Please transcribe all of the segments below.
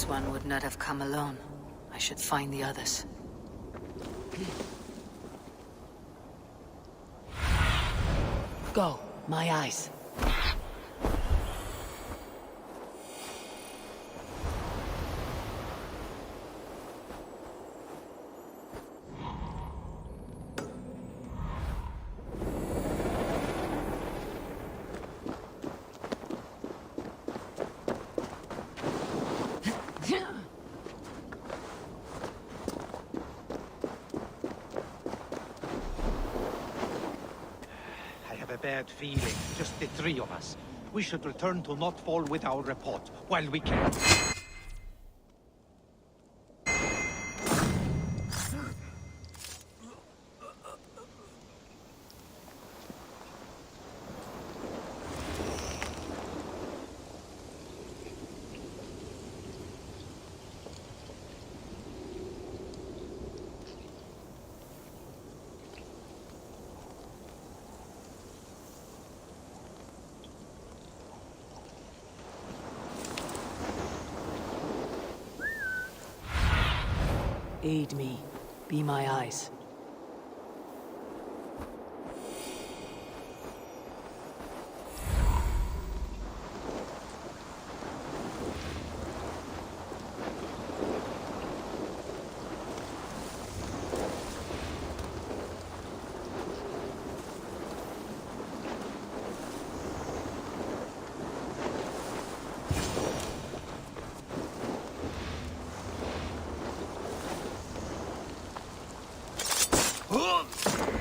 This one would not have come alone. I should find the others. Go, my eyes. Bad feeling, just the three of us. We should return to Notfall with our report, while we can. Aid me. Be my eyes.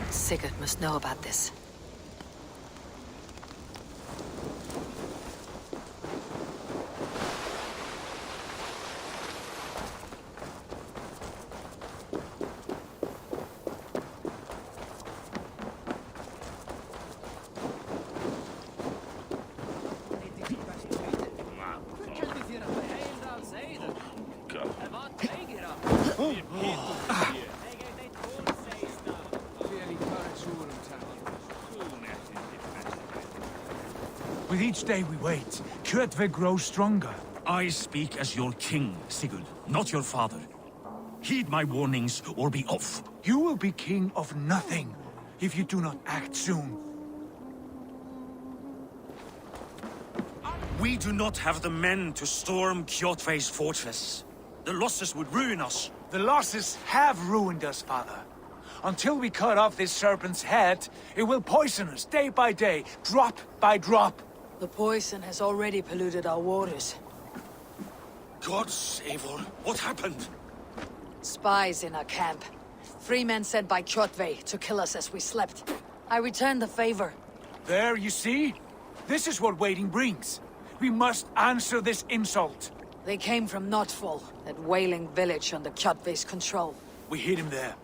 Sigurd must know about this. With each day we wait, Kjotve grows stronger. I speak as your king, Sigurd, not your father. Heed my warnings or be off. You will be king of nothing if you do not act soon. We do not have the men to storm Kjotve's fortress. The losses would ruin us. The losses have ruined us, father. Until we cut off this serpent's head, it will poison us day by day, drop by drop. The poison has already polluted our waters. Gods, Eivor, what happened? Spies in our camp. 3 men sent by Kjotve to kill us as we slept. I returned the favor. There, you see? This is what waiting brings. We must answer this insult. They came from Notfall, that whaling village under Kjotve's control. We hid him there.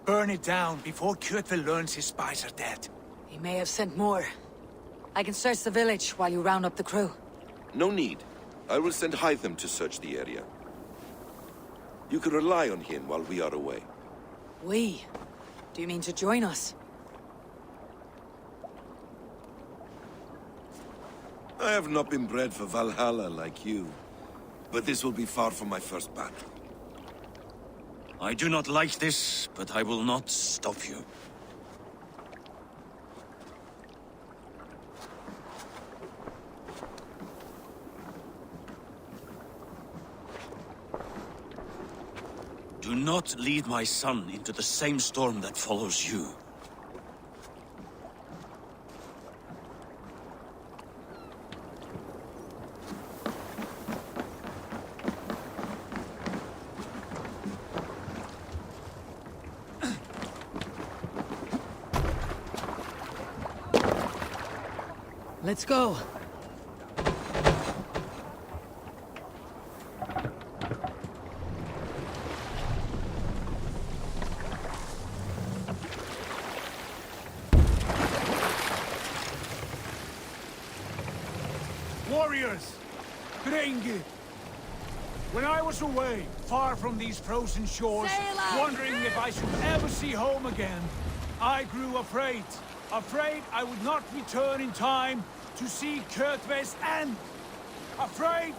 Burn it down before Kjotve learns his spies are dead. He may have sent more. I can search the village while you round up the crew. No need. I will send Hytham to search the area. You can rely on him while we are away. We? Do you mean to join us? I have not been bred for Valhalla like you, but this will be far from my first battle. I do not like this, but I will not stop you. Do not lead my son into the same storm that follows you. Let's go. Warriors! Grengi! When I was away, far from these frozen shores, wondering if I should ever see home again, I grew afraid. Afraid I would not return in time to see Kjotve's end. Afraid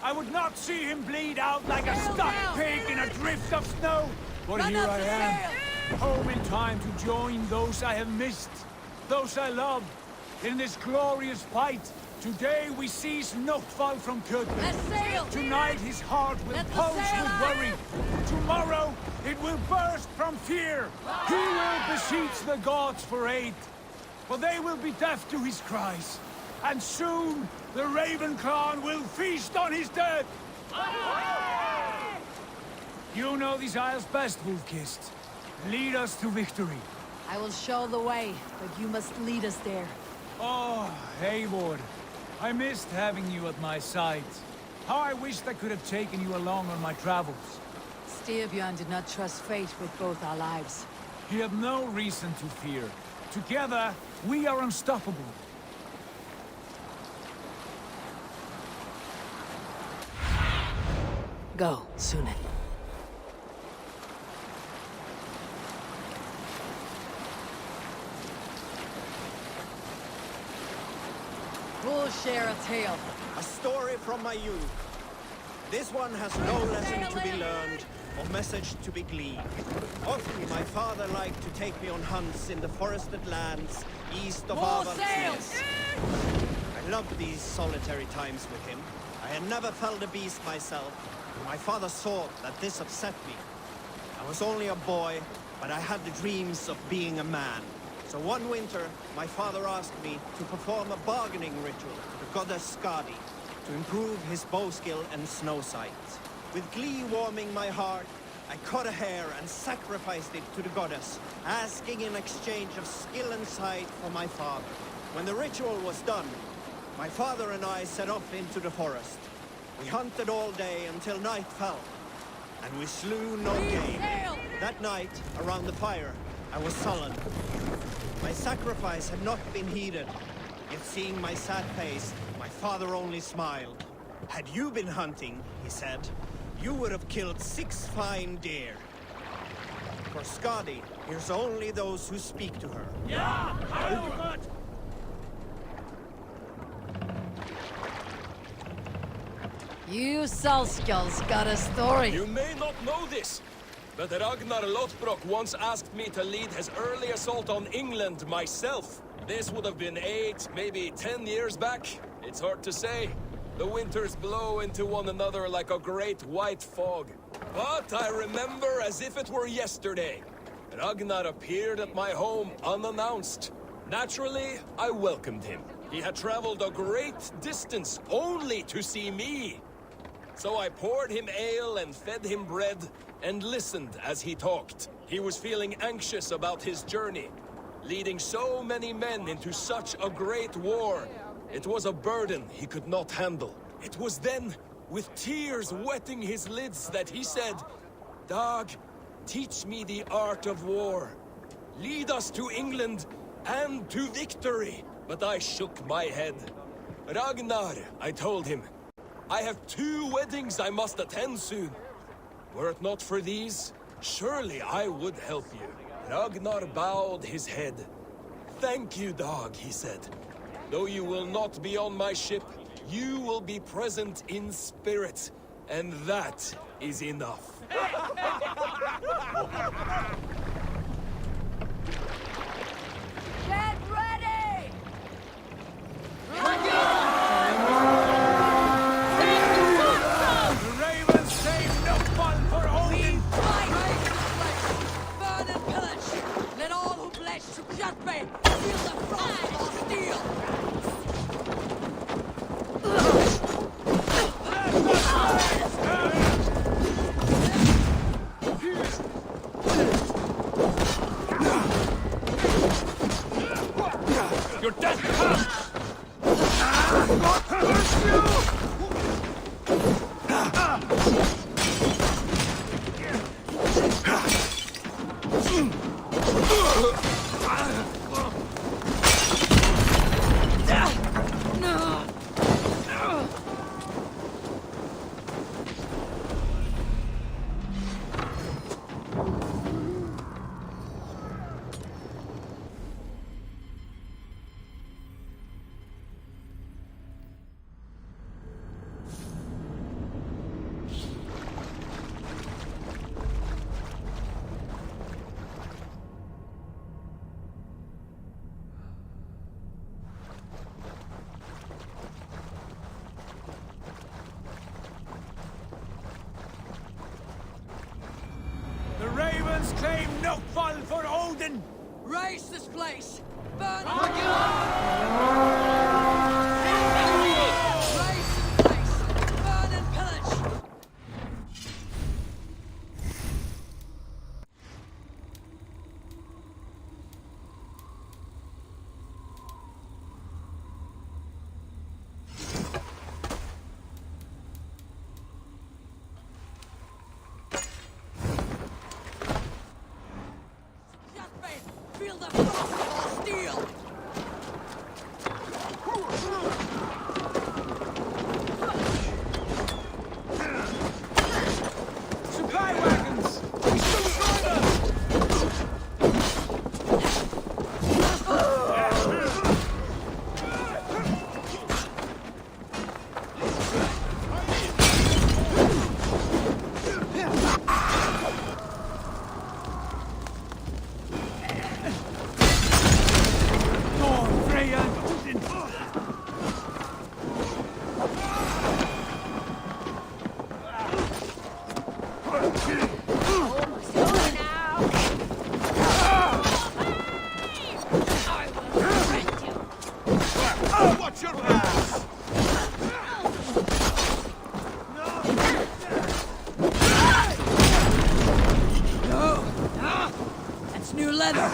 I would not see him bleed out like a stuck pig in a drift of snow. But Run here up I the am, home in time to join those I have missed, those I love, in this glorious fight. Today we seize Notval from Kjötve. Let's sail! Tonight his heart will Let the pulse sail with out! worry. Tomorrow it will burst from fear. He will beseech the gods for aid, for they will be deaf to his cries. And soon the Raven clan will feast on his dead. You know these isles best, Wolf-Kissed. Lead us to victory. I will show the way, but you must lead us there. Oh, Eivor. I missed having you at my side. How I wished I could have taken you along on my travels. Styrbjörn did not trust fate with both our lives. You have no reason to fear. Together, we are unstoppable. Go, Sune. Who'll share a tale? A story from my youth. This one has no lesson to be learned or message to be gleaned. Often my father liked to take me on hunts in the forested lands east of More Avaldsnes. sails! I loved these solitary times with him. I had never felled a beast myself, and my father thought that this upset me. I was only a boy, but I had the dreams of being a man. So one winter, my father asked me to perform a bargaining ritual to the goddess Skadi to improve his bow skill and snow sight. With glee warming my heart, I cut a hare and sacrificed it to the goddess, asking in exchange of skill and sight for my father. When the ritual was done, my father and I set off into the forest. We hunted all day until night fell, and we slew no game. That night, around the fire, I was sullen. My sacrifice had not been heeded, yet seeing my sad face, my father only smiled. Had you been hunting, he said, you would have killed 6 fine deer. For Skadi hears only those who speak to her. You Salskulls got a story. You may not know this, but Ragnar Lothbrok once asked me to lead his early assault on England myself. This would have been 8, maybe 10 years back. It's hard to say. The winters blow into one another like a great white fog. But I remember as if it were yesterday. Ragnar appeared at my home unannounced. Naturally, I welcomed him. He had traveled a great distance only to see me. So I poured him ale and fed him bread and listened as he talked. He was feeling anxious about his journey, leading so many men into such a great war. It was a burden he could not handle. It was then, with tears wetting his lids, that he said, "Dag, teach me the art of war. Lead us to England and to victory." But I shook my head. "Ragnar," I told him, "I have 2 weddings I must attend soon. Were it not for these, surely I would help you." Ragnar bowed his head. "Thank you, Dag," he said. "Though you will not be on my ship, you will be present in spirit, and that is enough." Get ready! The Ravens save Notval for Odin! Burn and pillage! Let all who pledge to Kjötve feel the frost of our steel! You're dead! place! Burn it! Burn and pillage! Feel the frost of our steel! Supply wagons! We still find them! Watch your ass! That's new leather!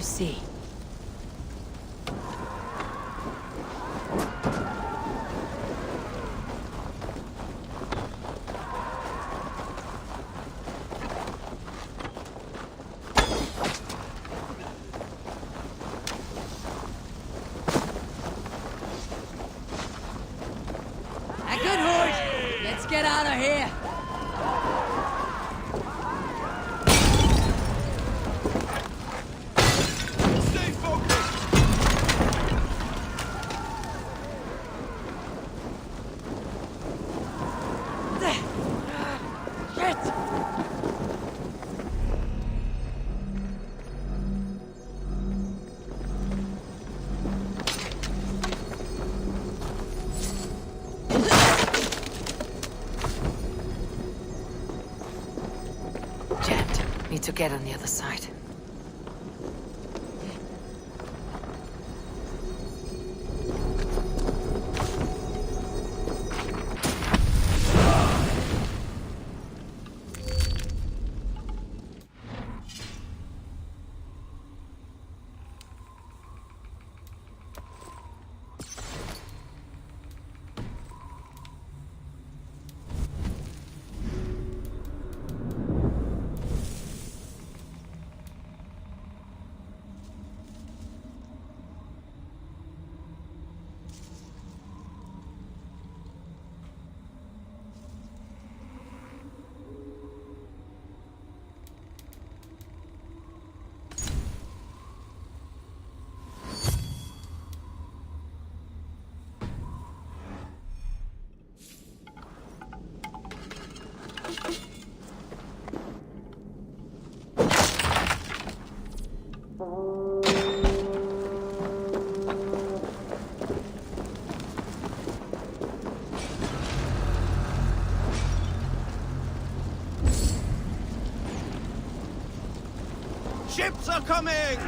See. A good horse. Let's get out of here. to get on the other side. Ships are coming!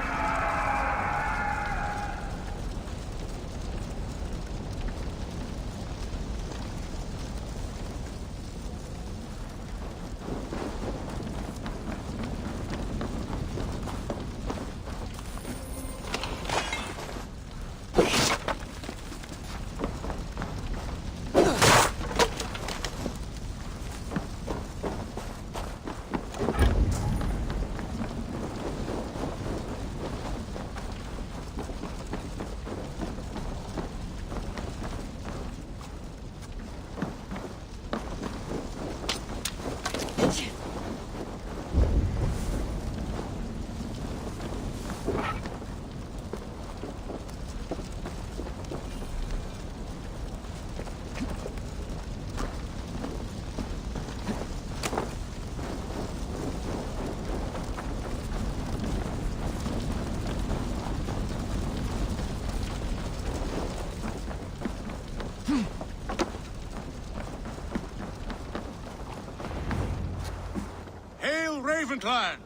Ravenclan!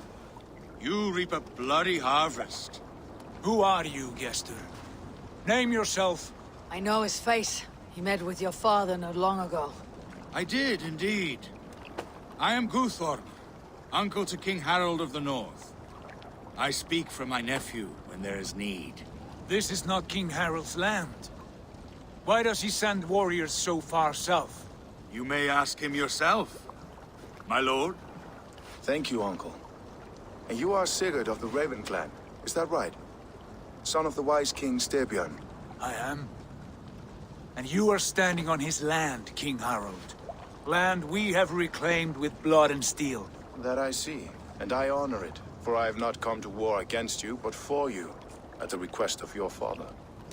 You reap a bloody harvest. Who are you, Gester? Name yourself. I know his face. He met with your father not long ago. I did, indeed. I am Guthorm, uncle to King Harold of the North. I speak for my nephew when there is need. This is not King Harold's land. Why does he send warriors so far south? You may ask him yourself, my lord. Thank you, uncle. And you are Sigurd of the Raven clan, is that right? Son of the wise King Styrbjörn. I am. And you are standing on his land, King Harold. Land we have reclaimed with blood and steel. That I see, and I honor it, for I have not come to war against you, but for you, at the request of your father.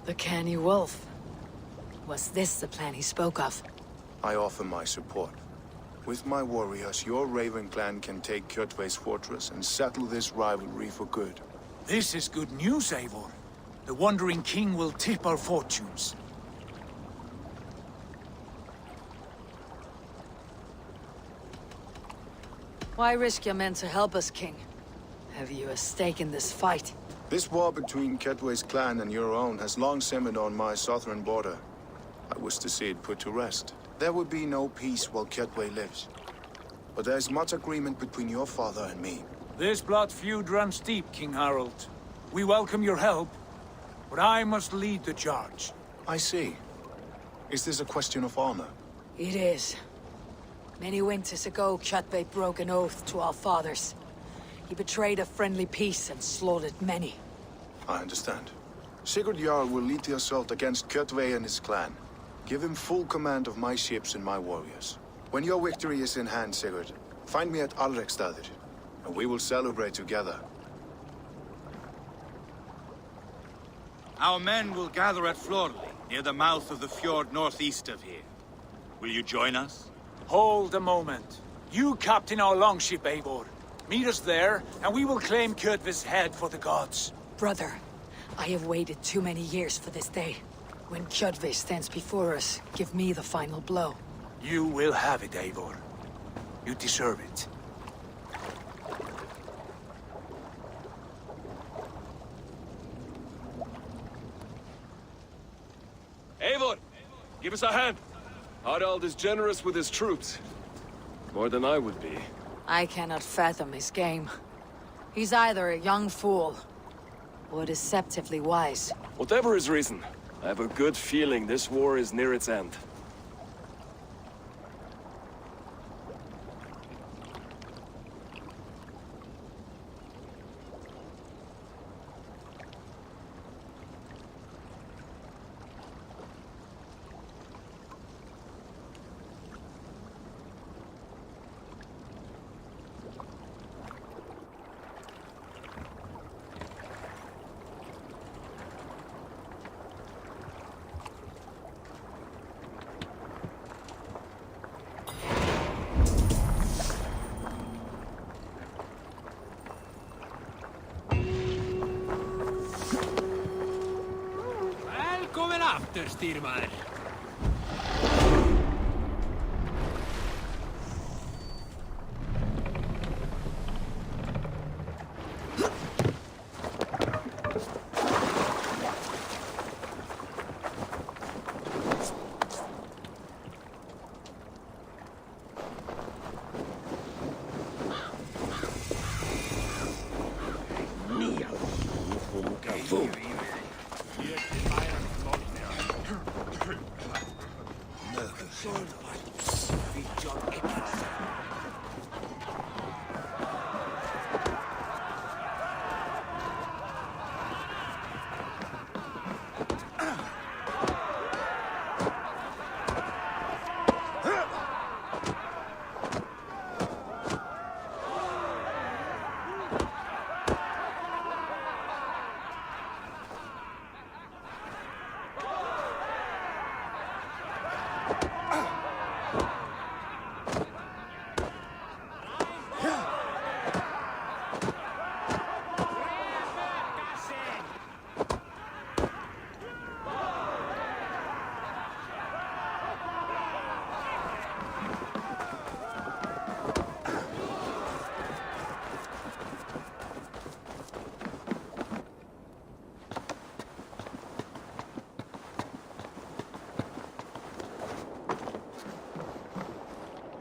The canny wolf. Was this the plan he spoke of? I offer my support. With my warriors, your Raven clan can take Kjotve's fortress and settle this rivalry for good. This is good news, Eivor. The Wandering King will tip our fortunes. Why risk your men to help us, King? Have you a stake in this fight? This war between Kjotve's clan and your own has long simmered on my southern border. I wish to see it put to rest. There would be no peace while Kjotve lives. But there's much agreement between your father and me. This blood feud runs deep, King Harold. We welcome your help, but I must lead the charge. I see. Is this a question of honor? It is. Many winters ago, Kjotve broke an oath to our fathers. He betrayed a friendly peace and slaughtered many. I understand. Sigurd Jarl will lead the assault against Kjotve and his clan. Give him full command of my ships and my warriors. When your victory is in hand, Sigurd, find me at Alrekstadir, and we will celebrate together. Our men will gather at Florli, near the mouth of the fjord northeast of here. Will you join us? Hold a moment. You captain our longship, Eivor. Meet us there, and we will claim Kjotve's head for the gods. Brother, I have waited too many years for this day. When Kjotve stands before us, give me the final blow. You will have it, Eivor. You deserve it. Give us a hand. Harald is generous with his troops. More than I would be. I cannot fathom his game. He's either a young fool, or deceptively wise. Whatever his reason, I have a good feeling this war is near its end. Välkommen after, styrmannen.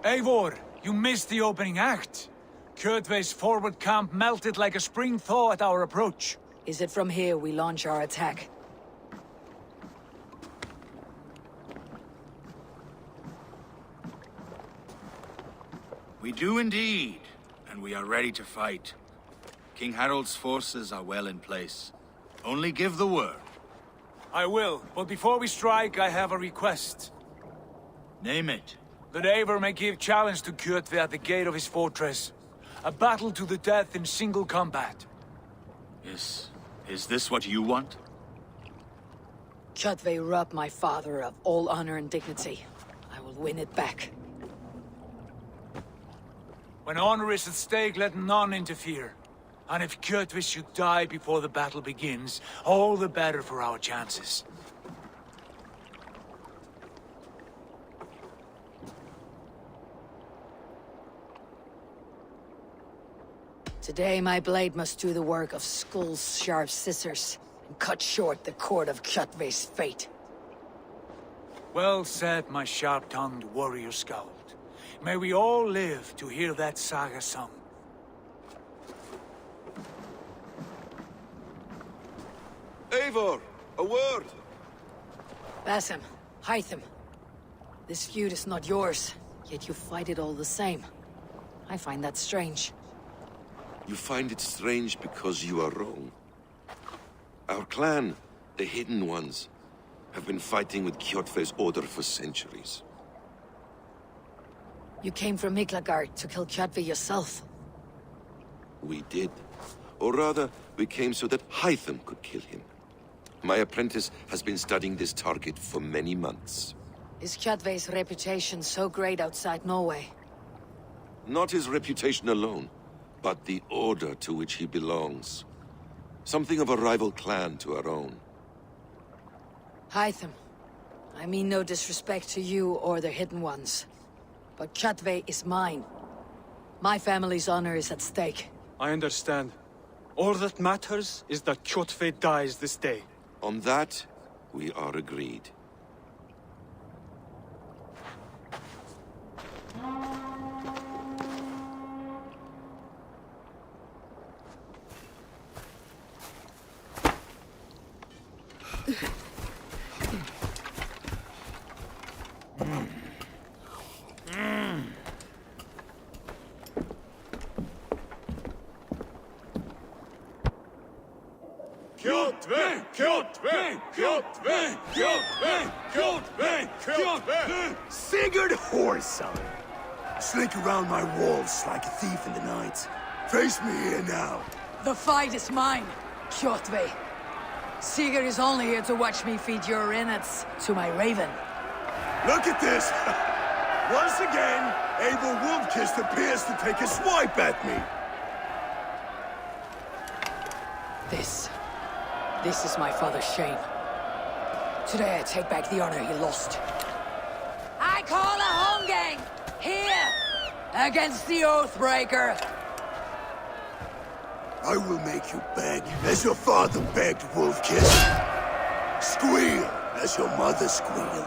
Eivor, you missed the opening act. Kjotve's forward camp melted like a spring thaw at our approach. Is it from here we launch our attack? We do indeed, and we are ready to fight. King Harald's forces are well in place. Only give the word. I will, but before we strike, I have a request. Name it. That Eivor may give challenge to Kjotve at the gate of his fortress. A battle to the death in single combat. Is this what you want? Kjotve robbed my father of all honor and dignity. I will win it back. When honor is at stake, let none interfere. And if Kjotve should die before the battle begins, all the better for our chances. Today my blade must do the work of Skull's sharp scissors, and cut short the cord of Kjotve's fate. Well said, my sharp-tongued warrior scout. May we all live to hear that saga sung. Eivor, a word! Basim, Hytham. This feud is not yours, yet you fight it all the same. I find that strange. You find it strange because you are wrong. Our clan, the Hidden Ones, have been fighting with Kjotve's order for centuries. You came from Miklagard to kill Kjotve yourself. We did. Or rather, we came so that Hytham could kill him. My apprentice has been studying this target for many months. Is Kjotve's reputation so great outside Norway? Not his reputation alone, but the order to which he belongs. Something of a rival clan to our own. Hytham, I mean no disrespect to you or the Hidden Ones, but Kjotve is mine. My family's honor is at stake. I understand. All that matters is that Kjotve dies this day. On that, we are agreed. Kjotve! Kjotve! Kjotve! Kjotve! Kjotve! Kjotve! Sigurd Whoreson! Slink around my walls like a thief in the night. Face me here now. The fight is mine, Kjotve. Sigurd is only here to watch me feed your innards to my raven. Look at this! Once again, Abel Wolfkist appears to take a swipe at me. This is my father's shame. Today I take back the honor he lost. I call a home gang! Here! Against the Oathbreaker! I will make you beg, as your father begged, Wolfkist. Squeal, as your mother squealed.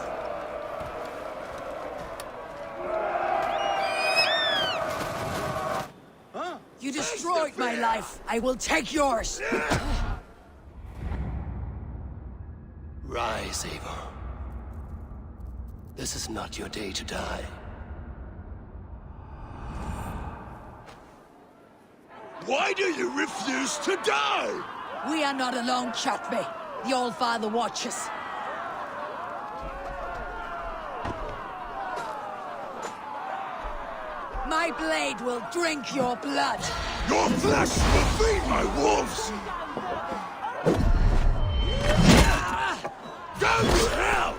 You destroyed my life. I will take yours. Rise, Eivor. This is not your day to die. Why do you refuse to die? We are not alone, Kjotve. The Old Father watches. My blade will drink your blood. Your flesh will feed my wolves! Go to hell!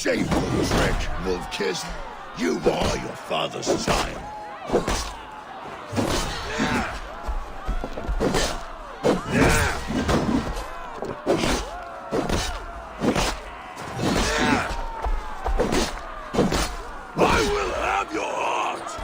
Shameful trick, Wolfkist. You are your father's child. I will have your heart!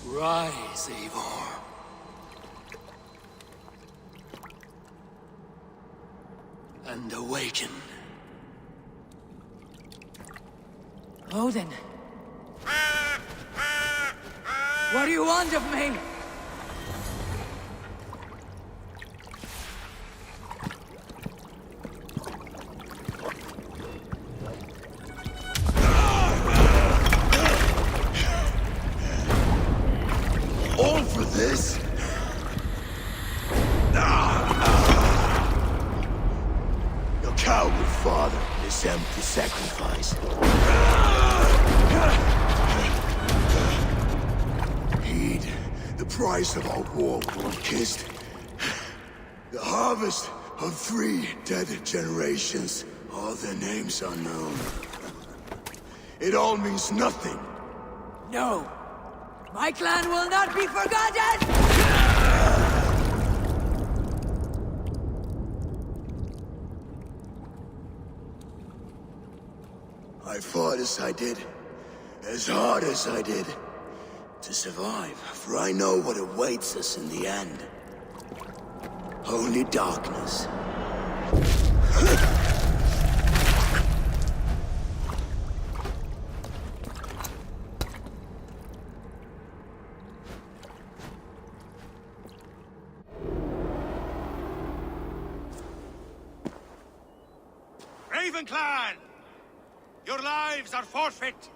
Rise, Eivor. And awaken. Odin. What do you want of me? All for this? Your coward father, this empty sacrifice. price of our war, Wolf-Kissed. The harvest of 3 dead generations. All their names unknown. It all means nothing. No! My clan will not be forgotten! I fought as I did, as hard as I did, to survive, for I know what awaits us in the end. Only darkness. Raven Clan! Your lives are forfeit!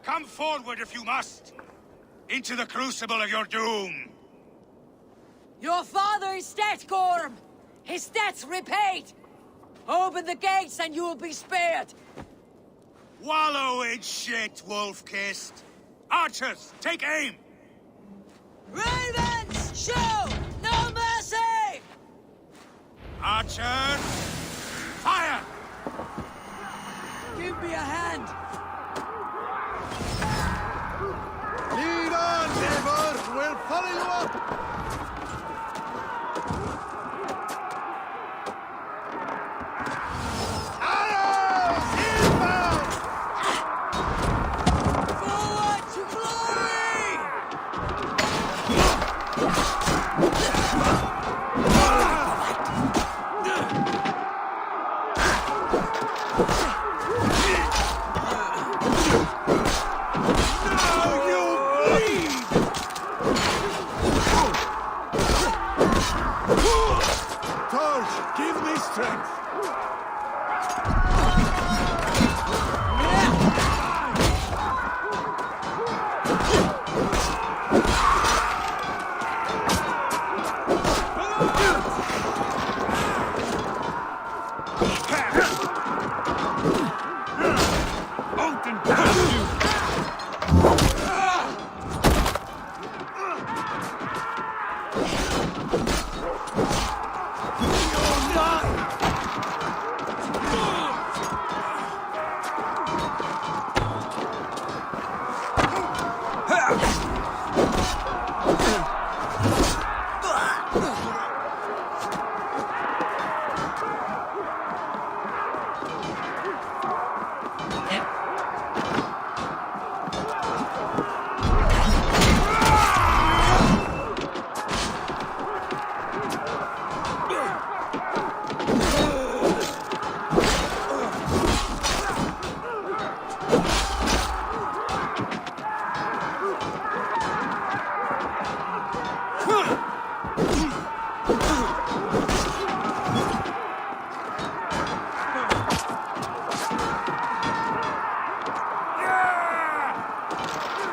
Come forward if you must! Into the crucible of your doom! Your father is dead, Gorm! His debt's repaid! Open the gates and you will be spared! Wallow in shit, Wolf-Kissed! Archers, take aim! Ravens, show no mercy! Archers, fire! Give me a hand! Lead on, neighbors! We'll follow you up! Forward to glory! Torch, give me strength!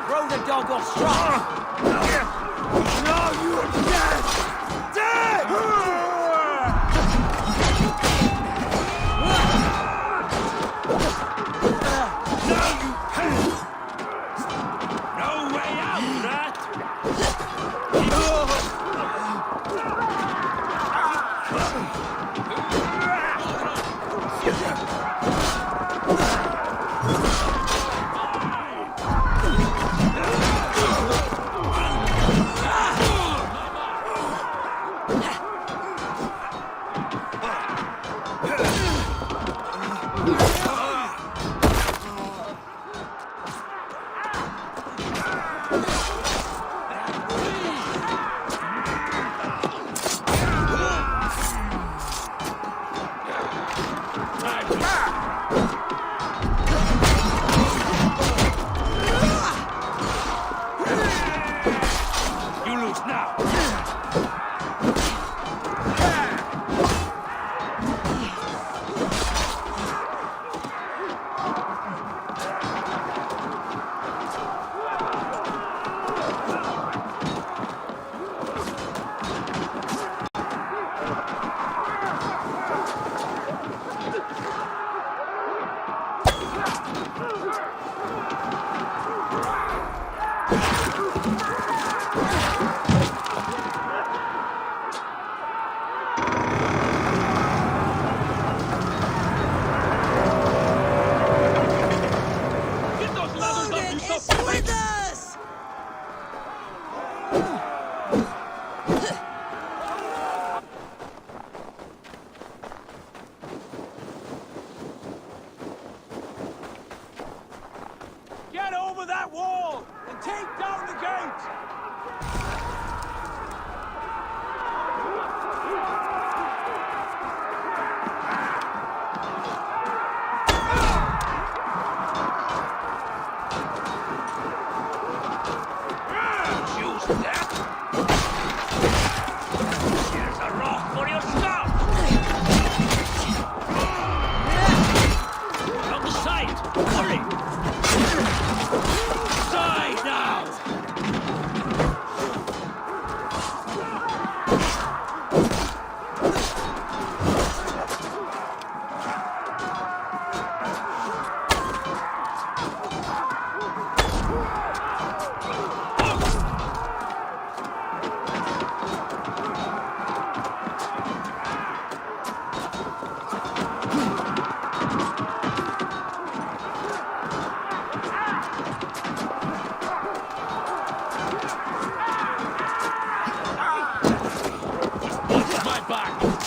Throw the dog off strong! Now you are dead! Dead! No way out, rat! You lose now! back!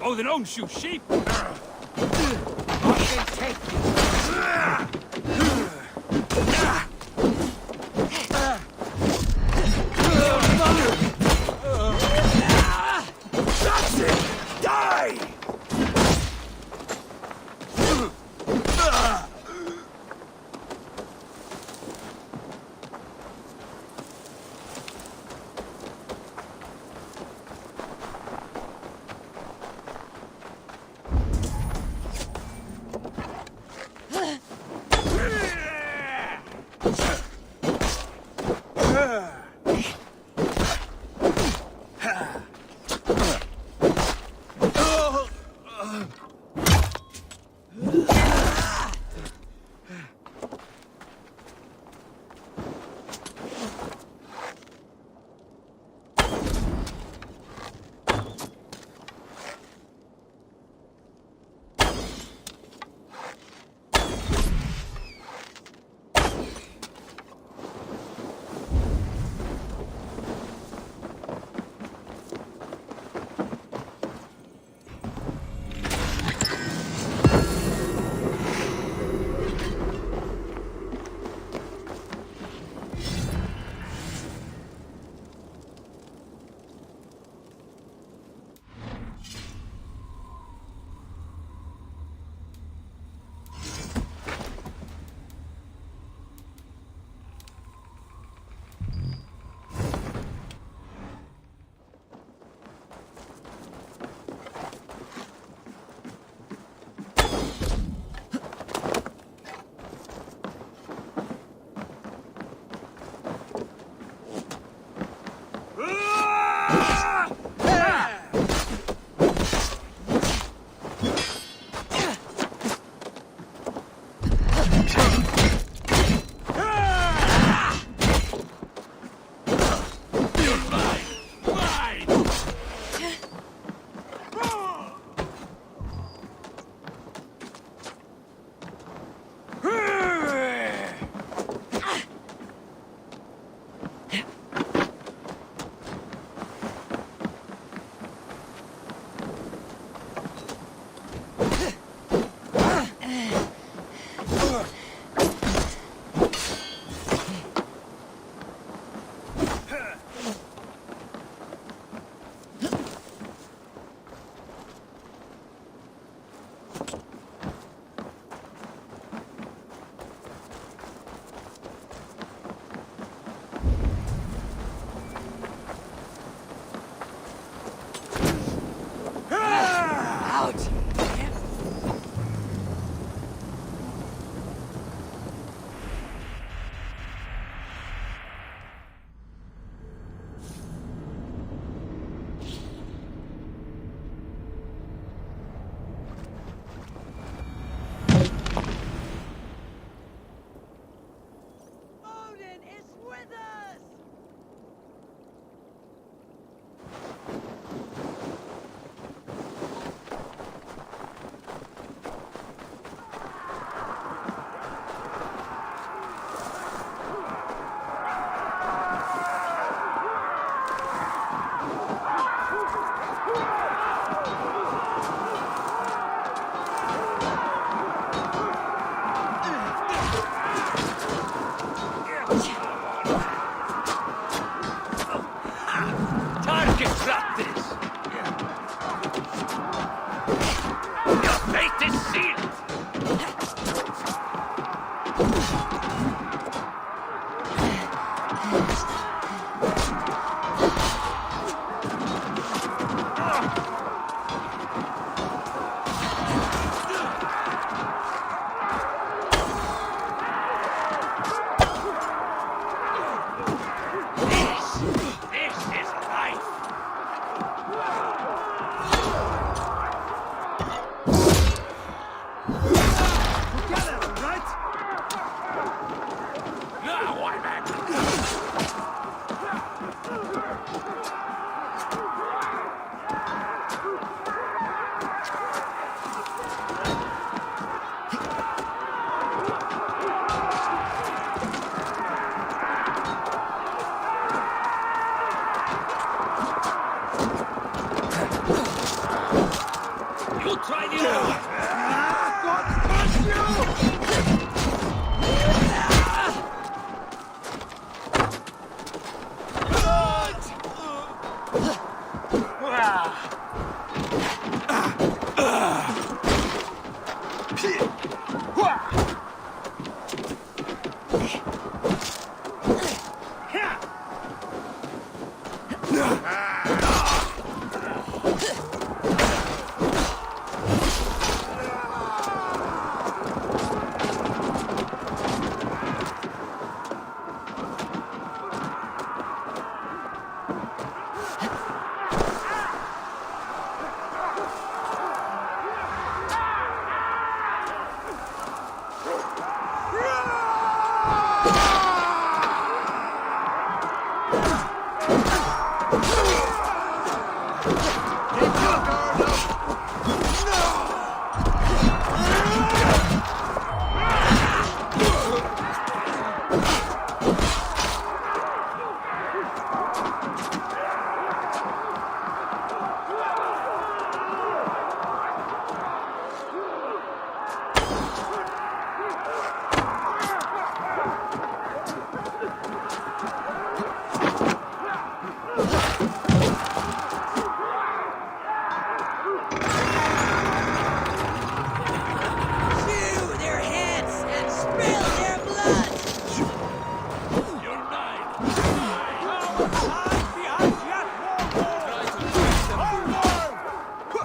Oh, they don't shoot sheep! I can take That's it! Die! Out! Odin is with us! Target practice! Your fate is sealed! This is life! Together, right? Now I'm angry! You try the other! Chew their heads and spill their blood! You're mine! Hide behind that wall! Onward!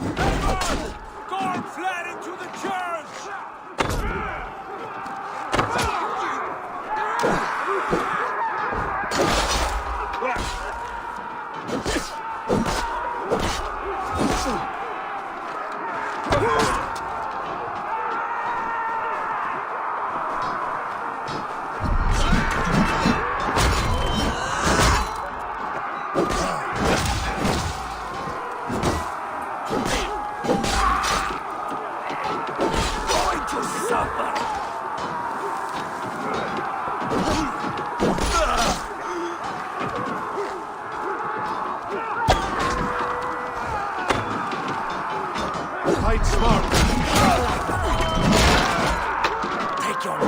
Onward! Gorm fled into the church! Going to suffer! Fight smart! Take your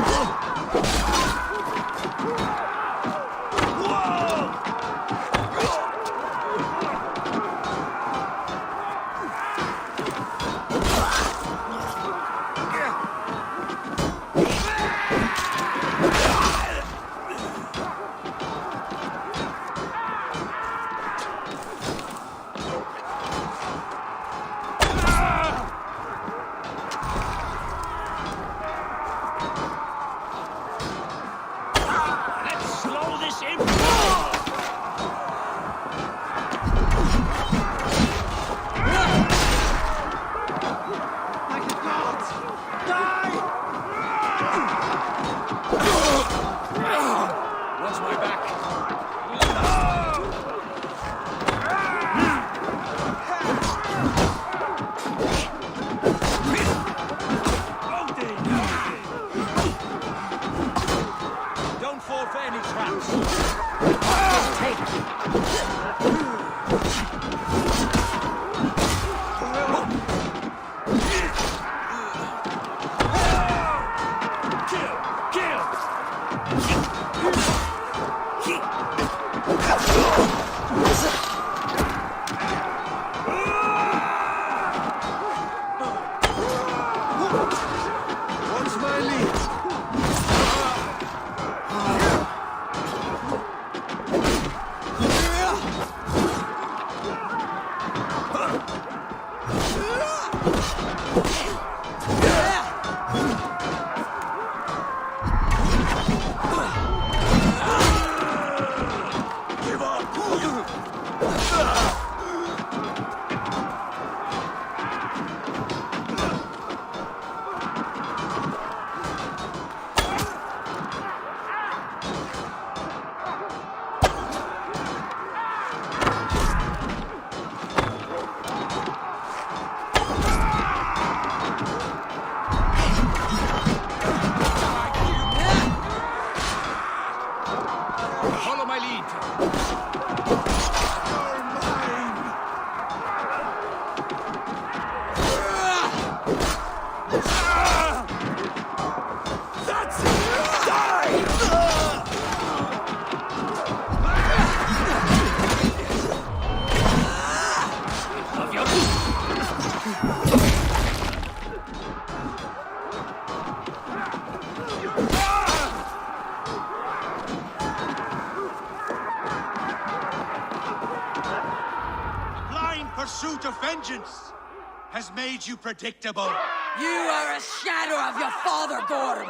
has made you predictable. You are a shadow of your father, Gorm.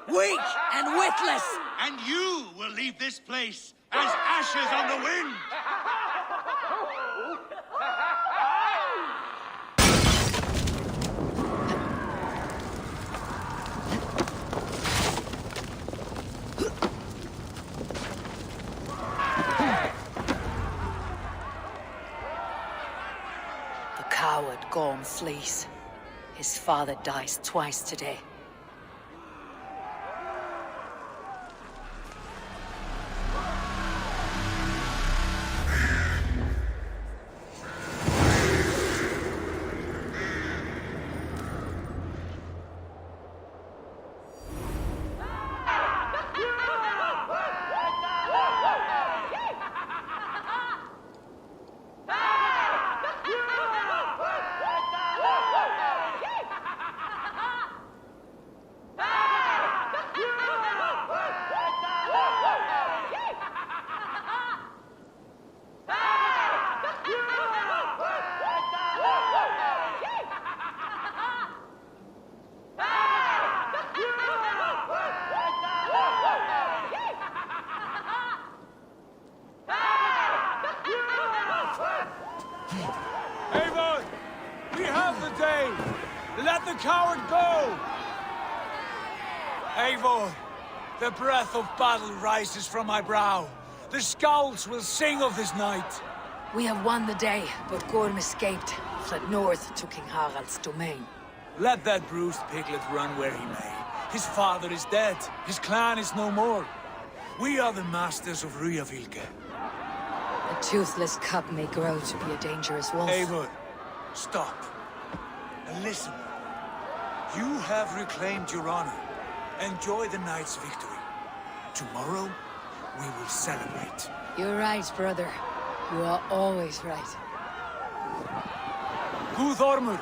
Weak and witless. And you will leave this place as ashes on the wind. The coward Gorm flees. His father dies twice today. Eivor! We have the day! Let the coward go! Eivor, the breath of battle rises from my brow. The scouts will sing of this night. We have won the day, but Gorm escaped, fled north to King Harald's domain. Let that bruised piglet run where he may. His father is dead. His clan is no more. We are the masters of Ryjavík. A toothless cub may grow to be a dangerous wolf. Eivor, stop. And listen. You have reclaimed your honor. Enjoy the night's victory. Tomorrow, we will celebrate. You're right, brother. You are always right. Guthormur,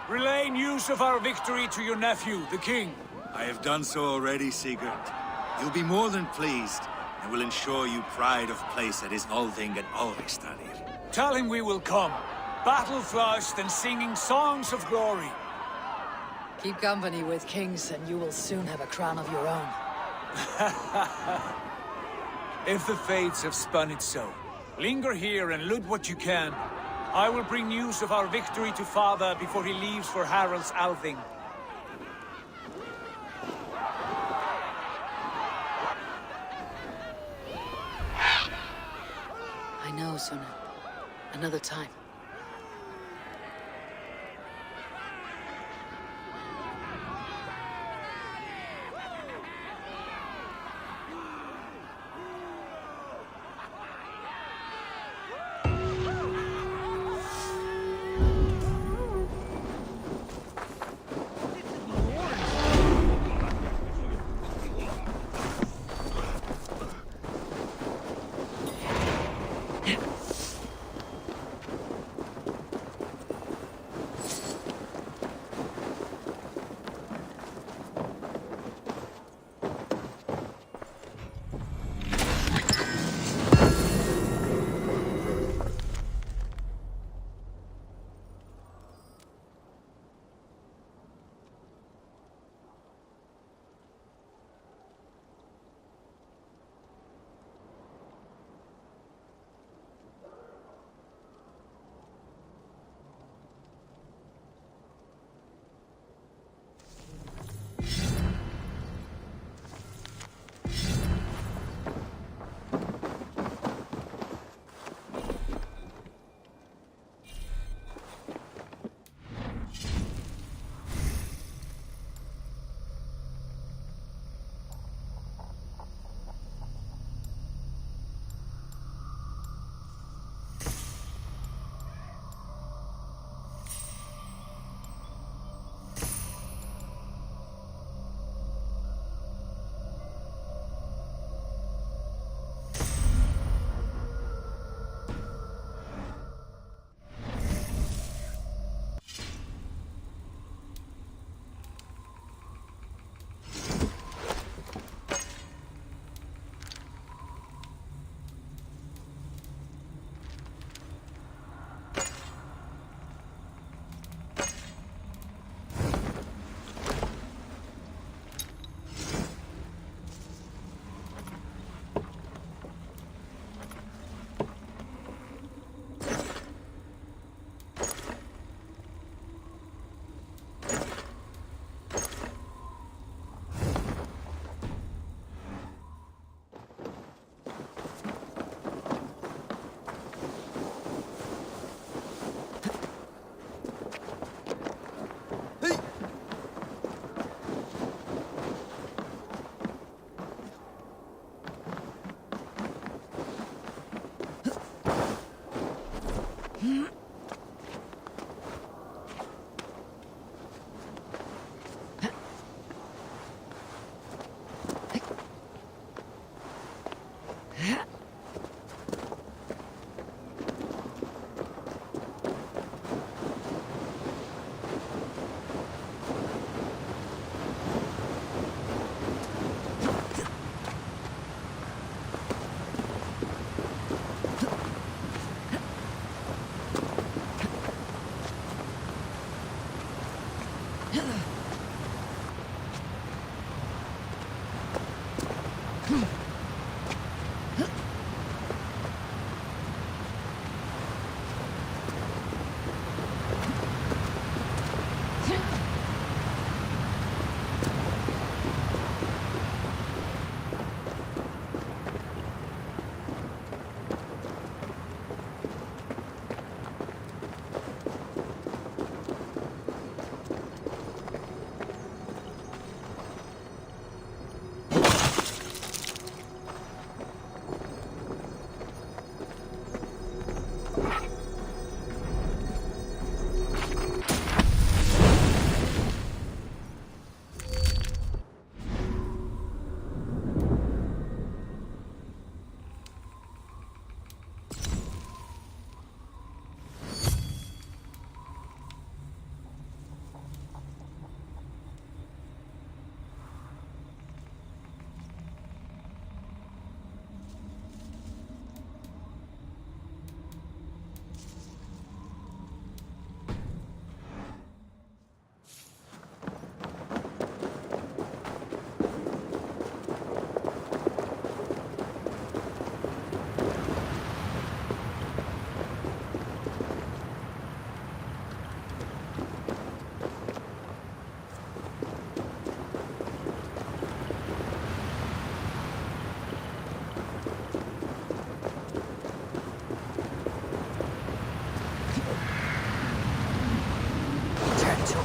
relay news of our victory to your nephew, the king. I have done so already, Sigurd. You'll be more than pleased, and will ensure you pride of place at his Althing and Alrikstadir. Tell him we will come, battle-flushed and singing songs of glory. Keep company with kings, and you will soon have a crown of your own. If the fates have spun it so, linger here and loot what you can. I will bring news of our victory to father before he leaves for Harald's Althing. I know, Suna. Another time.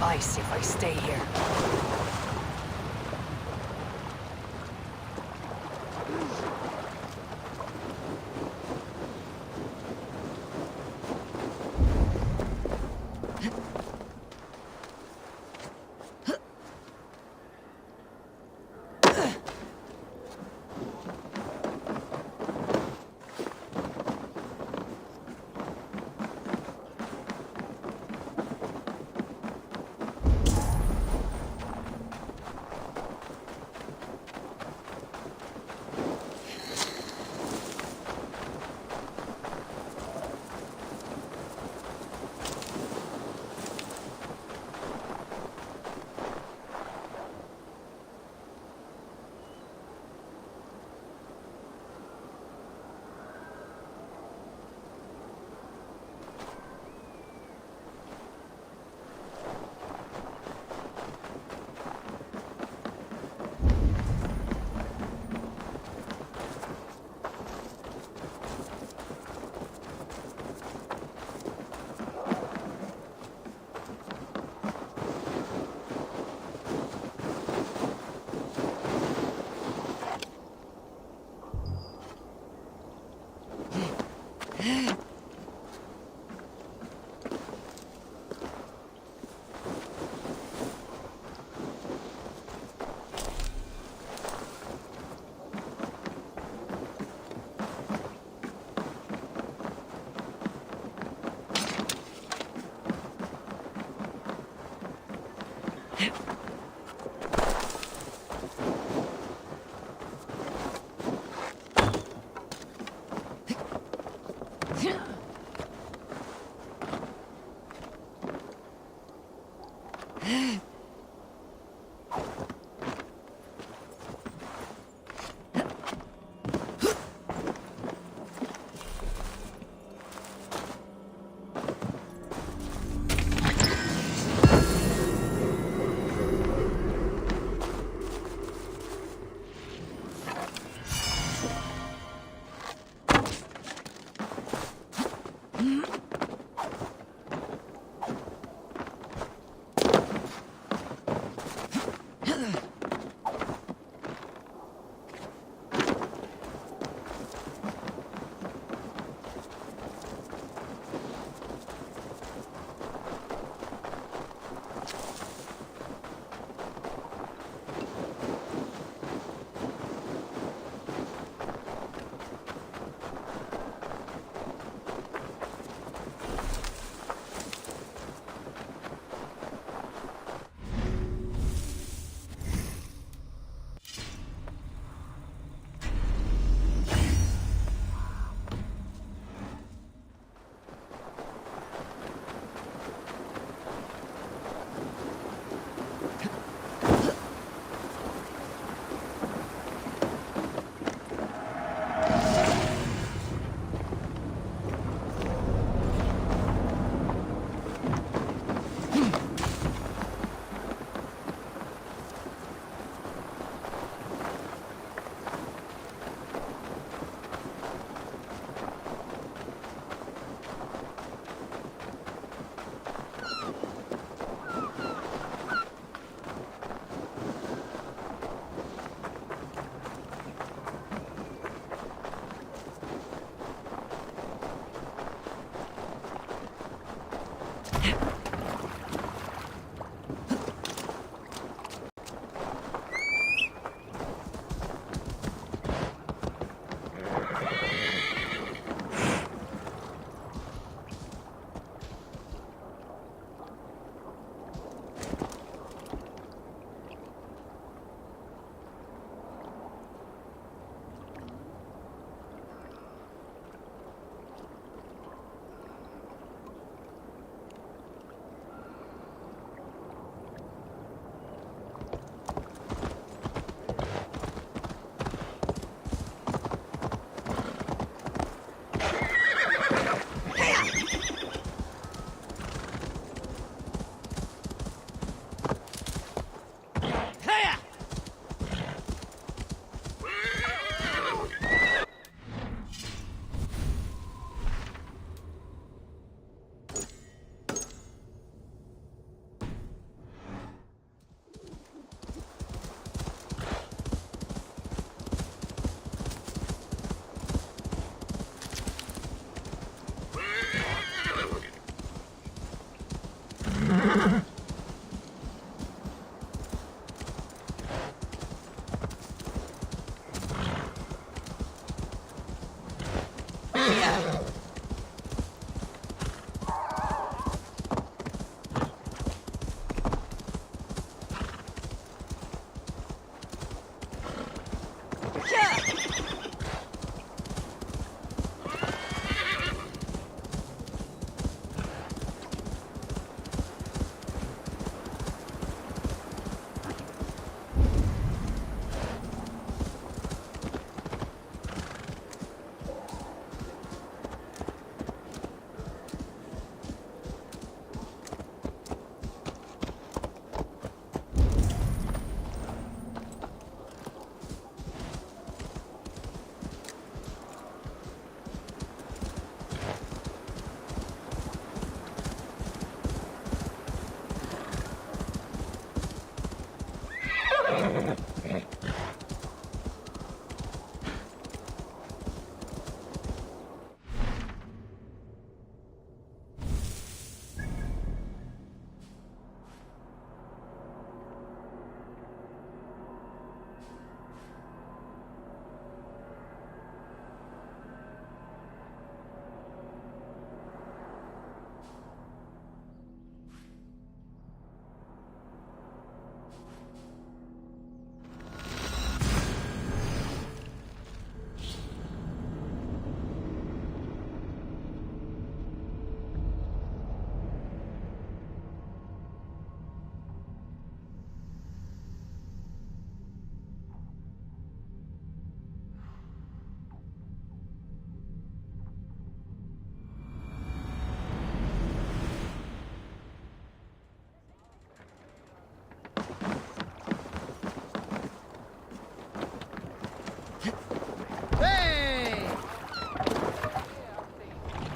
Ice if I stay here.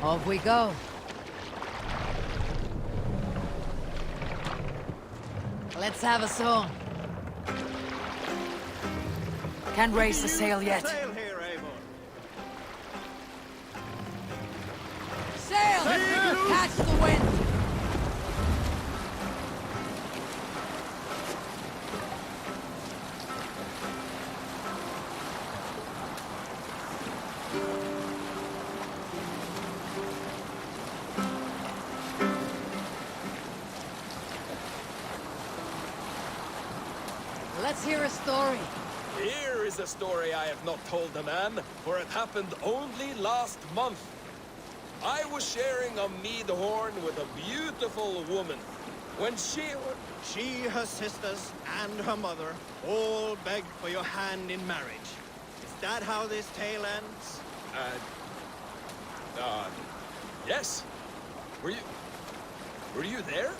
Off we go. Let's have a song. Can't raise the sail yet. Sail here, Eivor. Sail! Catch the wind! Let's hear a story. Here is a story I have not told a man, for it happened only last month. I was sharing a mead horn with a beautiful woman. When she, her sisters, and her mother all begged for your hand in marriage. Is that how this tale ends? Yes. Were you there?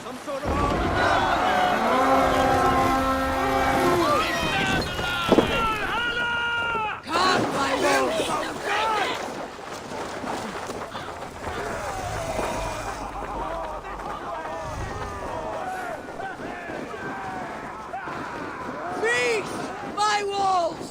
Some sort of... Come, my wolves! Feast, my wolves!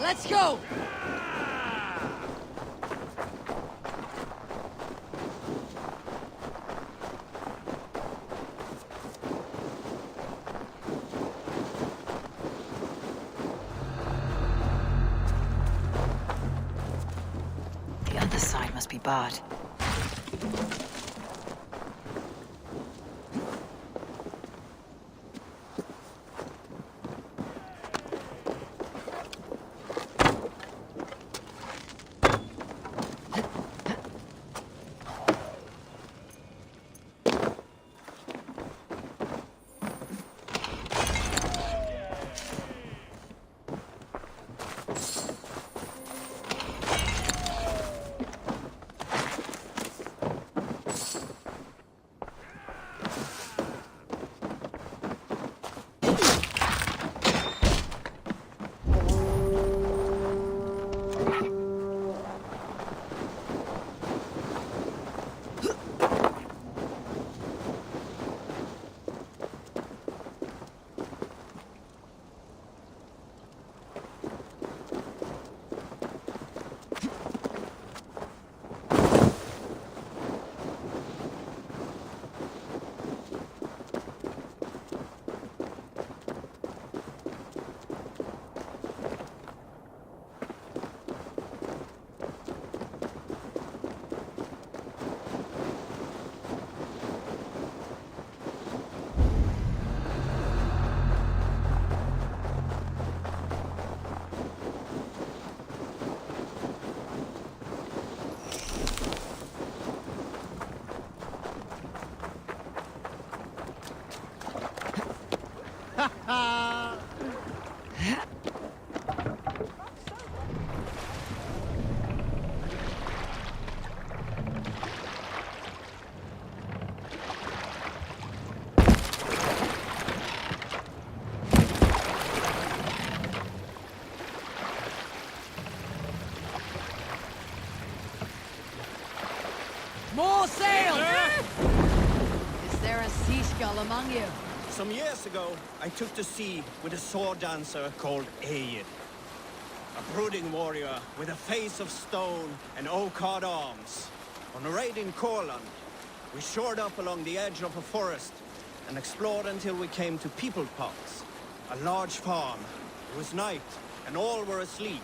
Let's go! The other side must be barred. More sails! Is there a seagull among you? Some years ago, I took to sea with a sword dancer called Aid. A brooding warrior with a face of stone and oak-hard arms. On a raid in Courland, we shored up along the edge of a forest and explored until we came to People Pots, a large farm. It was night, and all were asleep.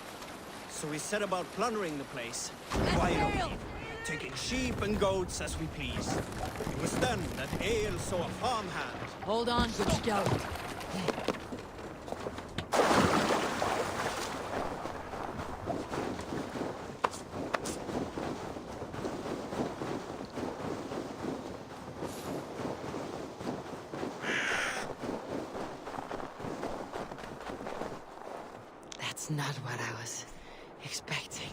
So we set about plundering the place quietly, taking sheep and goats as we pleased. It was then that Ale saw a farmhand. Hold on, good scout. That's not what I was expecting.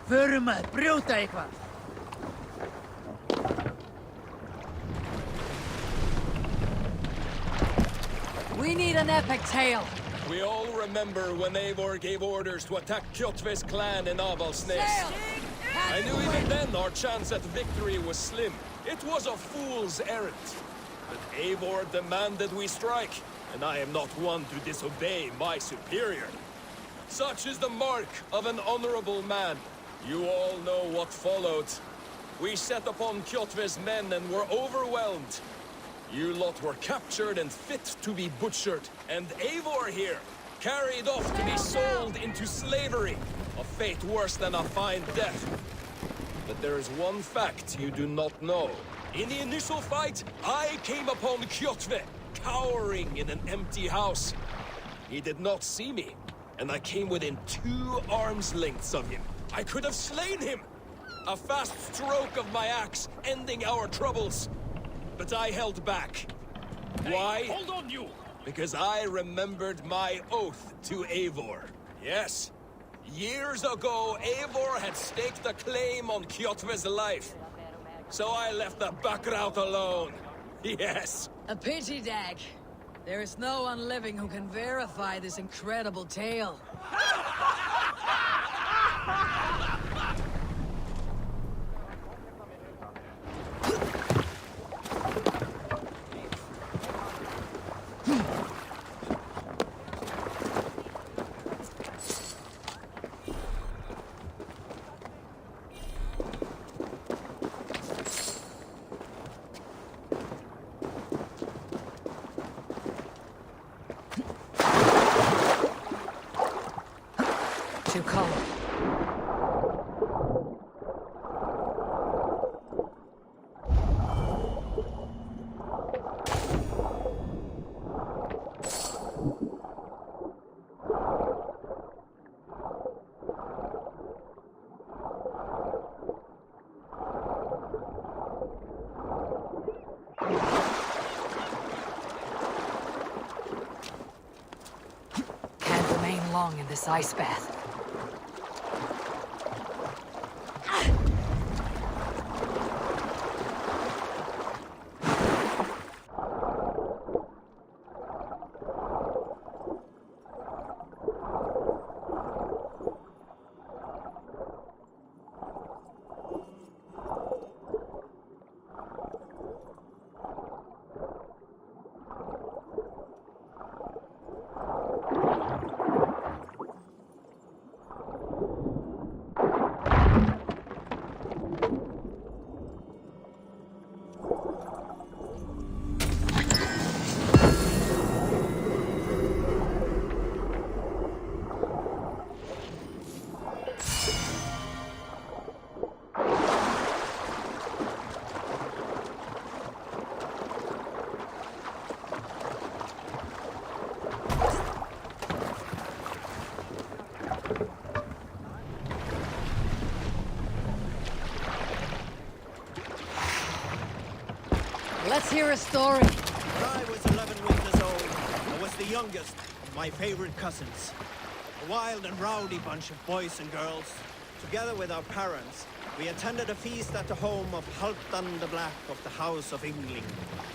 Förum að brjóta eitthvað. We need an epic tale. We all remember when Eivor gave orders to attack Kjotve's clan in Avaldsnes. I knew even then our chance at victory was slim. It was a fool's errand. But Eivor demanded we strike, and I am not one to disobey my superior. Such is the mark of an honorable man. You all know what followed. We set upon Kjotve's men and were overwhelmed. You lot were captured and fit to be butchered, and Eivor here, carried off to be sold into slavery, a fate worse than a fine death. But there is one fact you do not know. In the initial fight, I came upon Kjotve, cowering in an empty house. He did not see me, and I came within 2 arms lengths of him. I could have slain him! A fast stroke of my axe, ending our troubles. But I held back. Why? Hey, hold on, you! Because I remembered my oath to Eivor. Yes. Years ago, Eivor had staked a claim on Kjotve's life. So I left the Backrout alone. Yes. A pity, Dag. There is no one living who can verify this incredible tale. Too cold. Can't remain long in this ice bath. Let's hear a story. When I was 11 winters old, I was the youngest of my favorite cousins. A wild and rowdy bunch of boys and girls. Together with our parents, we attended a feast at the home of Halfdan the Black of the House of Yngling.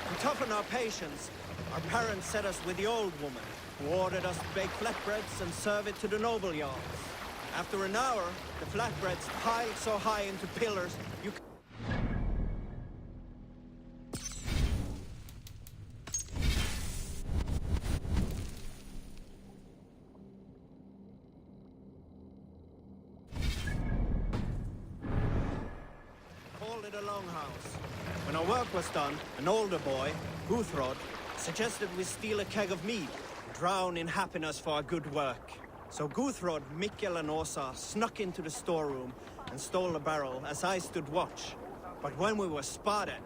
To toughen our patience, our parents set us with the old woman, who ordered us to bake flatbreads and serve it to the noble jarls. After an hour, the flatbreads piled so high into pillars, you called it a longhouse. When our work was done, an older boy, Guthrod, suggested we steal a keg of mead and drown in happiness for our good work. So Guthrod, Mikkel and Åsa snuck into the storeroom and stole a barrel as I stood watch. But when we were spotted,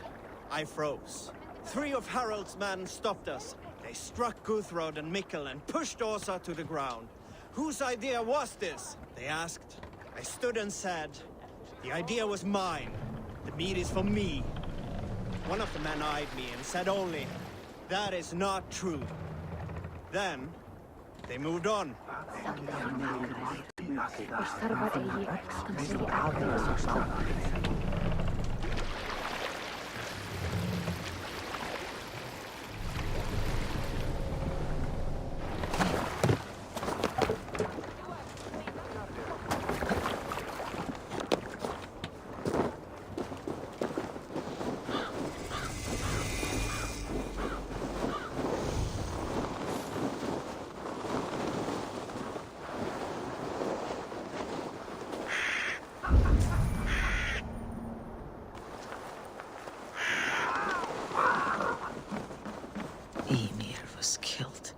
I froze. 3 of Harald's men stopped us. They struck Guthrod and Mikkel and pushed Åsa to the ground. Whose idea was this? They asked. I stood and said, the idea was mine. The meat is for me. One of the men eyed me and said only, that is not true. Then, they moved on. Ymir was killed.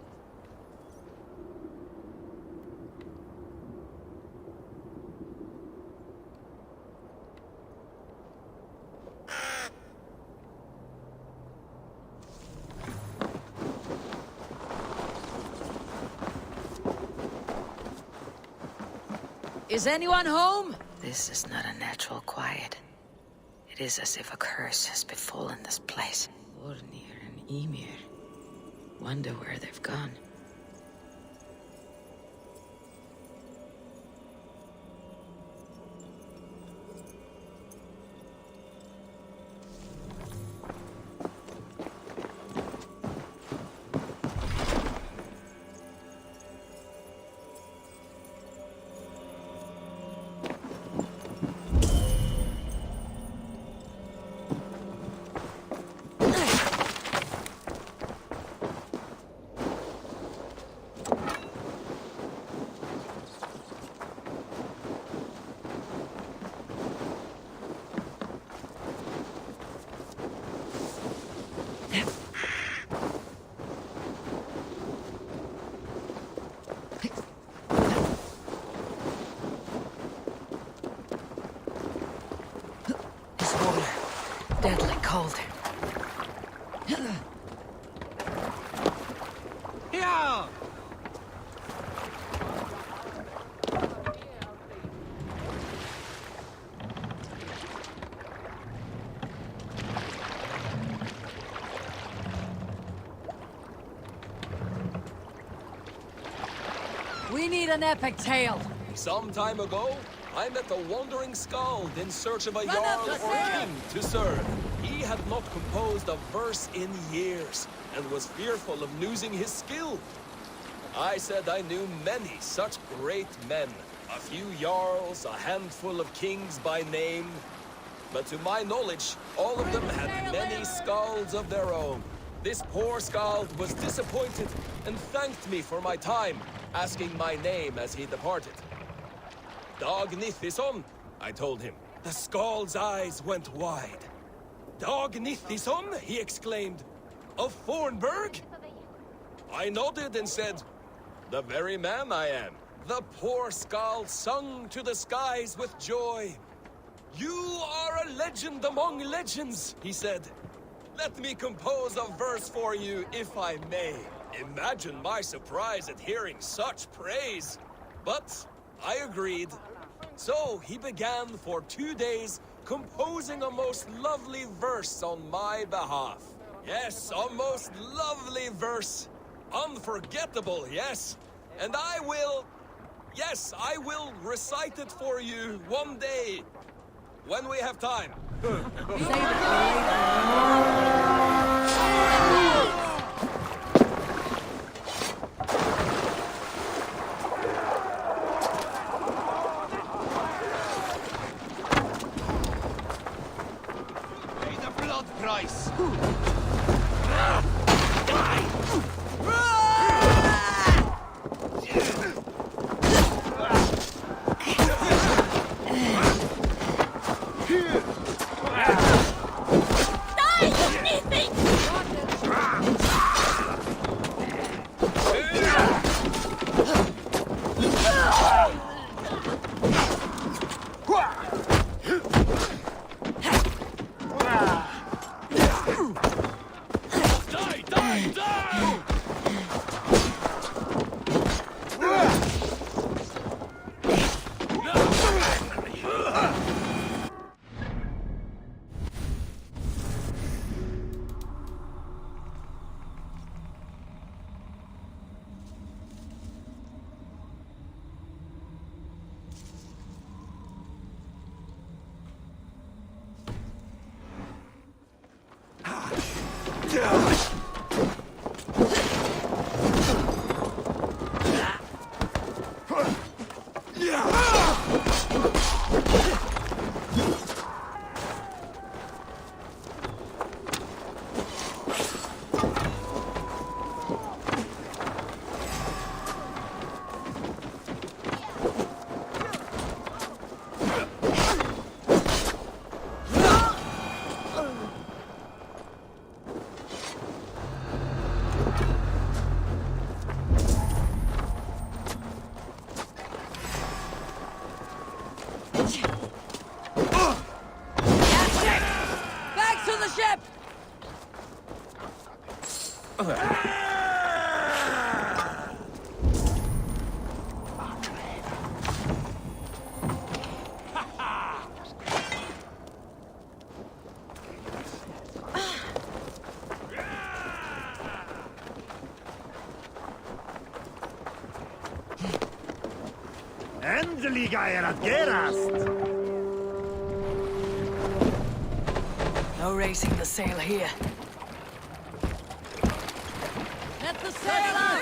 Is anyone home? This is not a natural quiet. It is as if a curse has befallen this place. Ornir and Ymir. Wonder where they've gone. Deadly cold. Yeah! We need an epic tale. Some time ago, I met a wandering skald in search of a Run up jarl the or stairs! king to serve. He had not composed a verse in years, and was fearful of losing his skill. I said I knew many such great men, a few jarls, a handful of kings by name. But to my knowledge, all of them had many skalds of their own. This poor skald was disappointed, and thanked me for my time, asking my name as he departed. Dag Nithison, I told him. The skald's eyes went wide. Dag Nithison, he exclaimed. Of Fornburg? I nodded and said, the very man I am. The poor skald sung to the skies with joy. You are a legend among legends, he said. Let me compose a verse for you, if I may. Imagine my surprise at hearing such praise. But I agreed. So he began for 2 days composing a most lovely verse on my behalf. Yes, a most lovely verse. Unforgettable, yes. And I will recite it for you one day. When we have time. Pay the blood price! Endelig er at gerast! No raising the sail here. Let the sail out!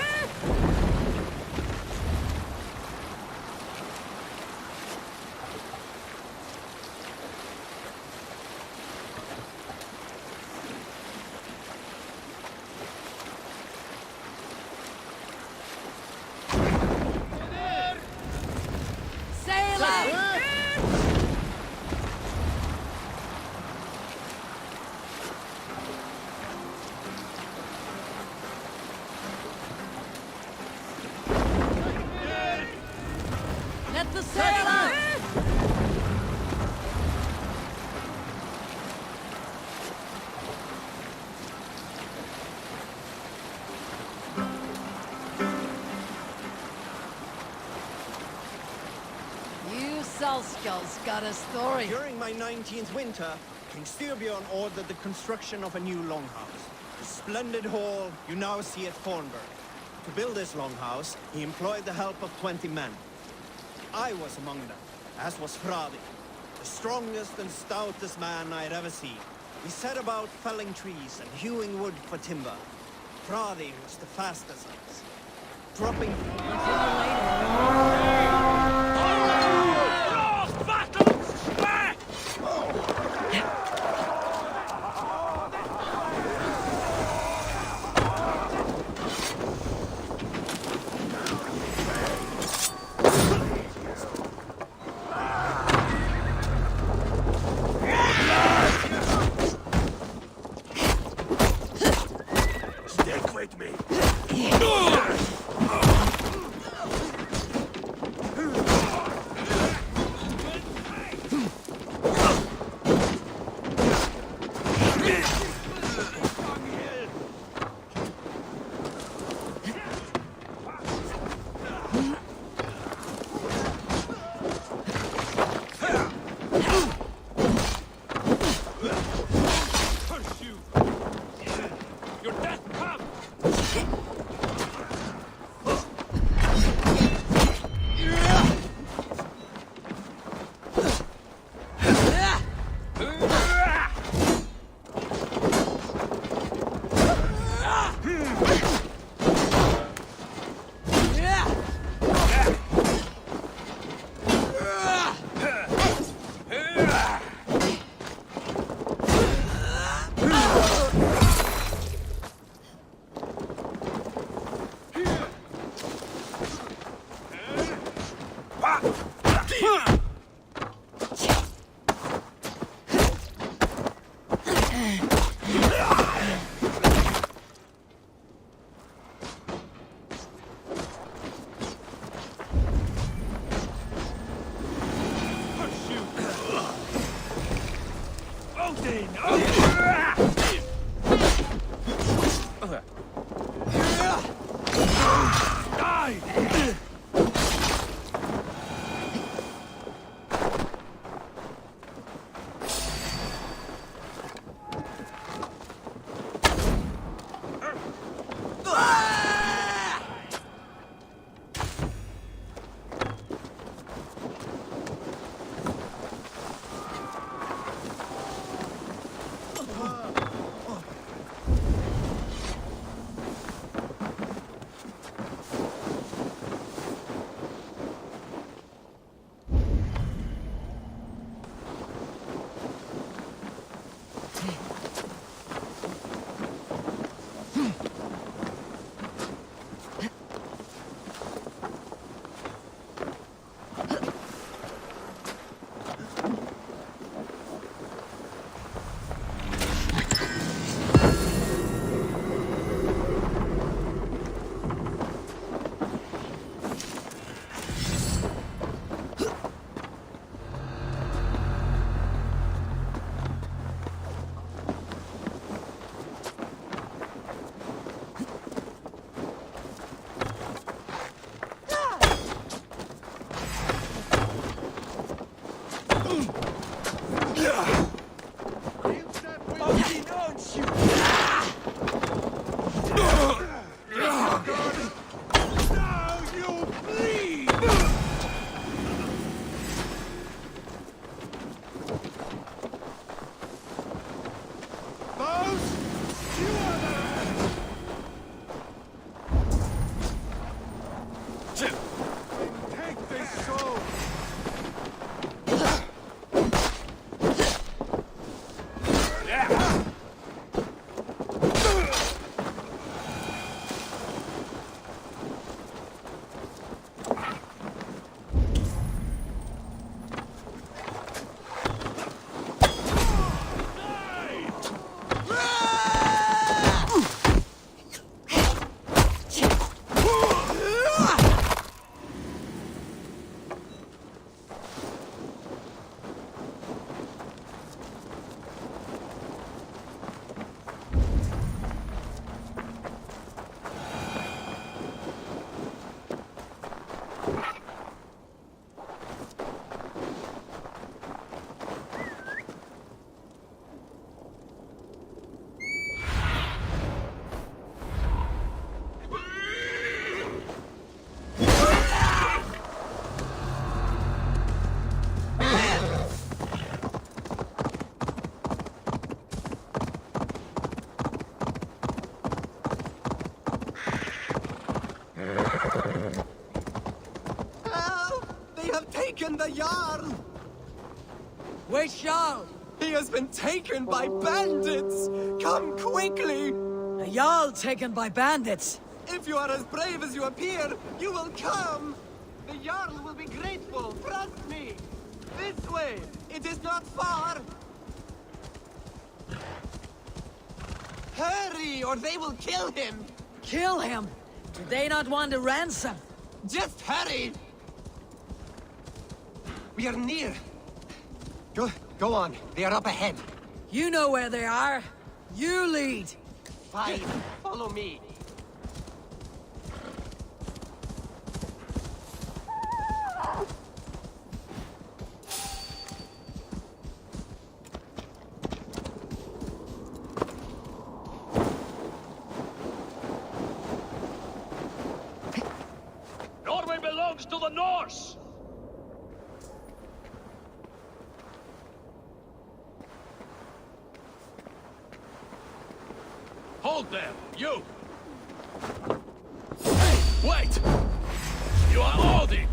Sail out! Let the sail out! You Salskulls got a story. During my 19th winter, King Styrbjörn ordered the construction of a new longhouse. The splendid hall you now see at Thornburg. To build this longhouse, he employed the help of 20 men. I was among them, as was Fradi, the strongest and stoutest man I had ever seen. We set about felling trees and hewing wood for timber. Fradi was the fastest of us. Dropping... Stick with me! Taken the Jarl! Where's Jarl? He has been taken by bandits! Come quickly! A Jarl taken by bandits? If you are as brave as you appear, you will come! The Jarl will be grateful, trust me! This way! It is not far! Hurry, or they will kill him! Kill him? Do they not want a ransom? Just hurry! We are near. Go on. They are up ahead. You know where they are. You lead. Fine. Follow me. Norway belongs to the Norse! Hold there, you! Wait! You are Odins!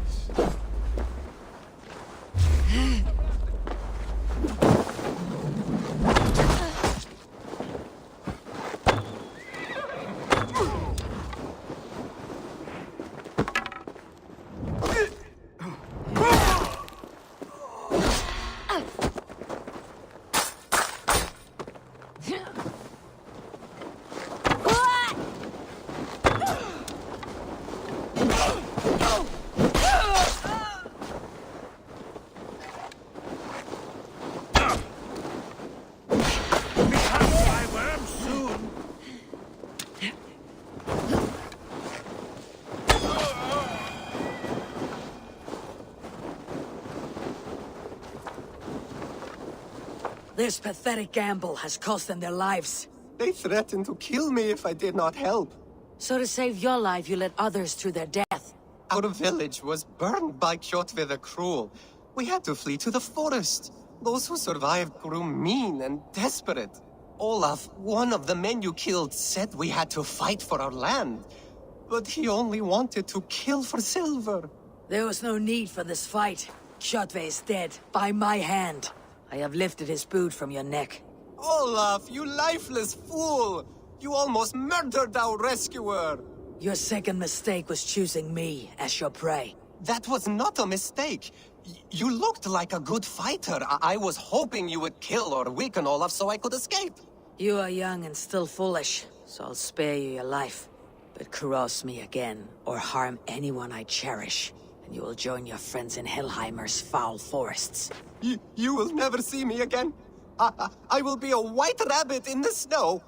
This pathetic gamble has cost them their lives. They threatened to kill me if I did not help. So to save your life, you led others to their death. Our village was burned by Kjotve the Cruel. We had to flee to the forest. Those who survived grew mean and desperate. Olaf, one of the men you killed, said we had to fight for our land. But he only wanted to kill for silver. There was no need for this fight. Kjotve is dead, by my hand. I have lifted his boot from your neck. Olaf, you lifeless fool! You almost murdered our rescuer! Your second mistake was choosing me as your prey. That was not a mistake. You looked like a good fighter. I was hoping you would kill or weaken Olaf so I could escape. You are young and still foolish, so I'll spare you your life. But cross me again, or harm anyone I cherish, and you will join your friends in Helheimer's foul forests. You will never see me again. I will be a white rabbit in the snow.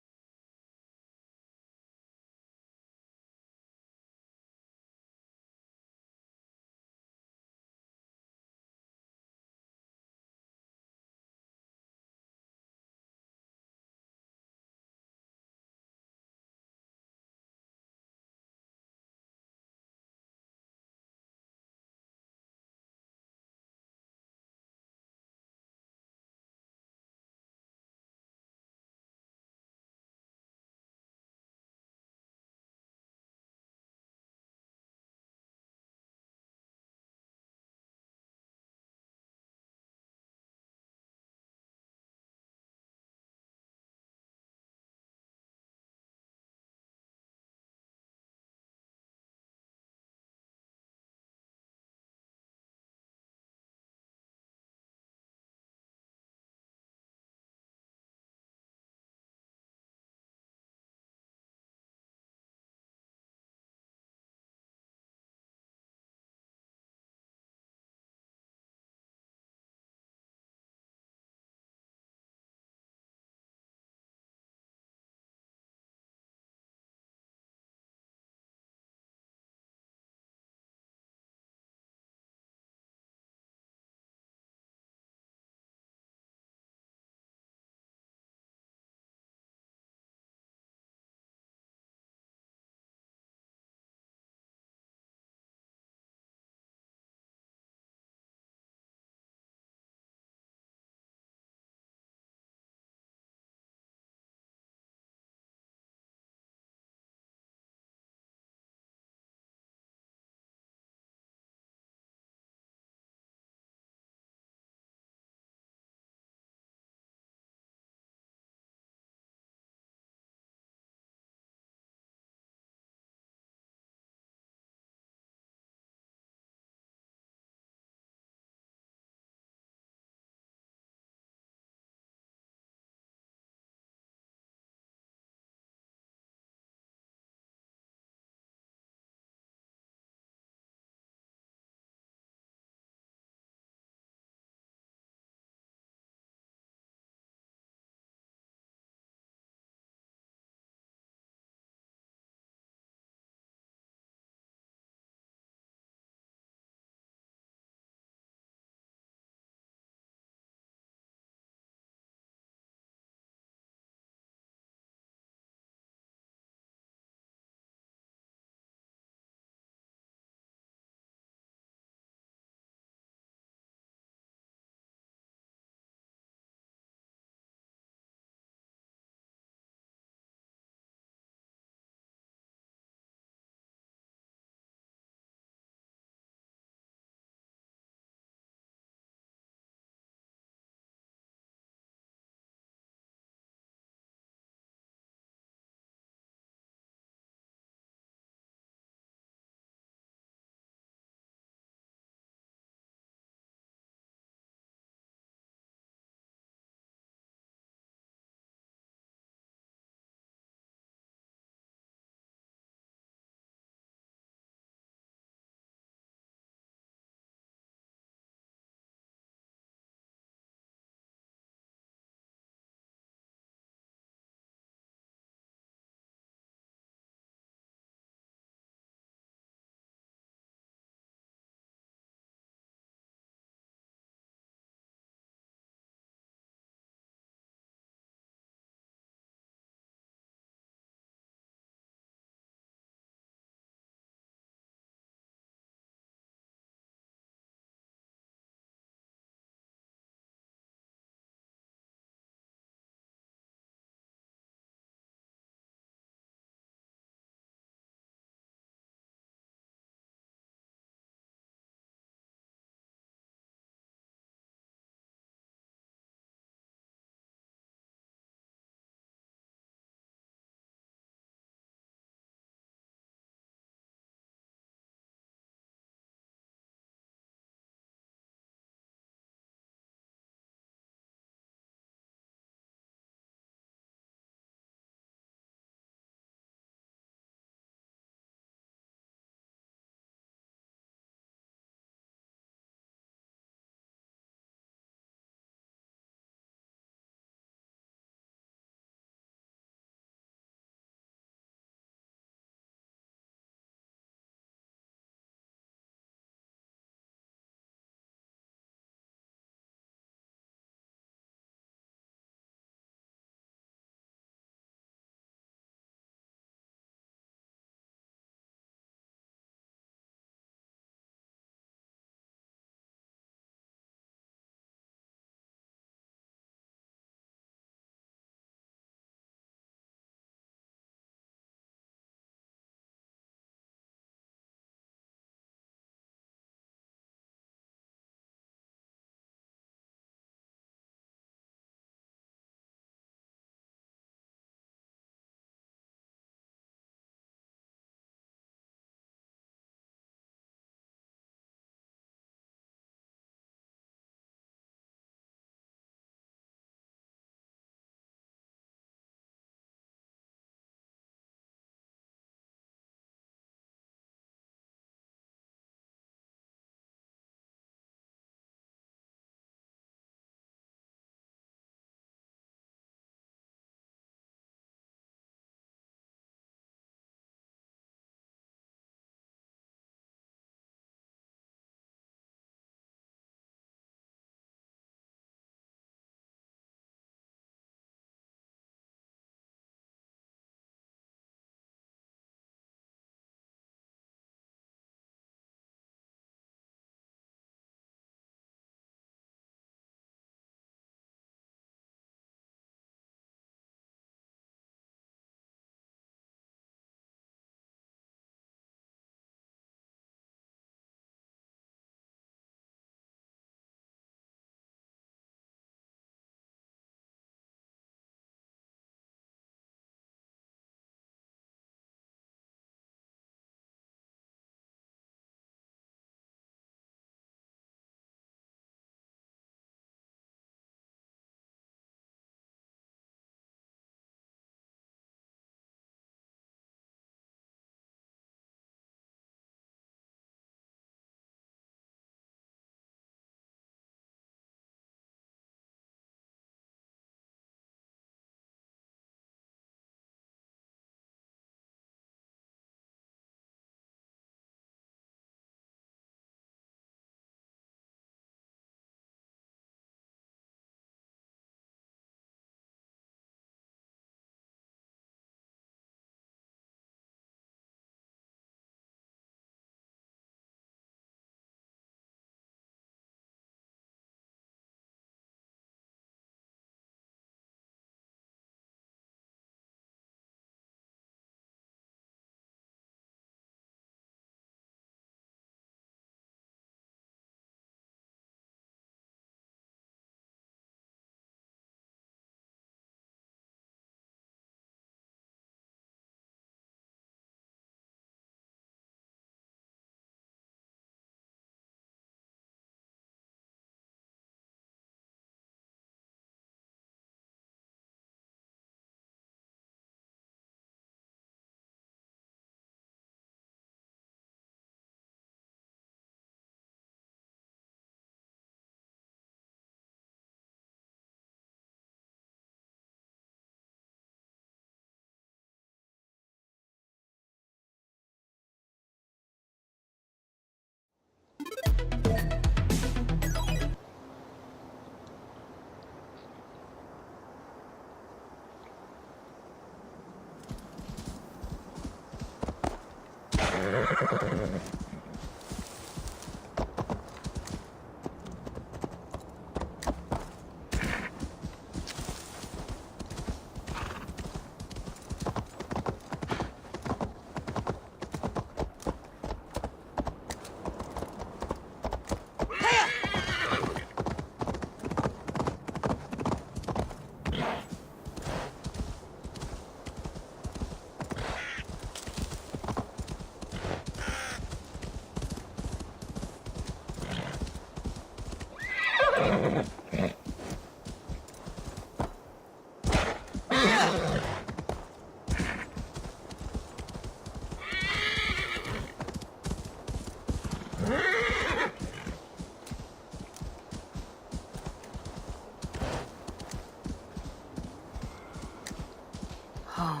Home.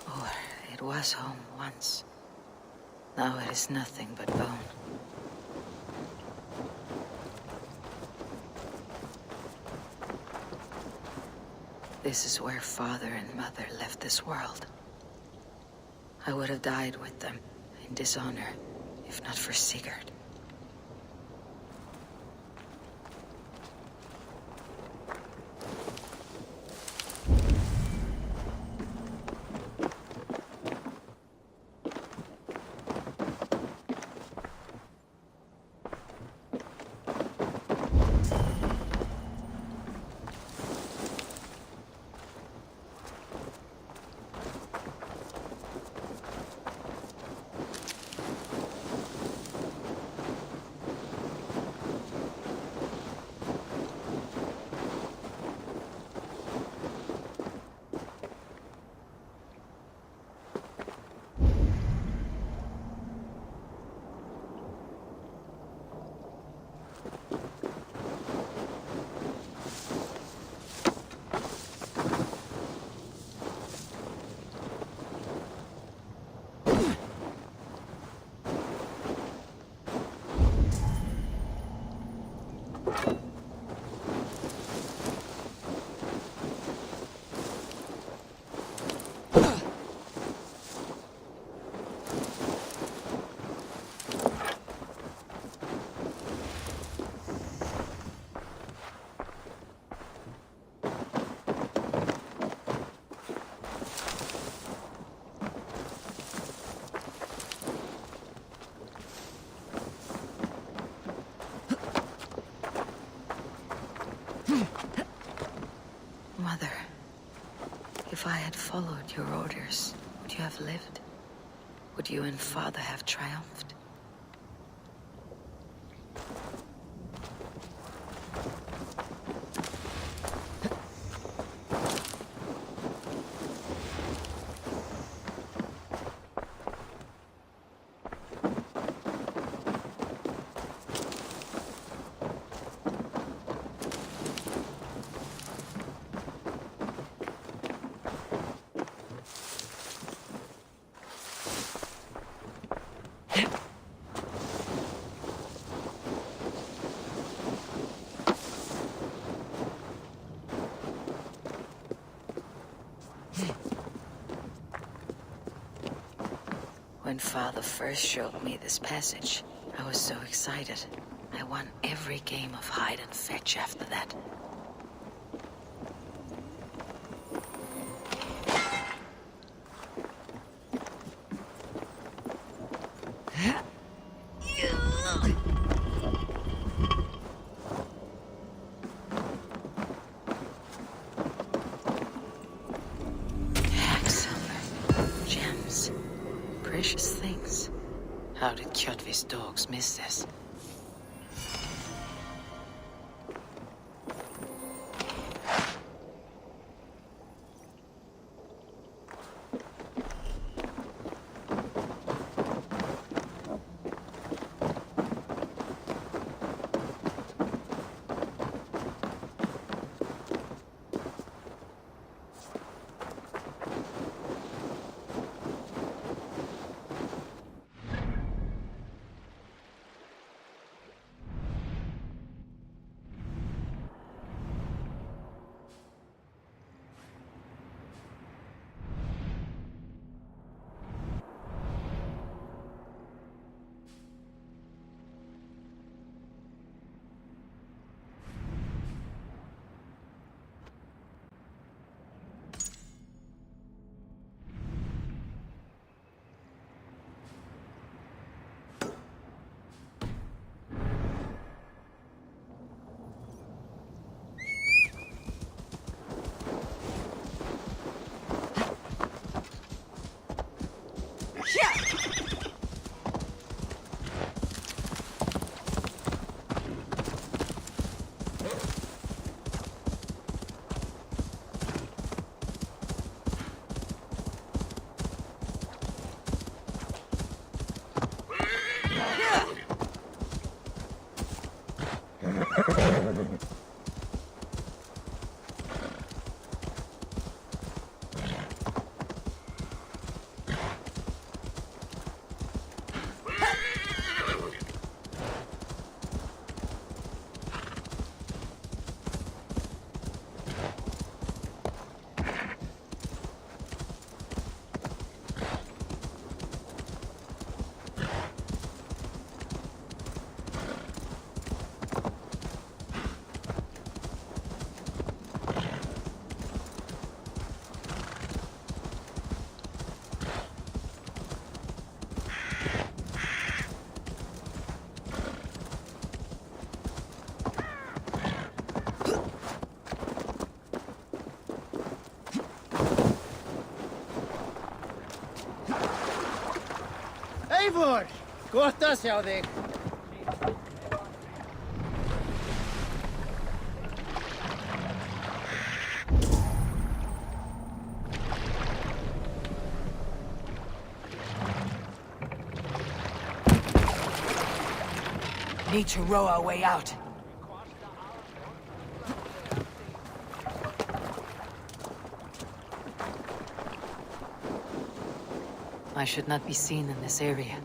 Or it was home once. Now it is nothing but bone. This is where father and mother left this world. I would have died with them, in dishonor, if not for Sigurd. Mother, if I had followed your orders, would you have lived? Would you and father have triumphed? When father first showed me this passage, I was so excited. I won every game of hide and fetch after that. Precious things. How did Kjotve's dogs miss this? Eivor! Gott að sjá þig. Need to row our way out. I should not be seen in this area.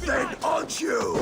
Then aren't you?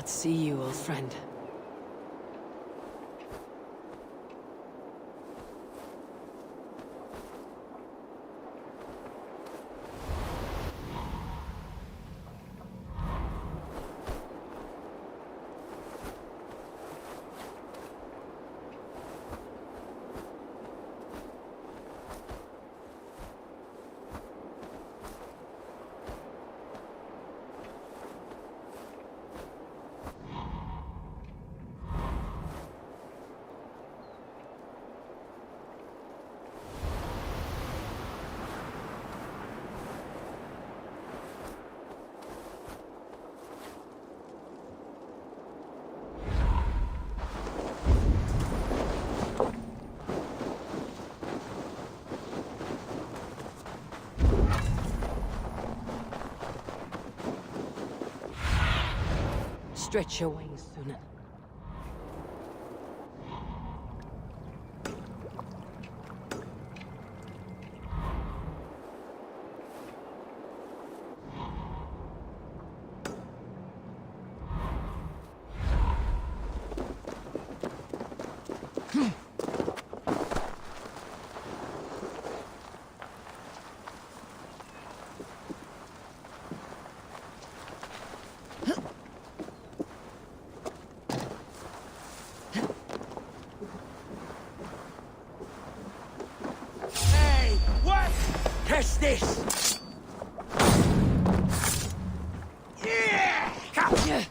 See you, old friend. Stretch your wings, Sunan. Catch this! Yeah! Catch!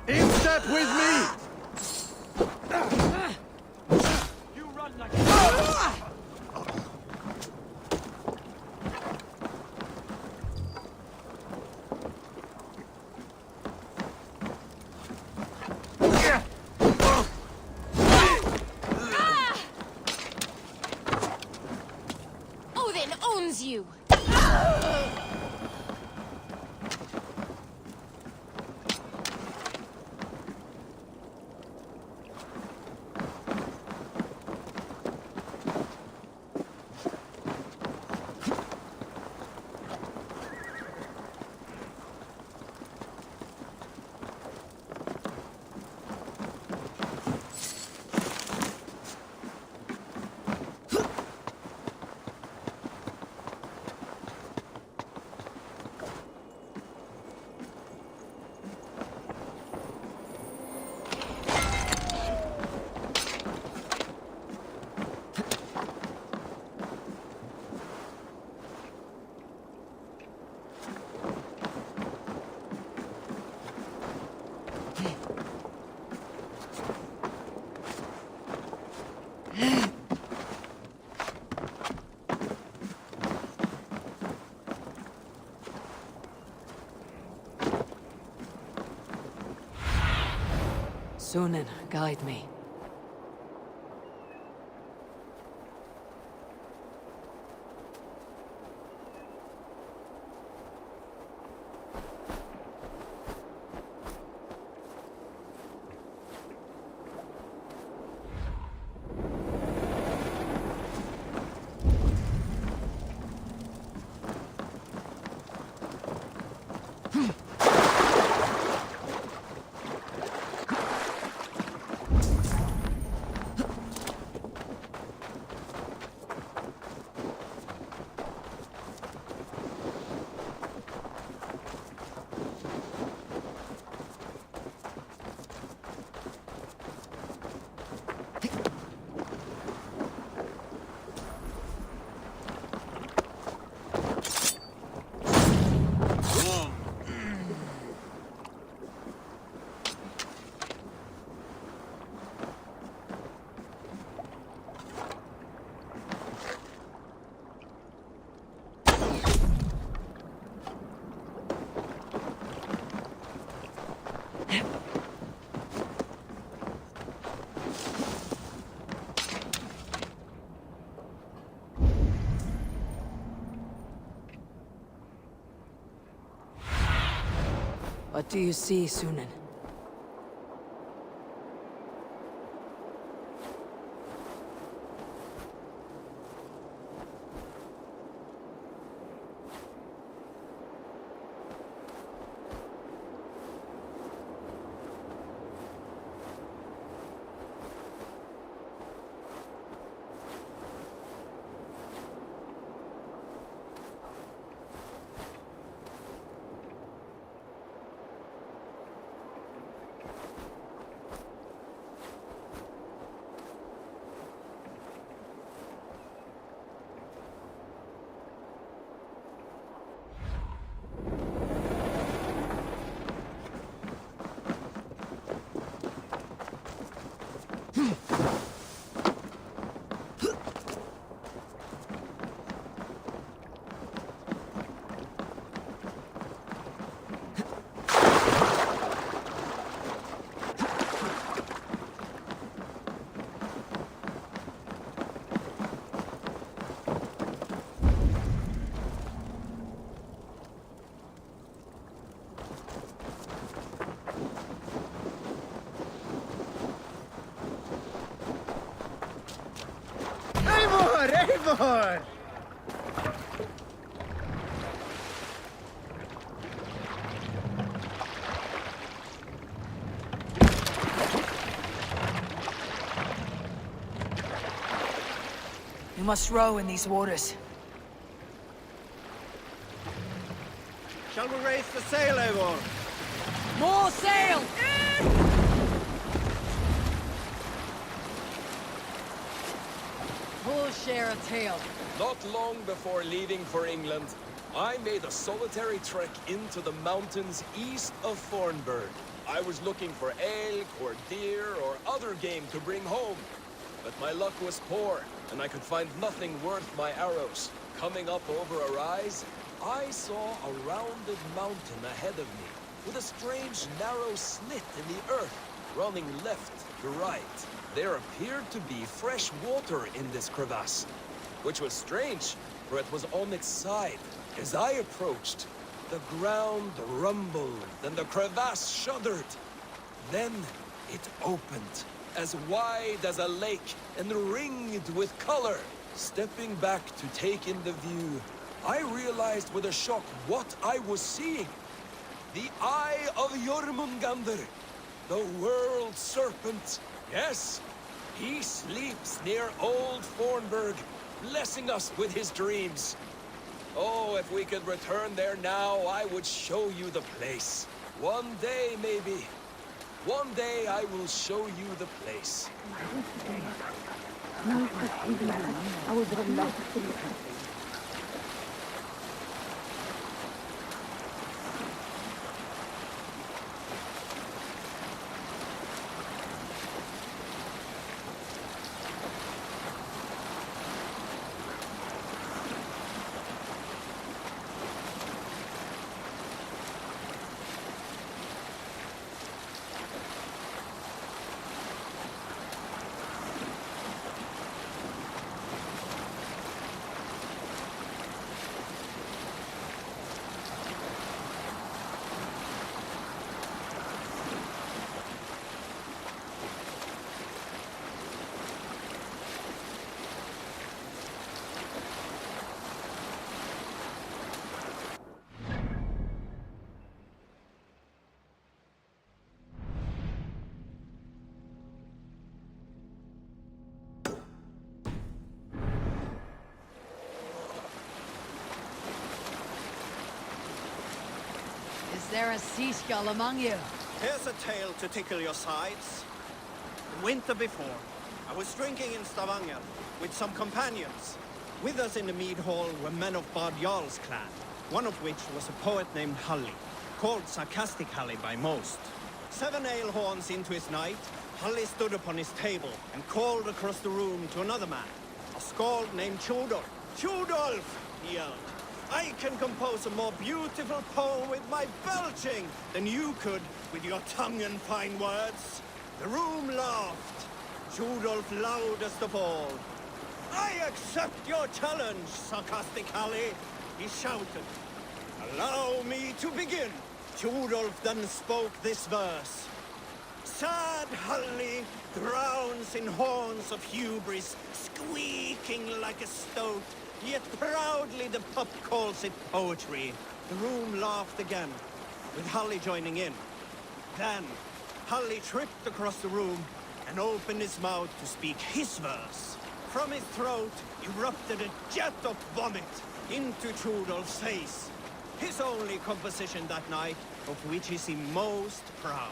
In step with me! You run like Odin owns you! Sunan, guide me. What do you see, Sunan? Eivor! You must row in these waters. Shall we raise the sail, Eivor? More sail! We'll share a tale. Not long before leaving for England, I made a solitary trek into the mountains east of Thornburg. I was looking for elk or deer or other game to bring home. But my luck was poor, and I could find nothing worth my arrows. Coming up over a rise, I saw a rounded mountain ahead of me, with a strange narrow slit in the earth, running left to right. There appeared to be fresh water in this crevasse, which was strange, for it was on its side. As I approached, the ground rumbled and the crevasse shuddered. Then it opened, as wide as a lake and ringed with color. Stepping back to take in the view, I realized with a shock what I was seeing. The Eye of Jormungandr, the World Serpent. Yes, he sleeps near Old Thornburg, blessing us with his dreams. Oh, if we could return there now, I would show you the place. One day, maybe. One day I will show you the place. Is there a sea skull among you? Here's a tale to tickle your sides. The winter before, I was drinking in Stavanger with some companions. With us in the mead hall were men of Bard Jarl's clan, one of which was a poet named Halli, called Sarcastic Halli by most. 7 ale horns into his night, Halli stood upon his table and called across the room to another man, a skald named Tjodolf. Tjodolf, he yelled. I can compose a more beautiful poem with my belching than you could with your tongue and fine words. The room laughed. Tjodolf loudest of all. I accept your challenge, Sarcastic Halli, he shouted. Allow me to begin. Rudolf then spoke this verse. Sad Hully drowns in horns of hubris, squeaking like a stoat, yet proudly the pup calls it poetry. The room laughed again, with Hully joining in. Then, Hully tripped across the room and opened his mouth to speak his verse. From his throat erupted a jet of vomit into Rudolf's face. His only composition that night, of which he seemed most proud.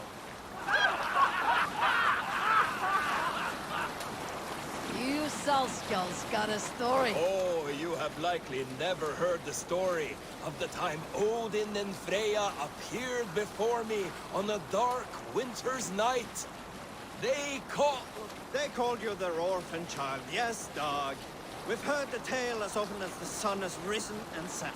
You Salskulls got a story. Oh, you have likely never heard the story of the time Odin and Freya appeared before me on a dark winter's night. They called you their orphan child, yes, dog. We've heard the tale as often as the sun has risen and set.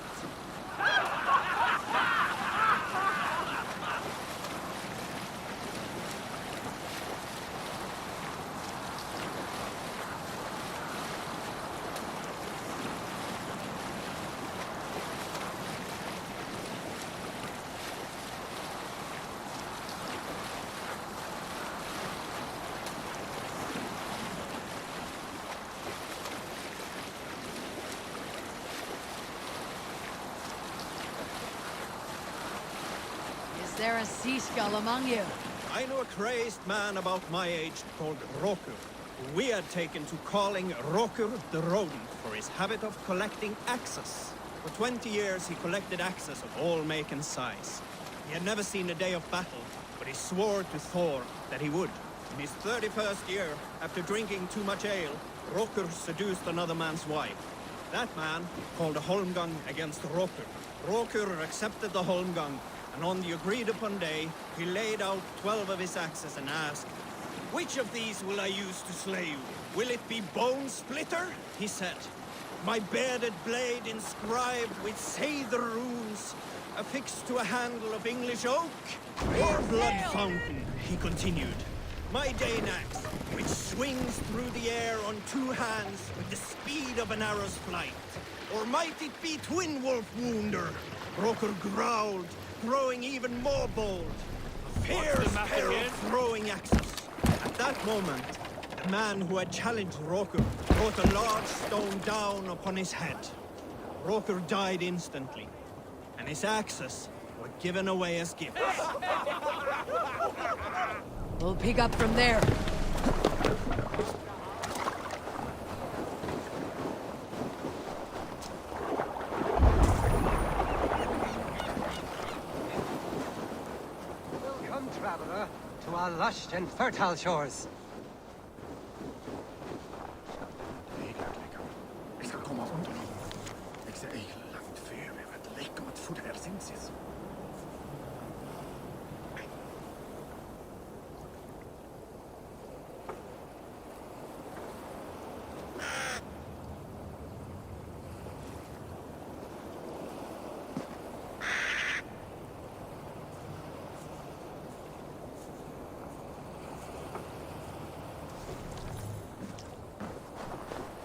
Is there a sea skull among you? I know a crazed man about my age called Rokur, who we had taken to calling Rokur the Rodent for his habit of collecting axes. For 20 years he collected axes of all make and size. He had never seen a day of battle, but he swore to Thor that he would. In his 31st year, after drinking too much ale, Rokur seduced another man's wife. That man called a holmgang against Rokur. Rokur accepted the holmgang, and on the agreed-upon day, he laid out 12 of his axes and asked, "Which of these will I use to slay you? Will it be Bone Splitter?" he said. "My bearded blade inscribed with Seidr runes, affixed to a handle of English oak? Or Blood Fountain?" he continued. "My Dane axe, which swings through the air on 2 hands with the speed of an arrow's flight? Or might it be Twin Wolf Wounder?" Rokur growled, growing even more bold. A fierce pair of throwing axes. At that moment, the man who had challenged Rokur brought a large stone down upon his head. Rokur died instantly, and his axes were given away as gifts. We'll pick up from there. Welcome, traveler, to our lush and fertile shores. Jeg skal komme rundt om. Jeg ser ei langt før ved at leke med fotball sinnssykt.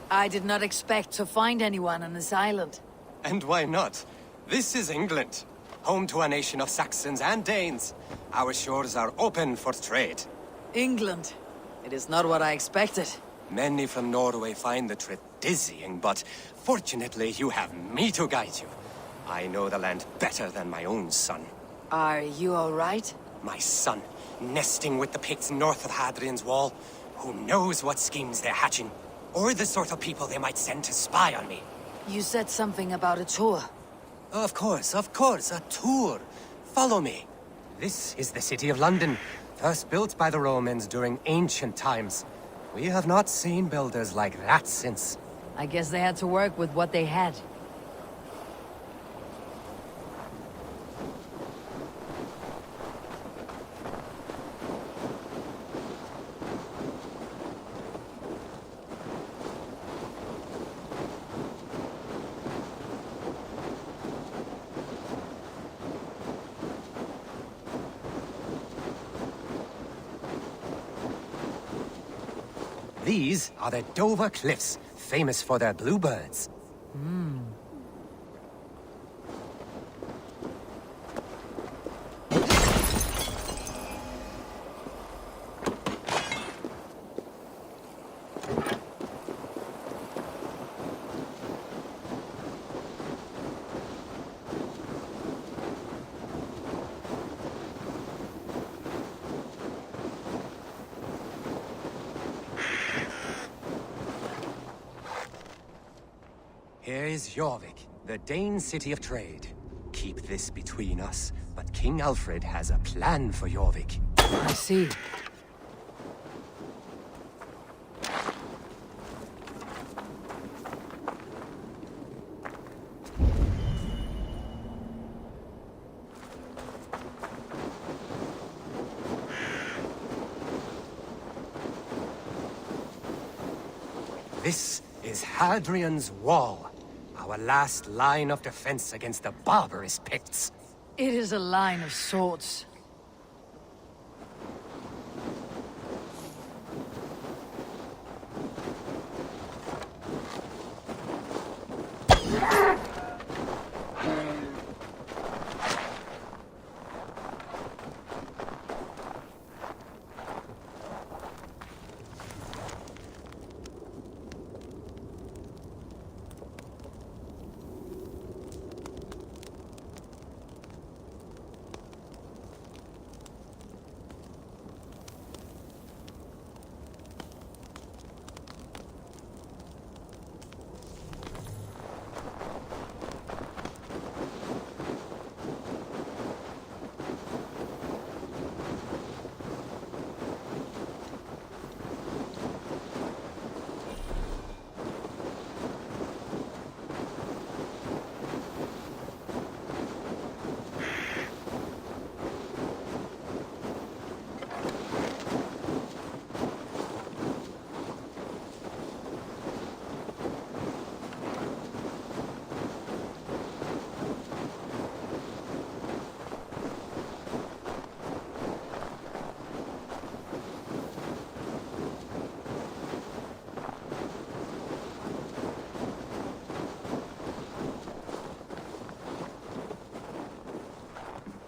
I did not expect to find anyone on this island. And why not? This is England, home to a nation of Saxons and Danes. Our shores are open for trade. England? It is not what I expected. Many from Norway find the trip dizzying, but fortunately you have me to guide you. I know the land better than my own son. Are you all right? My son, nesting with the Picts north of Hadrian's Wall. Who knows what schemes they're hatching? Or the sort of people they might send to spy on me. You said something about a tour. Of course, a tour. Follow me. This is the city of London, first built by the Romans during ancient times. We have not seen builders like that since. I guess they had to work with what they had. These are the Dover Cliffs, famous for their bluebirds. is Jorvik, the Dane city of trade. Keep this between us, but King Alfred has a plan for Jorvik. I see. This is Hadrian's Wall, our last line of defense against the barbarous Picts. It is a line of swords.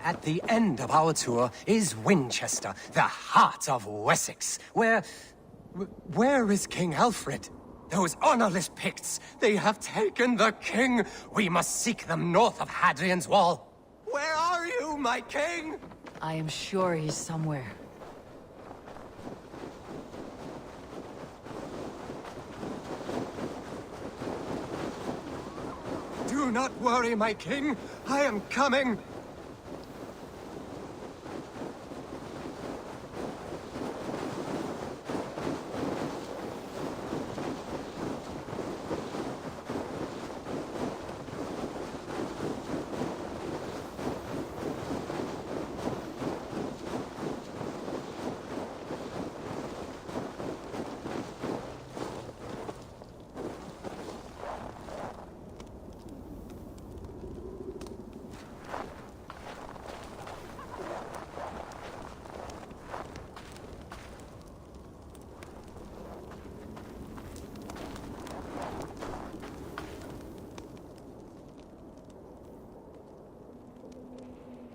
At the end of our tour is Winchester, the heart of Wessex, where is King Alfred? Those honorless Picts, they have taken the king! We must seek them north of Hadrian's Wall! Where are you, my king? I am sure he's somewhere. Do not worry, my king. I am coming.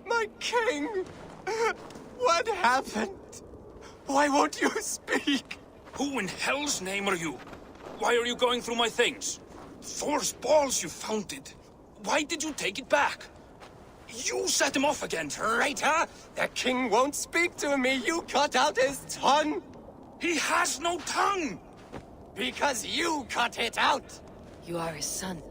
My king! What happened? Why won't you speak? Who in hell's name are you? Why are you going through my things? Thor's balls, you found it. Why did you take it back? You set him off again. Traitor! The king won't speak to me. You cut out his tongue. He has no tongue! Because you cut it out. You are his son.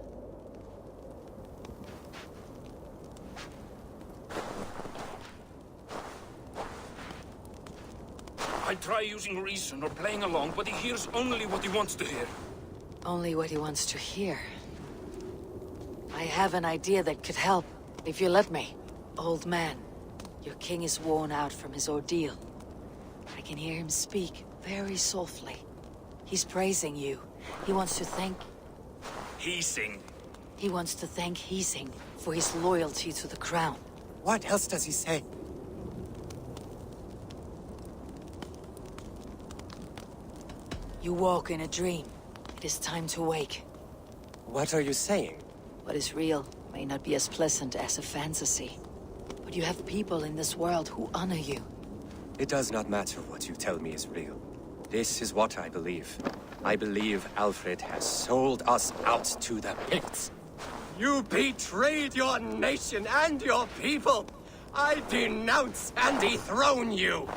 I try using reason or playing along, but he hears only what he wants to hear. Only what he wants to hear. I have an idea that could help, if you let me. Old man, your king is worn out from his ordeal. I can hear him speak, very softly. He's praising you. He wants to thank... Heesing. He wants to thank Heesing for his loyalty to the crown. What else does he say? You walk in a dream. It is time to wake. What are you saying? What is real may not be as pleasant as a fantasy. But you have people in this world who honor you. It does not matter what you tell me is real. This is what I believe. I believe Alfred has sold us out to the Picts. You betrayed your nation and your people! I denounce and dethrone you!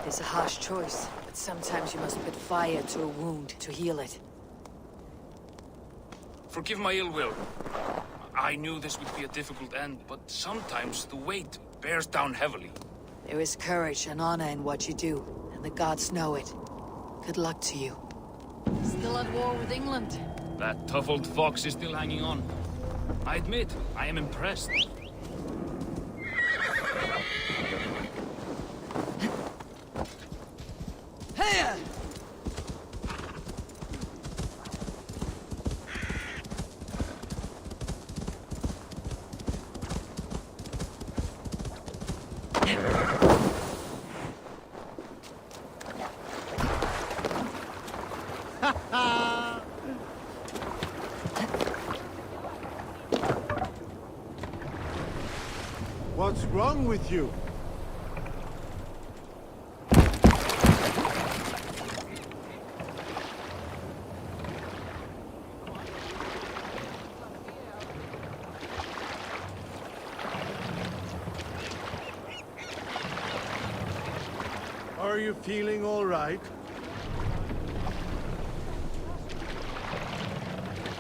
It is a harsh choice, but sometimes you must put fire to a wound to heal it. Forgive my ill will. I knew this would be a difficult end, but sometimes the weight bears down heavily. There is courage and honor in what you do, and the gods know it. Good luck to you. Still at war with England. That tough old fox is still hanging on. I admit, I am impressed. Hey! What's wrong with you? Are you feeling all right?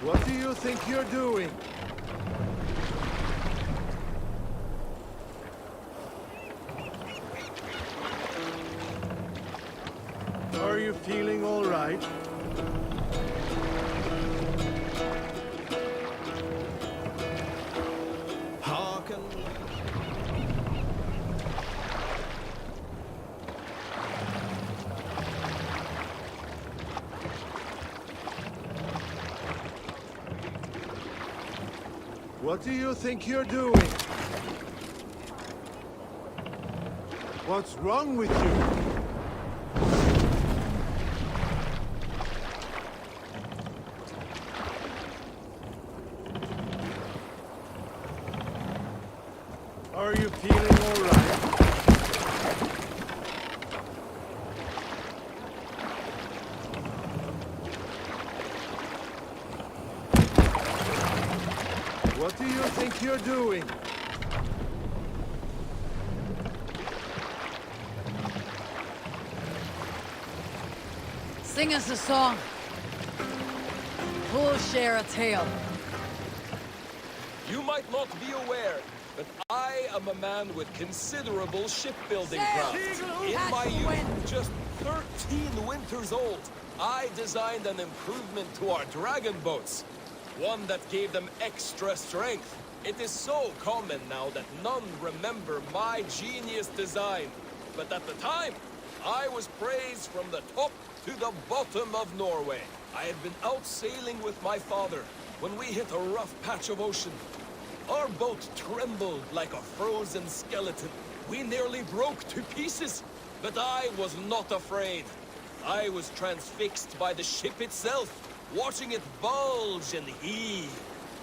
What do you think you're doing? Are you feeling all right? Hearken. What do you think you're doing? What's wrong with you? Are you feeling all right? What do you think you're doing? Sing us a song. We'll share a tale. You might not be aware, but I am a man with considerable shipbuilding Sail, craft. eagle, In catch my the youth, wind. just 13 winters old, I designed an improvement to our dragon boats. One that gave them extra strength. It is so common now that none remember my genius design. But at the time, I was praised from the top to the bottom of Norway. I had been out sailing with my father when we hit a rough patch of ocean. Our boat trembled like a frozen skeleton. We nearly broke to pieces, but I was not afraid. I was transfixed by the ship itself, watching it bulge and heave.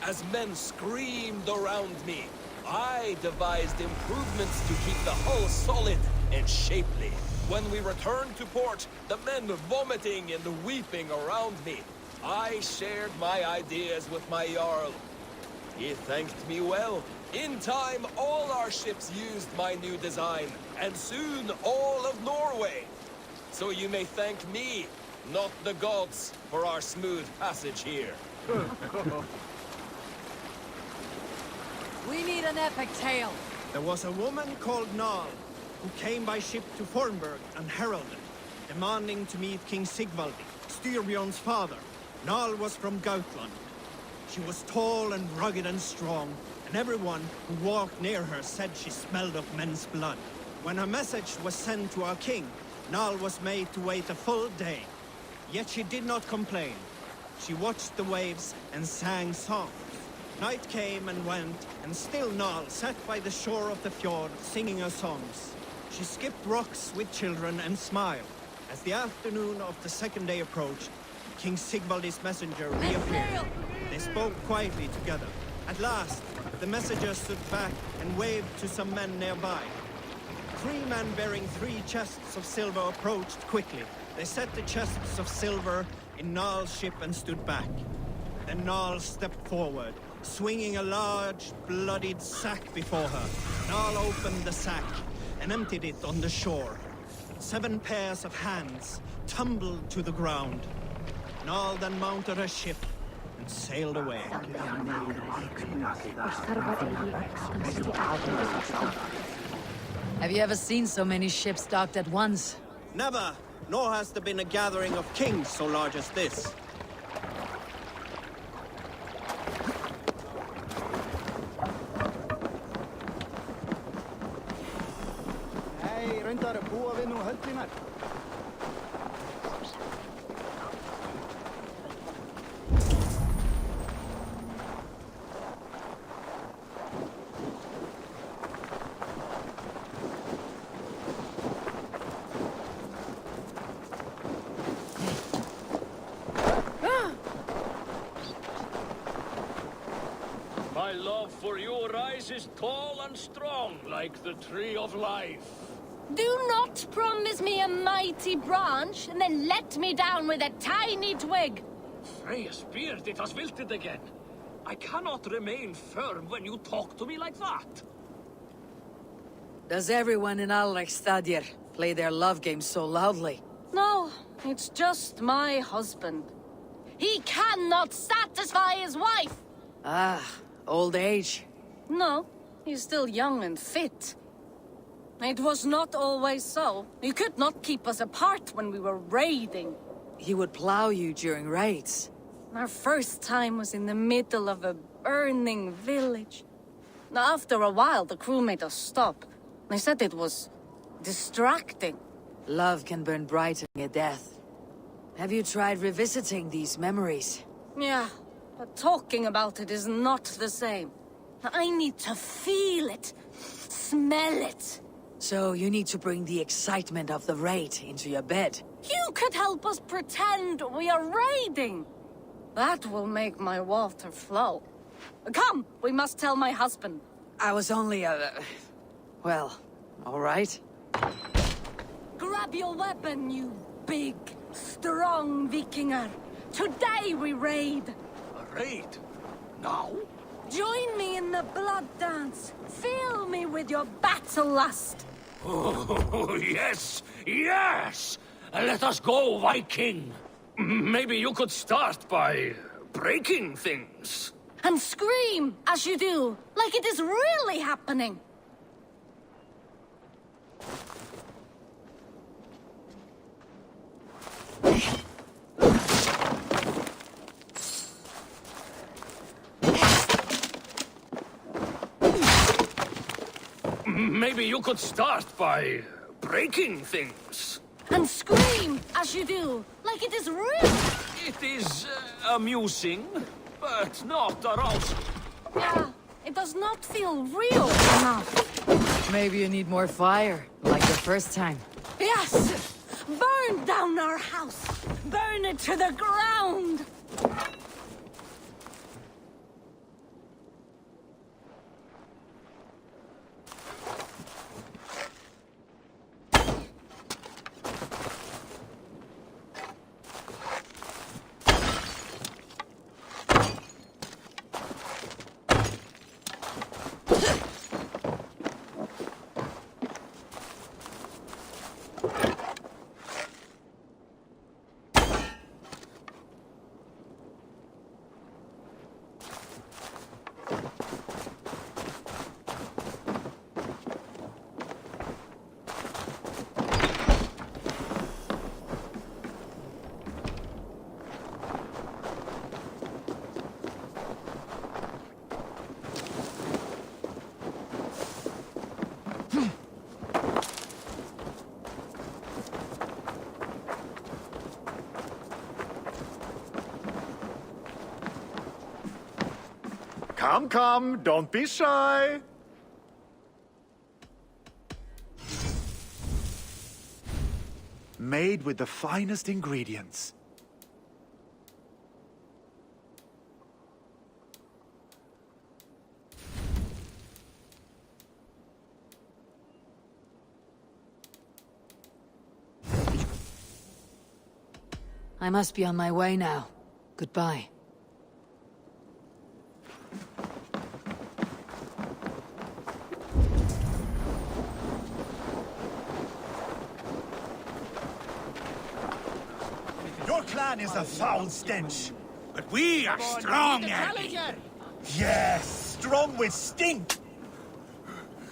As men screamed around me, I devised improvements to keep the hull solid and shapely. When we returned to port, the men vomiting and weeping around me, I shared my ideas with my Jarl. He thanked me well. In time, all our ships used my new design, and soon all of Norway. So you may thank me, not the gods, for our smooth passage here. We need an epic tale. There was a woman called Nal, who came by ship to Fornburg and heralded, demanding to meet King Sigvaldi, Styrbjorn's father. Nal was from Gautland. She was tall and rugged and strong, and everyone who walked near her said she smelled of men's blood. When her message was sent to our king, Nal was made to wait a full day. Yet she did not complain. She watched the waves and sang songs. Night came and went, and still Nal sat by the shore of the fjord singing her songs. She skipped rocks with children and smiled. As the afternoon of the second day approached, King Sigvaldi's messenger reappeared. They spoke quietly together. At last, the messenger stood back and waved to some men nearby. 3 men bearing 3 chests of silver approached quickly. They set the chests of silver in Nal's ship and stood back. Then Nal stepped forward, swinging a large, bloodied sack before her. Nal opened the sack and emptied it on the shore. 7 pairs of hands tumbled to the ground. Nal then mounted her ship and sailed away. Have you ever seen so many ships docked at once? Never, nor has there been a gathering of kings so large as this. Reyndar búa við nú höllina. My love for you rises tall and strong like the tree of life. Do not promise me a mighty branch and then let me down with a tiny twig. Freya's beard, it has wilted again. I cannot remain firm when you talk to me like that. Does everyone in Alrekstadir play their love game so loudly? No, it's just my husband. He cannot satisfy his wife. Ah, old age. No, he's still young and fit. It was not always so. You could not keep us apart when we were raiding. He would plow you during raids. Our first time was in the middle of a burning village. After a while, the crew made us stop. They said it was distracting. Love can burn brighter than death. Have you tried revisiting these memories? Yeah, but talking about it is not the same. I need to feel it, smell it. So you need to bring the excitement of the raid into your bed. You could help us pretend we are raiding. That will make my water flow. Come, we must tell my husband. I was only well, all right. Grab your weapon, you big, strong Vikinger. Today we raid. A raid? Now? Join me in the blood dance. Fill me with your battle lust. Oh, yes! Yes! Let us go, Viking! Maybe you could start by breaking things. And scream, as you do, like it is really happening. Maybe you could start by breaking things. And scream, as you do, like it is real. It is amusing, but not arousing. Yeah, it does not feel real enough. Maybe you need more fire, like the first time. Yes! Burn down our house! Burn it to the ground! Come, come, don't be shy. Made with the finest ingredients. I must be on my way now. Goodbye. Your clan is a foul stench. But we are strong, Andy. Yes, strong with stink.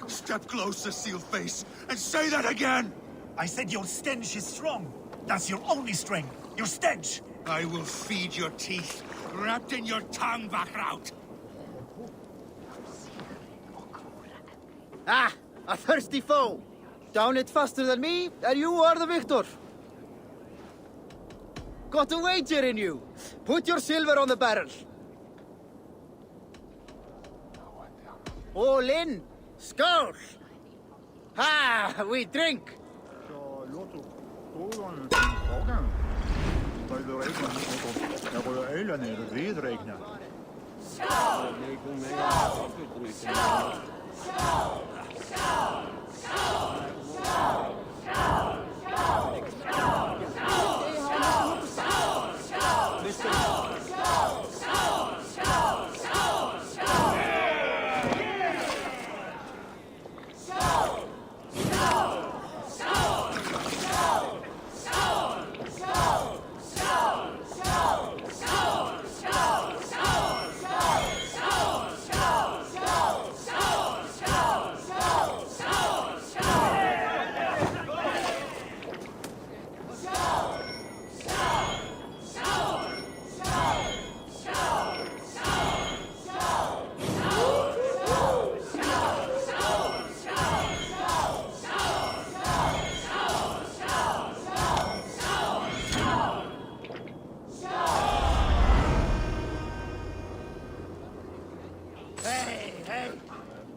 Step closer, Sealface, and say that again! I said your stench is strong. That's your only strength. Your stench. I will feed your teeth, wrapped in your tongue, Vakrout. Ah, a thirsty foe. Down it faster than me, and you are the victor. Got a wager in you. Put your silver on the barrel. All in. Skål! Ha! We drink!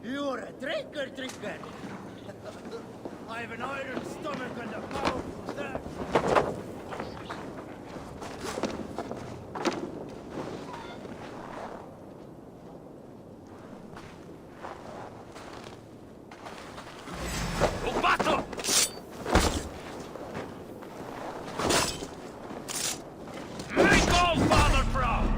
You're a drinker. I've an iron stomach and a powerful staff. Battle! Make all father proud!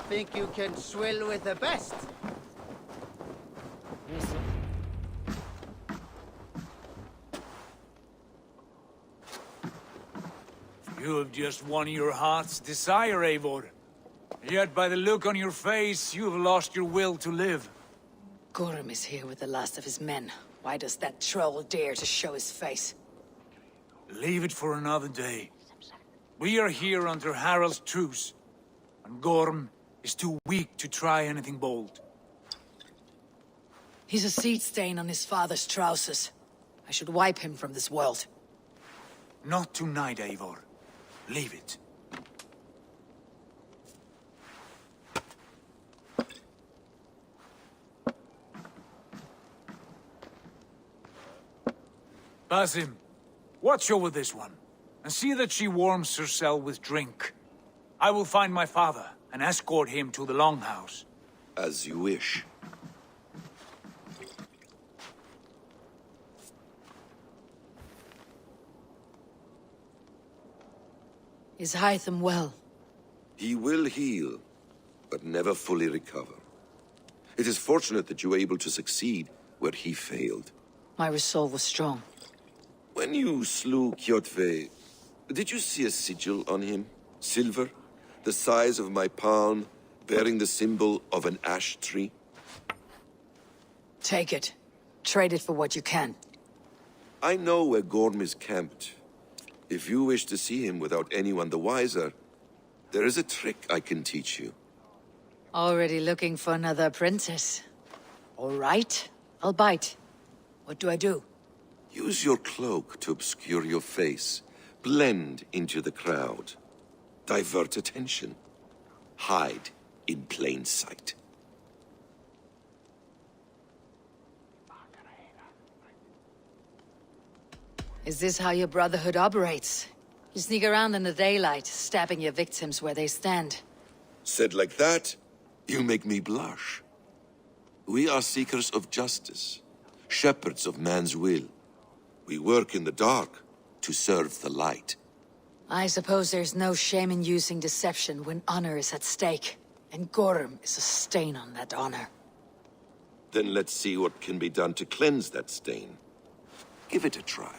think you can swill with the best? You have just won your heart's desire, Eivor. Yet by the look on your face, you have lost your will to live. Gorm is here with the last of his men. Why does that troll dare to show his face? Leave it for another day. We are here under Harald's truce, and Gorm is too weak to try anything bold. He's a seed stain on his father's trousers. I should wipe him from this world. Not tonight, Eivor. Leave it. Basim, watch over this one, and see that she warms herself with drink. I will find my father and escort him to the Longhouse. As you wish. Is Hytham well? He will heal, but never fully recover. It is fortunate that you were able to succeed where he failed. My resolve was strong. When you slew Kjotve, did you see a sigil on him? Silver? The size of my palm, bearing the symbol of an ash tree? Take it. Trade it for what you can. I know where Gorm is camped. If you wish to see him without anyone the wiser, there is a trick I can teach you. Already looking for another apprentice. All right, I'll bite. What do I do? Use your cloak to obscure your face. Blend into the crowd. Divert attention. Hide in plain sight. Is this how your Brotherhood operates? You sneak around in the daylight, stabbing your victims where they stand. Said like that, you make me blush. We are seekers of justice, shepherds of man's will. We work in the dark to serve the light. I suppose there's no shame in using deception when honor is at stake. And Gorm is a stain on that honor. Then let's see what can be done to cleanse that stain. Give it a try.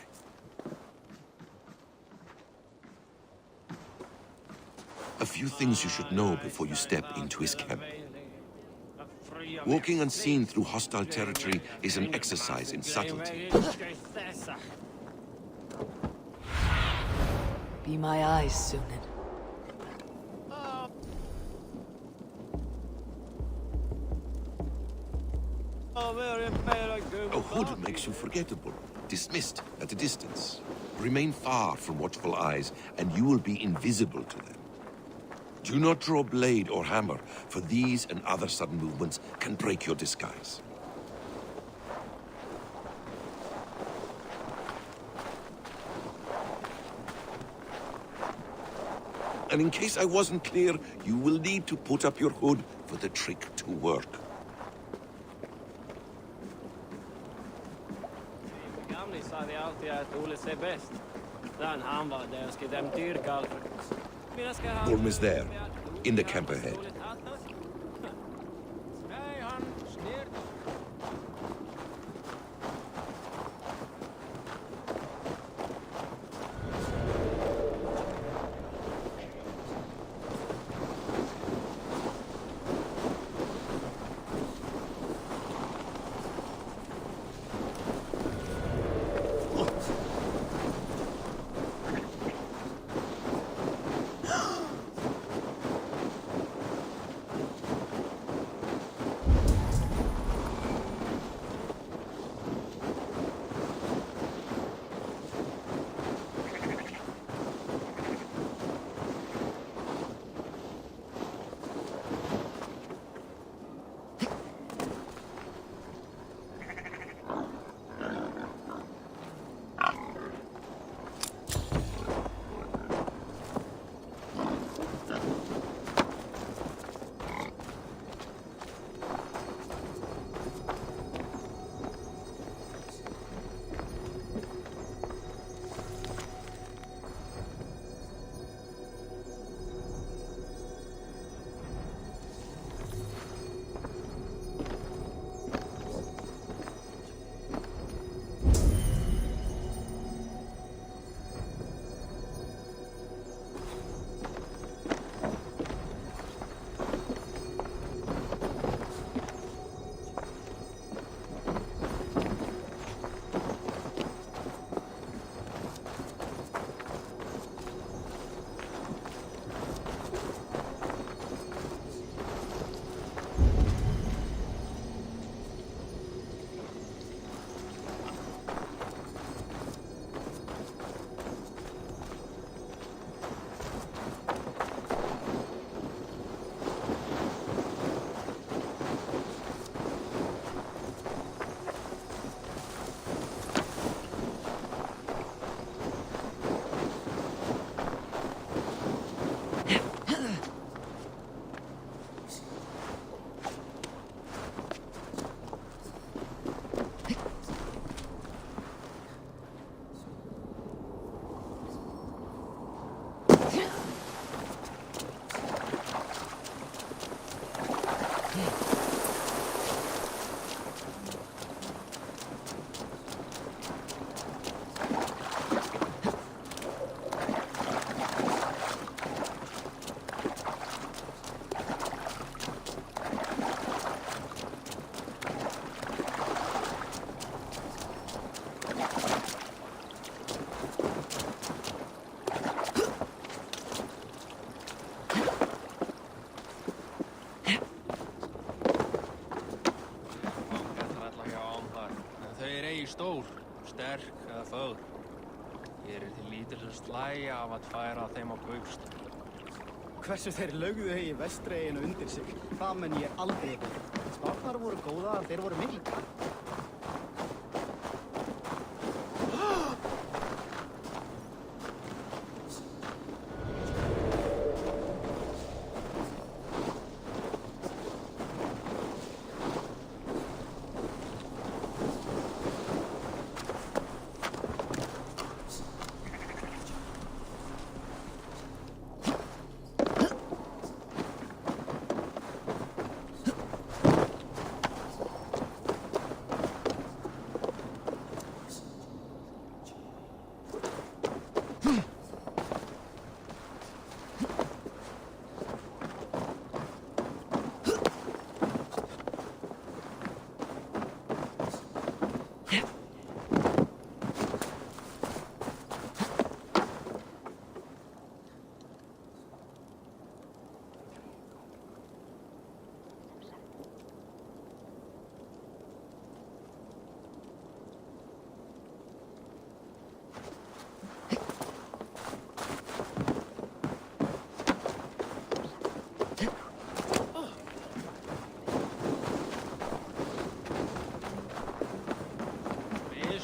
A few things you should know before you step into his camp. Walking unseen through hostile territory is an exercise in subtlety. Be my eyes, Sunan. A hood makes you forgettable, dismissed at a distance. Remain far from watchful eyes, and you will be invisible to them. Do not draw blade or hammer, for these and other sudden movements can break your disguise. And in case I wasn't clear, you will need to put up your hood for the trick to work. Gorm is there, in the camp ahead. til þess slæja af að færa þeim á kaupst. Hversu þeir lögðu í vestreginu undir sig, það menn ég aldrei. Spárnar voru góðar, þeir voru miklu.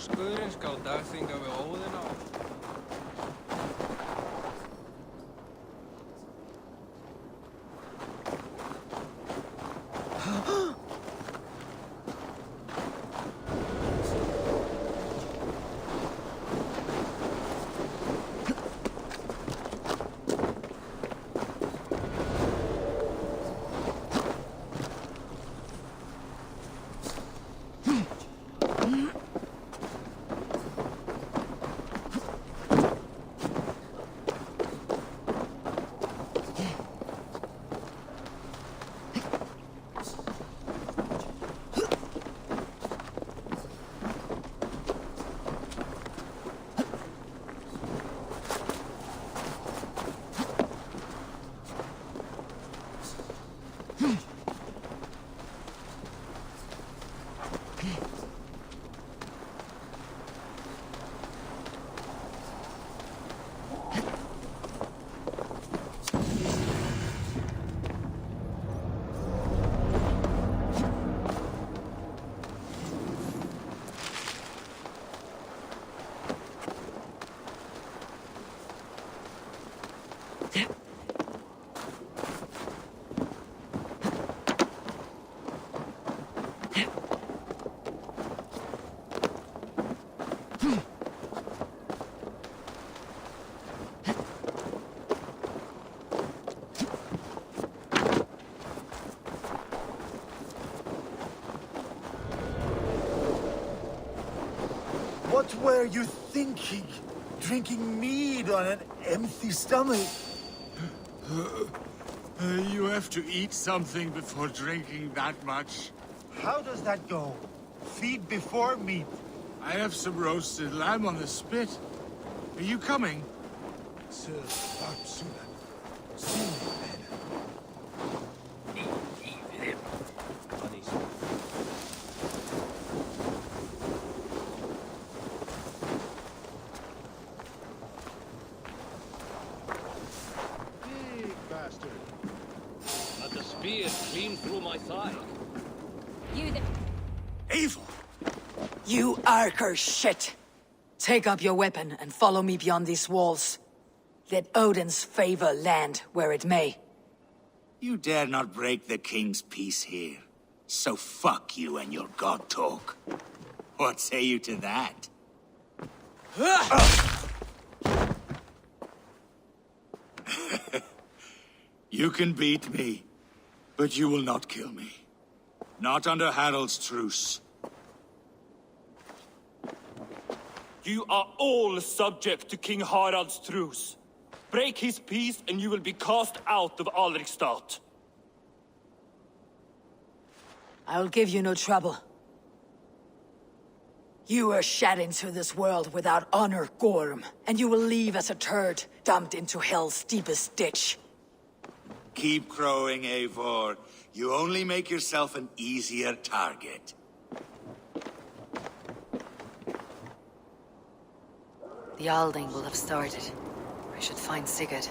Skurinn skal dagþinga við Óðinn á. What were you thinking? Drinking mead on an empty stomach? You have to eat something before drinking that much. How does that go? Feed before meat. I have some roasted lamb on the spit. Are you coming? Let the spear clean through my thigh. You there. Eivor! You Arker shit! Take up your weapon and follow me beyond these walls. Let Odin's favor land where it may. You dare not break the king's peace here. So fuck you and your god talk. What say you to that? You can beat me, but you will not kill me. Not under Harald's truce. You are all subject to King Harald's truce. Break his peace and you will be cast out of Alrikstad. I will give you no trouble. You were shed into this world without honor, Gorm, and you will leave as a turd, dumped into hell's deepest ditch. Keep crowing, Eivor. You only make yourself an easier target. The Alding will have started. I should find Sigurd.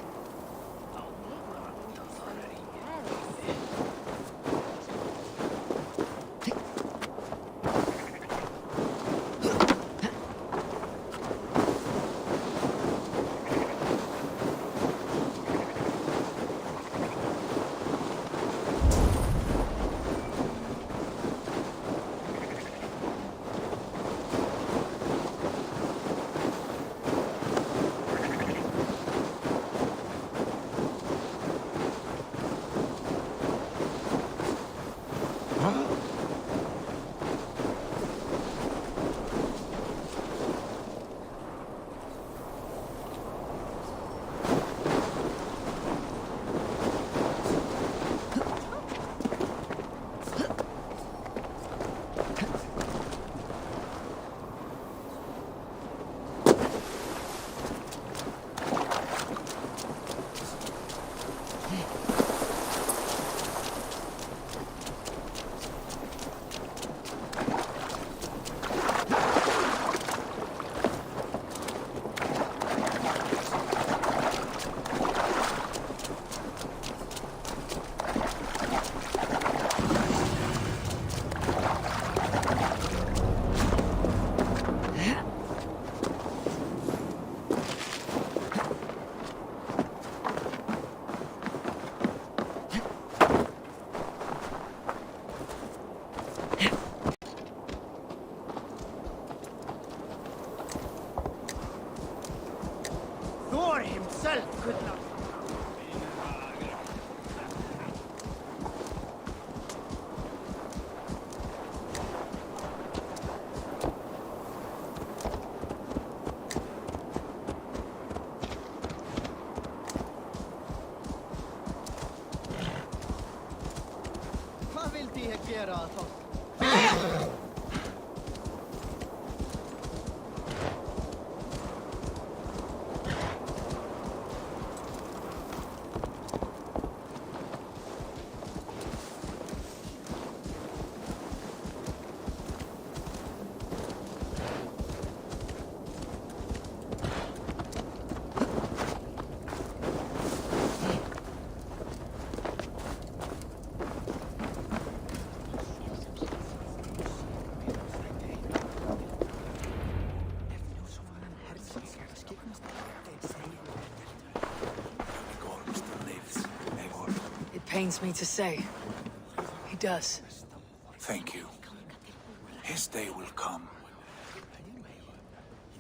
Thor himself could not. Hvað vildi ég gera að þá? Pains me to say. He does. Thank you. His day will come.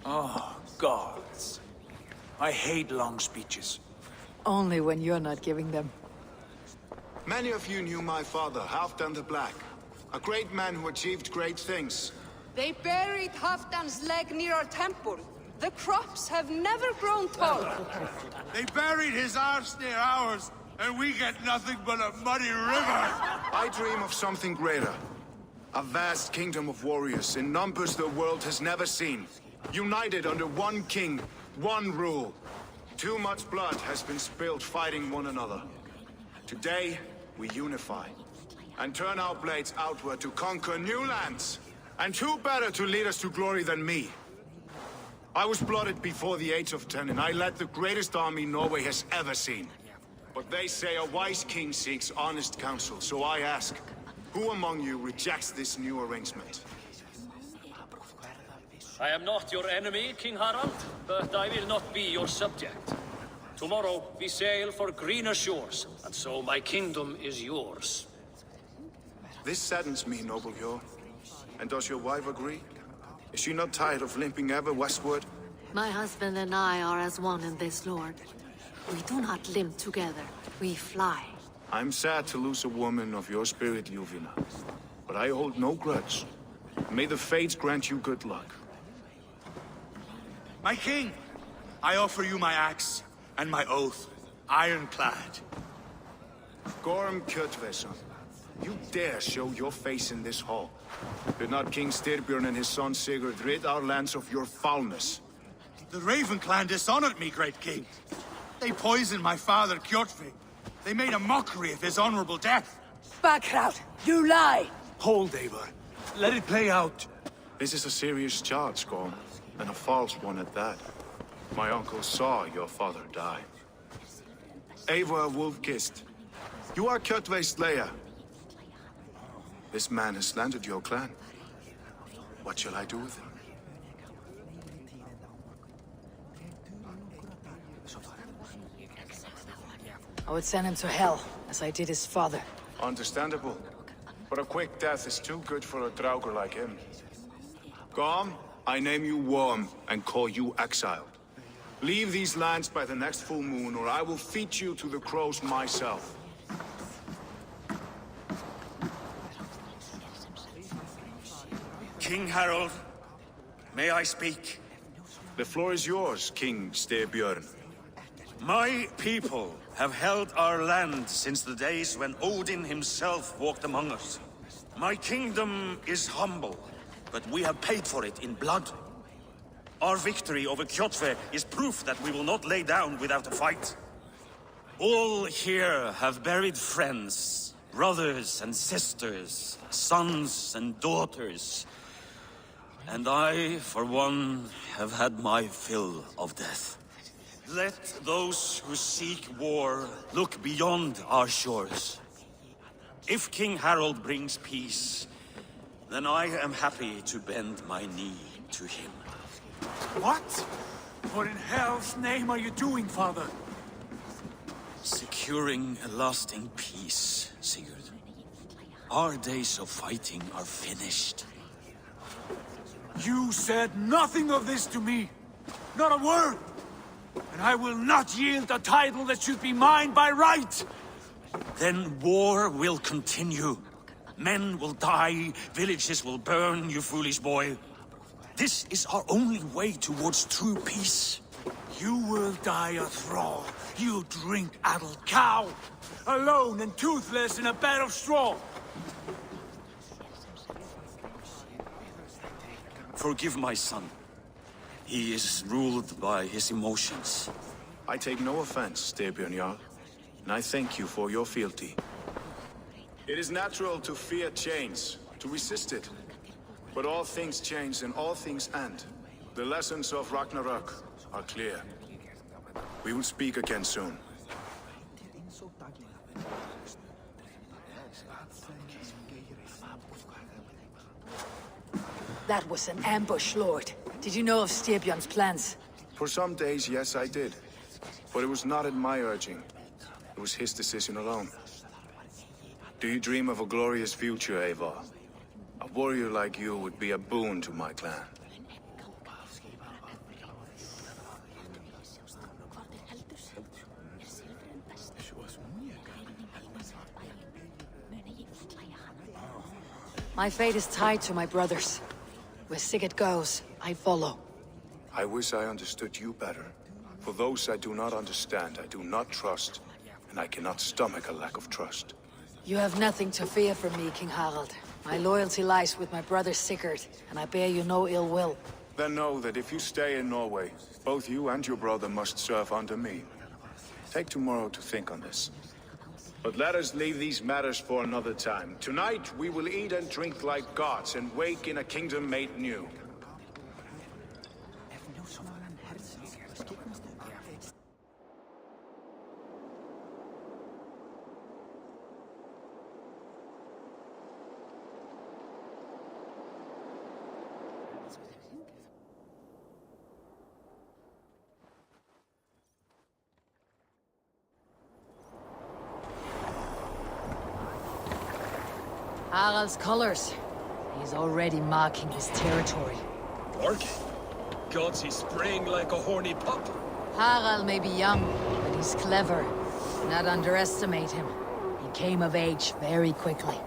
Oh, gods. I hate long speeches. Only when you're not giving them. Many of you knew my father, Halfdan the Black. A great man who achieved great things. They buried Halfdan's leg near our temple. The crops have never grown tall. They buried his arse near ours, and we get nothing but a muddy river. I dream of something greater. A vast kingdom of warriors in numbers the world has never seen. United under one king, one rule. Too much blood has been spilled fighting one another. Today, we unify. And turn our blades outward to conquer new lands. And who better to lead us to glory than me? I was blooded before the age of 10, and I led the greatest army Norway has ever seen. But they say a wise king seeks honest counsel, so I ask, who among you rejects this new arrangement? I am not your enemy, King Harald, but I will not be your subject. Tomorrow we sail for greener shores, and so my kingdom is yours. This saddens me, noble Yor. And does your wife agree? Is she not tired of limping ever westward? My husband and I are as one in this, Lord. We do not limp together, we fly. I'm sad to lose a woman of your spirit, Yuvina. But I hold no grudge. May the fates grant you good luck. My king, I offer you my axe and my oath, ironclad. Gorm Kjotveson, you dare show your face in this hall. Did not King Styrbjörn and his son Sigurd rid our lands of your foulness? The Raven clan dishonored me, great king. They poisoned my father, Kjotve. They made a mockery of his honorable death. Backrout, you lie! Hold, Eivor. Let it play out. This is a serious charge, Gorm, and a false one at that. My uncle saw your father die. Eivor Wolf-Kissed, you are Kjotve's slayer. This man has slandered your clan. What shall I do with him? I would send him to hell, as I did his father. Understandable. But a quick death is too good for a Draugr like him. Gorm, I name you Worm and call you exiled. Leave these lands by the next full moon, or I will feed you to the crows myself. King Harold, may I speak? The floor is yours, King Styrbjörn. My people have held our land since the days when Odin himself walked among us. My kingdom is humble, but we have paid for it in blood. Our victory over Kjotve is proof that we will not lay down without a fight. All here have buried friends, brothers and sisters, sons and daughters. And I, for one, have had my fill of death. Let those who seek war look beyond our shores. If King Harold brings peace, then I am happy to bend my knee to him. What? What in hell's name are you doing, father? Securing a lasting peace, Sigurd. Our days of fighting are finished. You said nothing of this to me. Not a word. And I will not yield a title that should be mine by right. Then war will continue. Men will die, villages will burn, you foolish boy. This is our only way towards true peace. You will die a thrall. You'll drink addled cow. Alone and toothless in a bed of straw. Forgive my son. He is ruled by his emotions. I take no offense, Styrbjörn Jarl, and I thank you for your fealty. It is natural to fear change, to resist it. But all things change and all things end. The lessons of Ragnarok are clear. We will speak again soon. That was an ambush, Lord. Did you know of Styrbjörn's plans? For some days, yes, I did. But it was not at my urging. It was his decision alone. Do you dream of a glorious future, Eivor? A warrior like you would be a boon to my clan. My fate is tied to my brothers. Where Sigurd goes, I follow. I wish I understood you better. For those I do not understand, I do not trust. And I cannot stomach a lack of trust. You have nothing to fear from me, King Harald. My loyalty lies with my brother Sigurd, and I bear you no ill will. Then know that if you stay in Norway, both you and your brother must serve under me. Take tomorrow to think on this. But let us leave these matters for another time. Tonight, we will eat and drink like gods and wake in a kingdom made new. Harald's colors. He's already marking his territory. Marking? Gods, he's spraying like a horny pup. Harald may be young, but he's clever. Do not underestimate him. He came of age very quickly.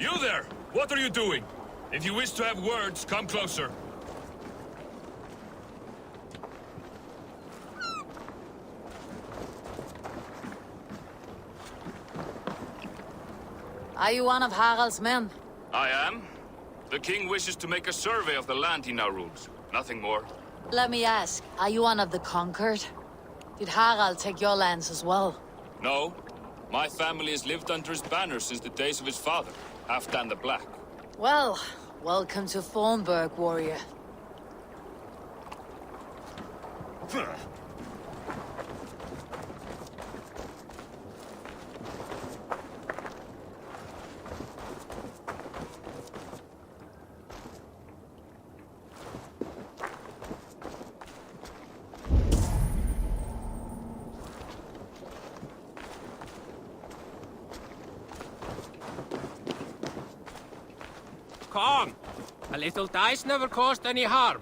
You there! What are you doing? If you wish to have words, come closer. Are you one of Harald's men? I am. The king wishes to make a survey of the land he now rules. Nothing more. Let me ask, are you one of the conquered? Did Harald take your lands as well? No. My family has lived under his banner since the days of his father, Halfdan the Black. Well, welcome to Thornburg, warrior. Come! A little dice never caused any harm.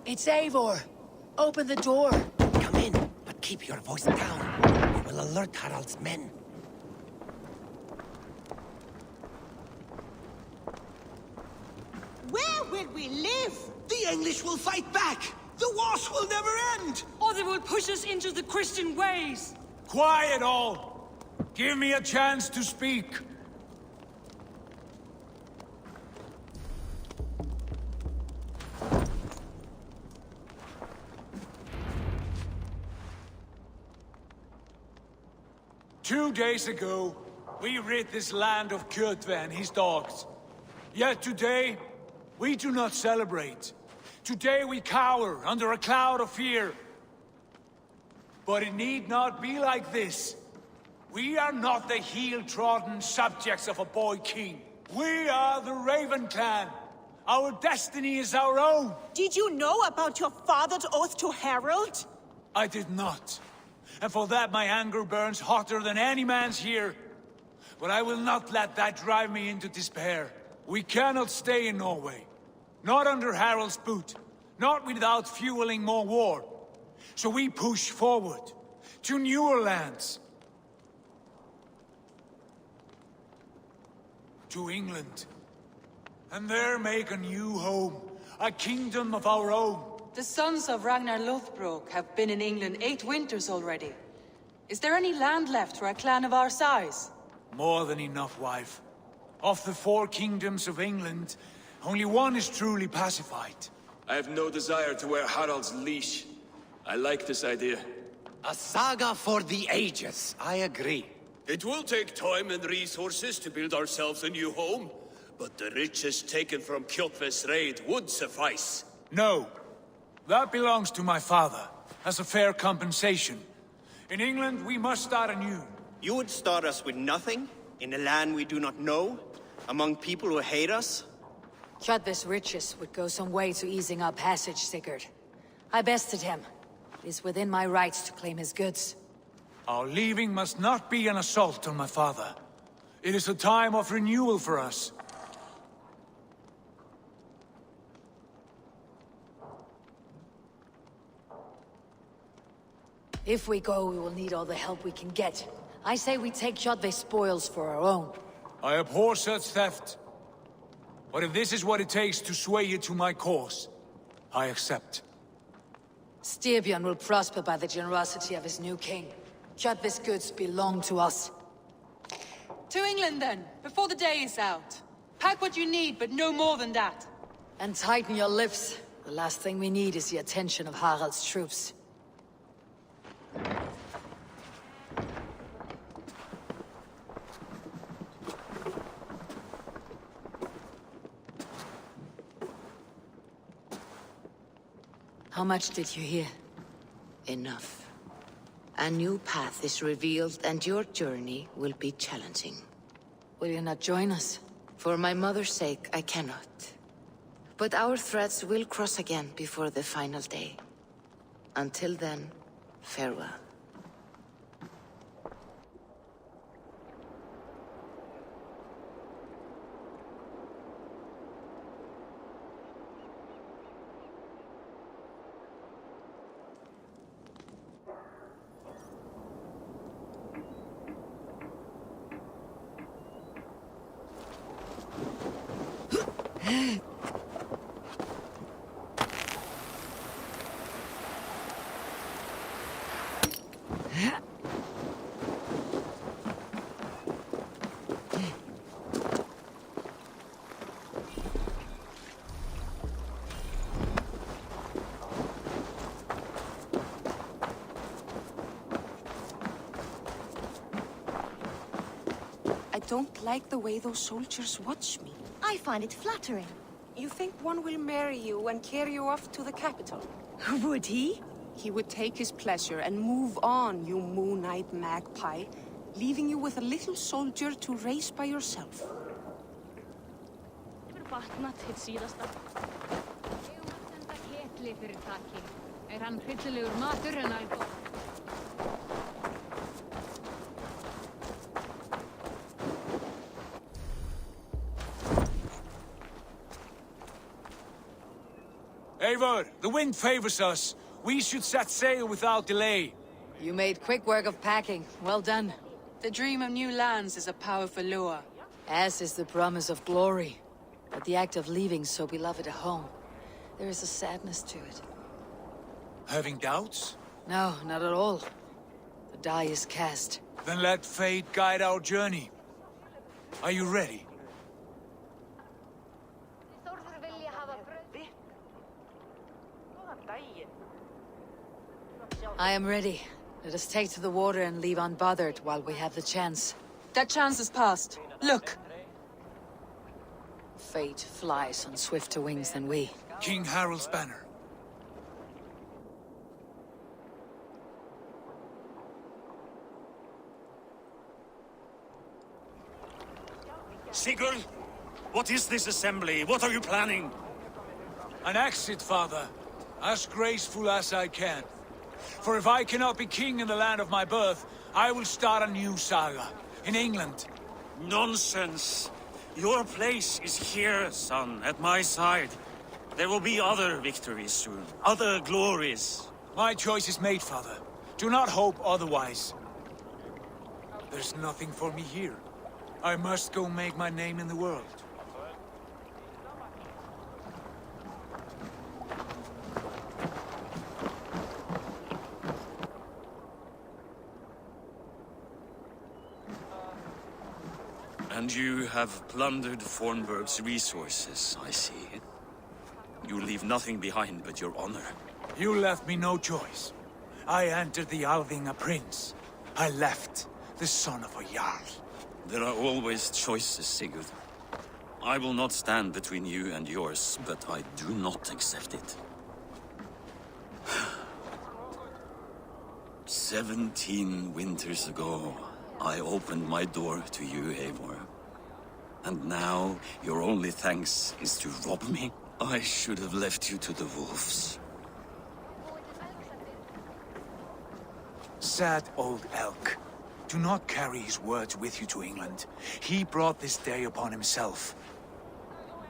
It's Eivor. Open the door. Come in, but keep your voice down. We will alert Harald's men. Where will we live? The English will fight back! The wars will never end! Or they will push us into the Christian ways! Quiet all! Give me a chance to speak. 2 days ago, we rid this land of Kjotve and his dogs. Yet today, we do not celebrate. Today we cower under a cloud of fear. But it need not be like this. We are not the heel-trodden subjects of a boy king. We are the Raven Clan. Our destiny is our own. Did you know about your father's oath to Harald? I did not. And for that my anger burns hotter than any man's here. But I will not let that drive me into despair. We cannot stay in Norway. Not under Harald's boot. Not without fueling more war. So we push forward. To newer lands. To England. And there make a new home. A kingdom of our own. The sons of Ragnar Lothbrok have been in England 8 winters already. Is there any land left for a clan of our size? More than enough, wife. Of the 4 kingdoms of England, only one is truly pacified. I have no desire to wear Harald's leash. I like this idea. A saga for the ages, I agree. It will take time and resources to build ourselves a new home, but the riches taken from Kjotve's raid would suffice. No. That belongs to my father, as a fair compensation. In England, we must start anew. You would start us with nothing? In a land we do not know? Among people who hate us? Kjotve's riches would go some way to easing our passage, Sigurd. I bested him. It is within my rights to claim his goods. Our leaving must not be an assault on my father. It is a time of renewal for us. If we go, we will need all the help we can get. I say we take Kjotve's spoils for our own. I abhor such theft. But if this is what it takes to sway you to my cause, I accept. Styrbjörn will prosper by the generosity of his new king. Kjotve's goods belong to us. To England then, before the day is out. Pack what you need, but no more than that. And tighten your lips. The last thing we need is the attention of Harald's troops. How much did you hear? Enough. A new path is revealed, and your journey will be challenging. Will you not join us? For my mother's sake, I cannot. But our threads will cross again before the final day. Until then, farewell. I don't like the way those soldiers watch me. I find it flattering. You think one will marry you and carry you off to the capital? Would he? He would take his pleasure and move on, you moon-eyed magpie, leaving you with a little soldier to raise by yourself. Eivor, the wind favors us. We should set sail without delay. You made quick work of packing. Well done. The dream of new lands is a powerful lure. As is the promise of glory. But the act of leaving so beloved a home, there is a sadness to it. Having doubts? No, not at all. The die is cast. Then let fate guide our journey. Are you ready? I am ready. Let us take to the water and leave unbothered while we have the chance. That chance is past. Look! Fate flies on swifter wings than we. King Harald's banner. Sigurd, what is this assembly? What are you planning? An exit, father. As graceful as I can. For if I cannot be king in the land of my birth, I will start a new saga. In England. Nonsense. Your place is here, son, at my side. There will be other victories soon. Other glories. My choice is made, father. Do not hope otherwise. There's nothing for me here. I must go make my name in the world. And you have plundered Fornburg's resources, I see. You leave nothing behind but your honor. You left me no choice. I entered the Alving a prince. I left the son of a Jarl. There are always choices, Sigurd. I will not stand between you and yours, but I do not accept it. 17 winters ago, I opened my door to you, Eivor. And now, your only thanks is to rob me? I should have left you to the wolves. Sad old elk. Do not carry his words with you to England. He brought this day upon himself.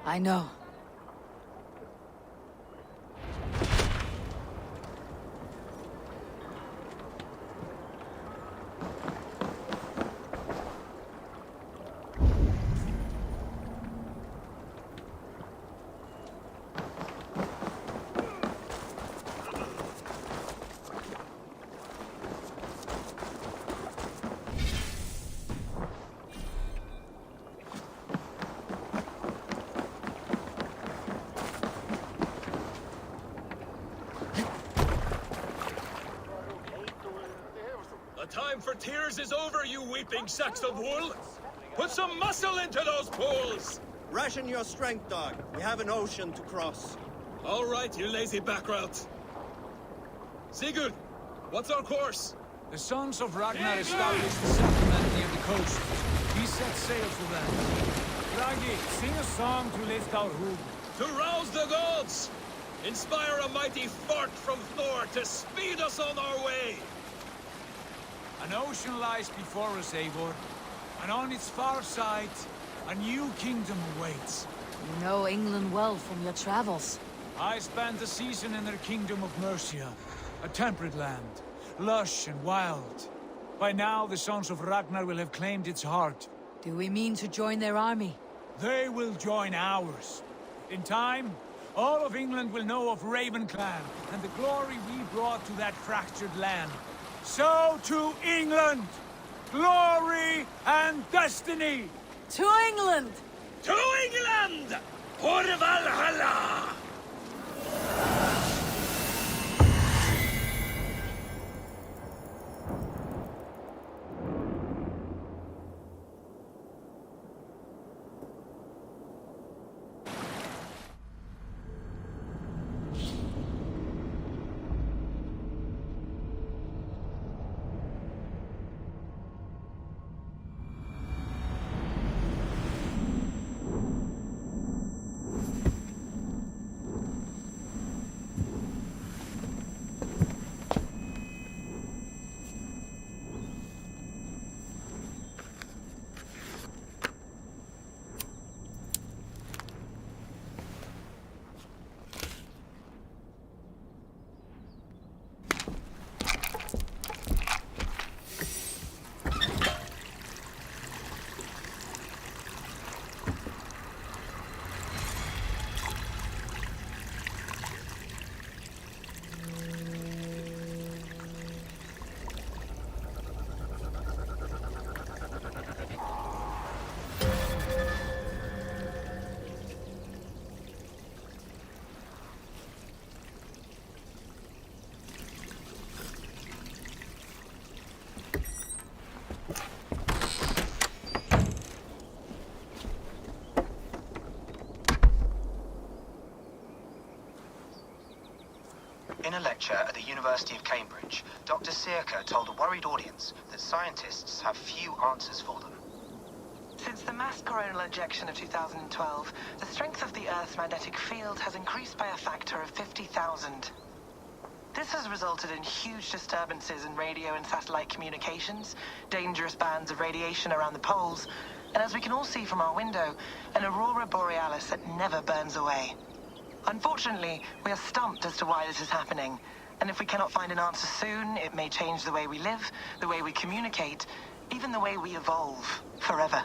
I know. Time for tears is over, you weeping sacks of wool! Put some muscle into those pools! Ration your strength, dog. We have an ocean to cross. All right, you lazy backrout. Sigurd, what's our course? The sons of Ragnar established a settlement near the coast. We set sail for them. Raggi, sing a song to lift our hood. To rouse the gods! Inspire a mighty fart from Thor to speed us on our way! An ocean lies before us, Eivor. And on its far side, a new kingdom awaits. You know England well from your travels. I spent a season in their kingdom of Mercia, a temperate land, lush and wild. By now, the sons of Ragnar will have claimed its heart. Do we mean to join their army? They will join ours. In time, all of England will know of Raven Clan and the glory we brought to that fractured land. So to England! Glory and destiny! To England! To England! For Valhalla! In a lecture at the University of Cambridge, Dr. Sirka told a worried audience that scientists have few answers for them. Since the mass coronal ejection of 2012, the strength of the Earth's magnetic field has increased by a factor of 50,000. This has resulted in huge disturbances in radio and satellite communications, dangerous bands of radiation around the poles, and as we can all see from our window, an aurora borealis that never burns away. Unfortunately, we are stumped as to why this is happening, and if we cannot find an answer soon, it may change the way we live, the way we communicate, even the way we evolve, forever.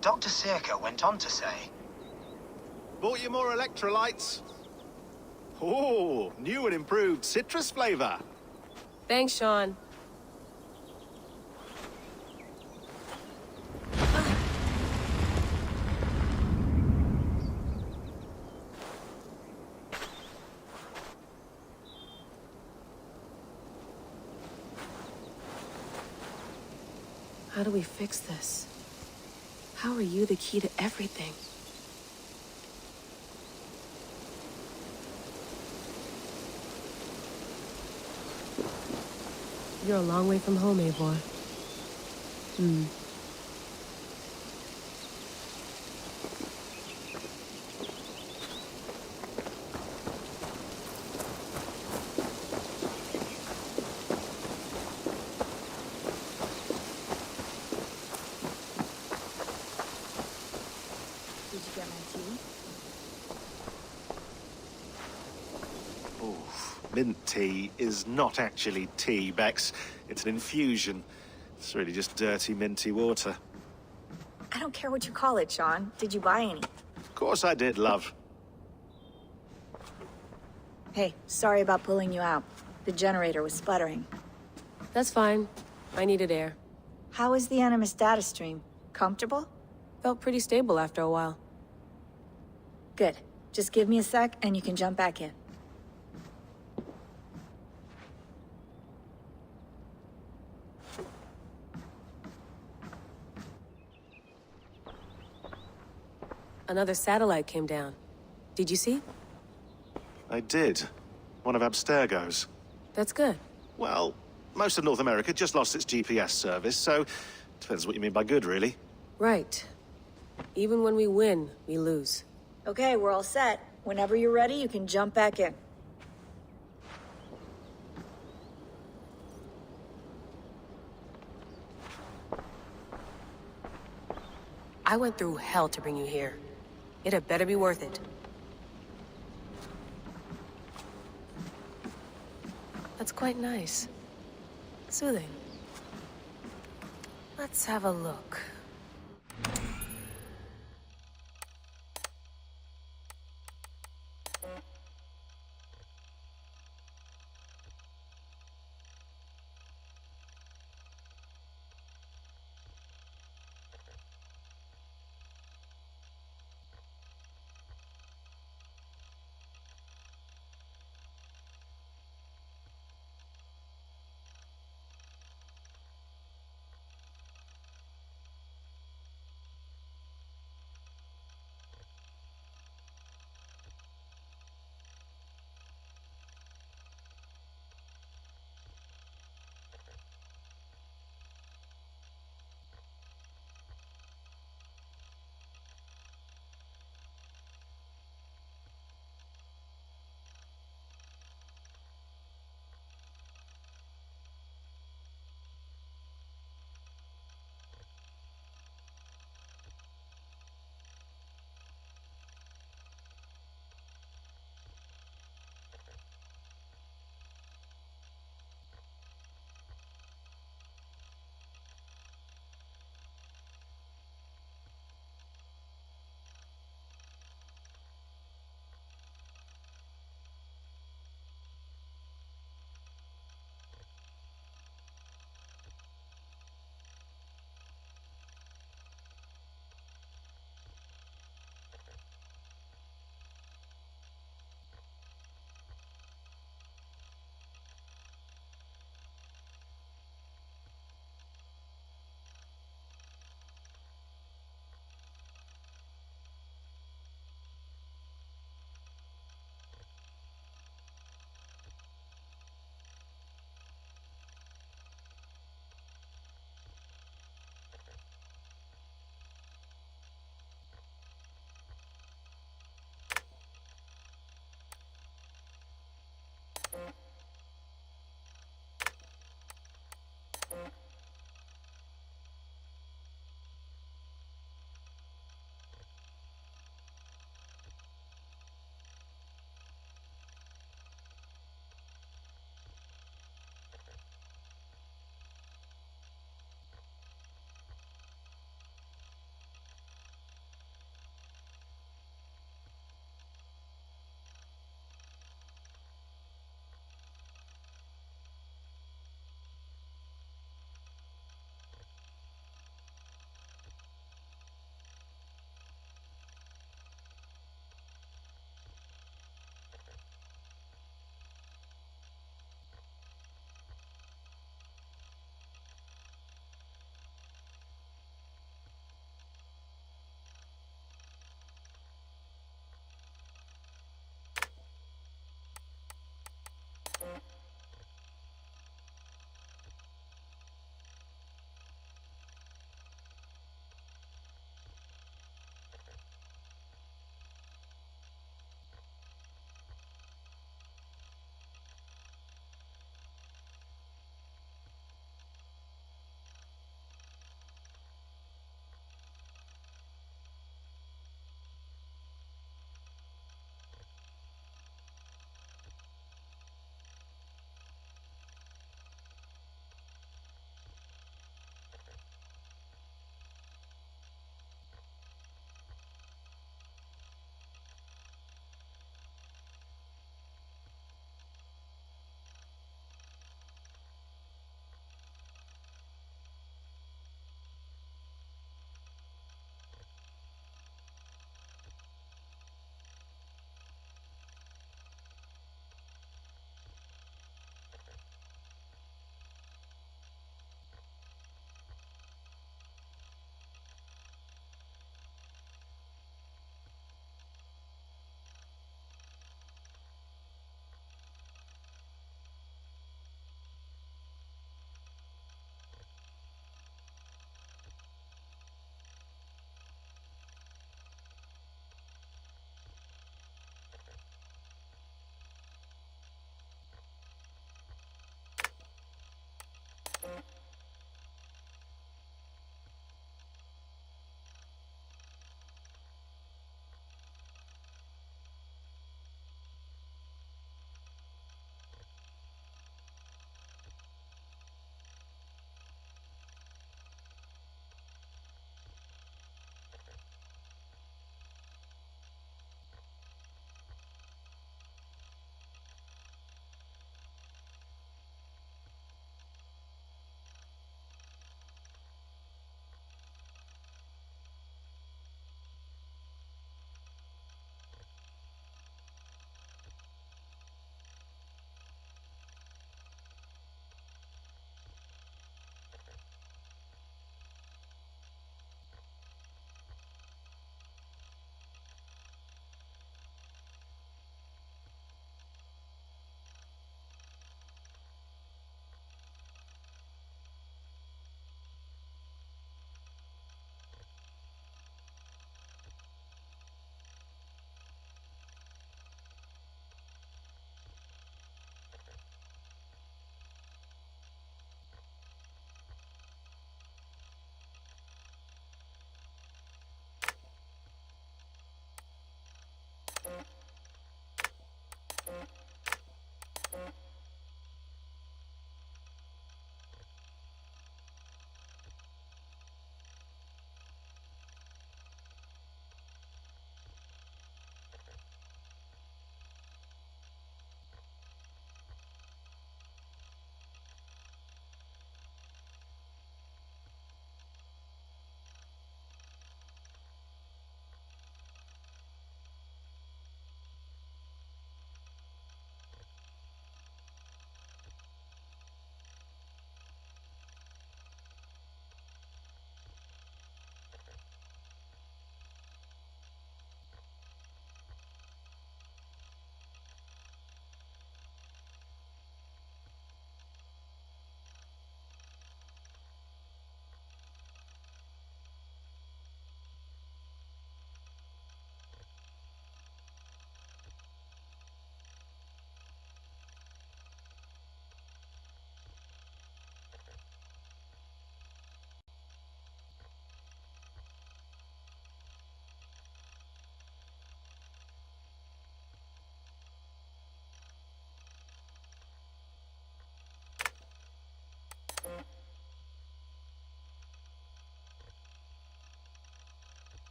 Dr. Sirka went on to say, Bought you more electrolytes? Oh, new and improved citrus flavor. Thanks, Sean. How do we fix this? How are you the key to everything? You're a long way from home, Eivor. Did you get my tea? Mint tea is not actually tea, Bex. It's an infusion. It's really just dirty, minty water. I don't care what you call it, Sean. Did you buy any? Of course I did, love. Hey, sorry about pulling you out. The generator was sputtering. That's fine. I needed air. How is the Animus data stream? Comfortable? Felt pretty stable after a while. Good. Just give me a sec and you can jump back in. Another satellite came down. Did you see? I did. One of Abstergo's. That's good. Well, most of North America just lost its GPS service, so depends what you mean by good, really. Right. Even when we win, we lose. Okay, we're all set. Whenever you're ready, you can jump back in. I went through hell to bring you here. It had better be worth it. That's quite nice. Soothing. Let's have a look.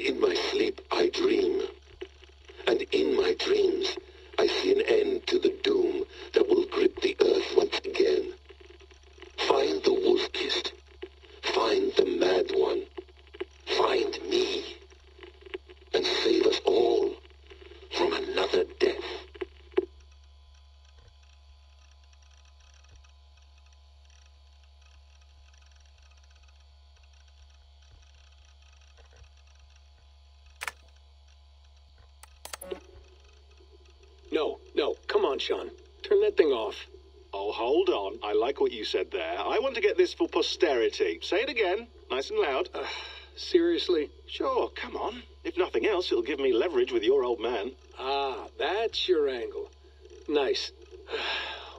in my sleep I dream. And in my dreams, I see an end to the doom that will grip the earth once again. Find the wolf-kissed. Find the mad one. Find me. And save us all from another death. No, come on, Sean. Turn that thing off. Oh, hold on. I like what you said there. I want to get this for posterity. Say it again, nice and loud. Seriously? Sure, come on. If nothing else, it'll give me leverage with your old man. Ah, that's your angle. Nice.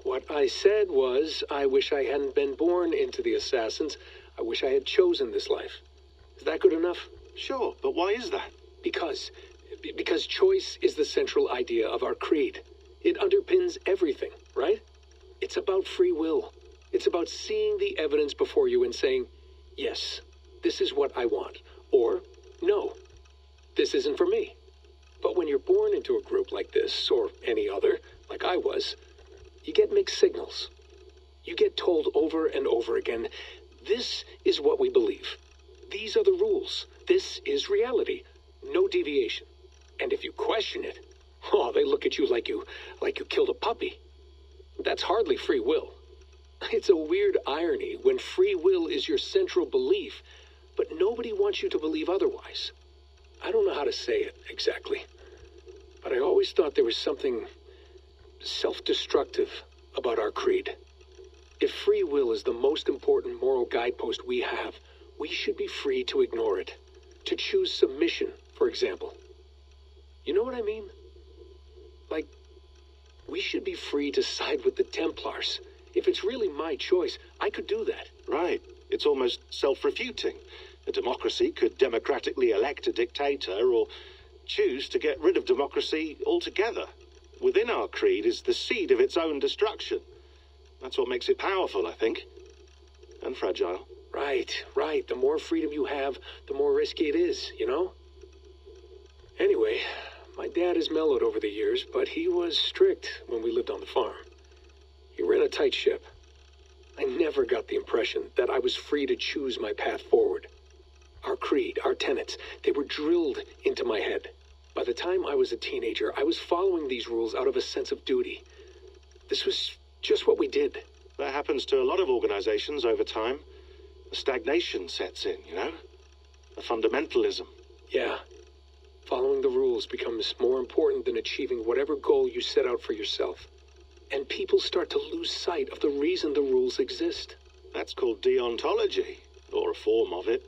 What I said was, I wish I hadn't been born into the Assassins. I wish I had chosen this life. Is that good enough? Sure, but why is that? Because choice is the central idea of our creed. It underpins everything, right? It's about free will. It's about seeing the evidence before you and saying, yes, this is what I want. Or, no, this isn't for me. But when you're born into a group like this, or any other, like I was, you get mixed signals. You get told over and over again, this is what we believe. These are the rules. This is reality. No deviation. And if you question it, oh, they look at you like you killed a puppy. That's hardly free will. It's a weird irony when free will is your central belief, but nobody wants you to believe otherwise. I don't know how to say it exactly, but I always thought there was something self-destructive about our creed. If free will is the most important moral guidepost we have, we should be free to ignore it. To choose submission, for example. You know what I mean? Like, we should be free to side with the Templars. If it's really my choice, I could do that. Right. It's almost self-refuting. A democracy could democratically elect a dictator or choose to get rid of democracy altogether. Within our creed is the seed of its own destruction. That's what makes it powerful, I think. And fragile. Right. The more freedom you have, the more risky it is, you know? Anyway, my dad has mellowed over the years, but he was strict when we lived on the farm. He ran a tight ship. I never got the impression that I was free to choose my path forward. Our creed, our tenets, they were drilled into my head. By the time I was a teenager, I was following these rules out of a sense of duty. This was just what we did. That happens to a lot of organizations over time. A stagnation sets in, you know? A fundamentalism. Yeah. Following the rules becomes more important than achieving whatever goal you set out for yourself. And people start to lose sight of the reason the rules exist. That's called deontology, or a form of it.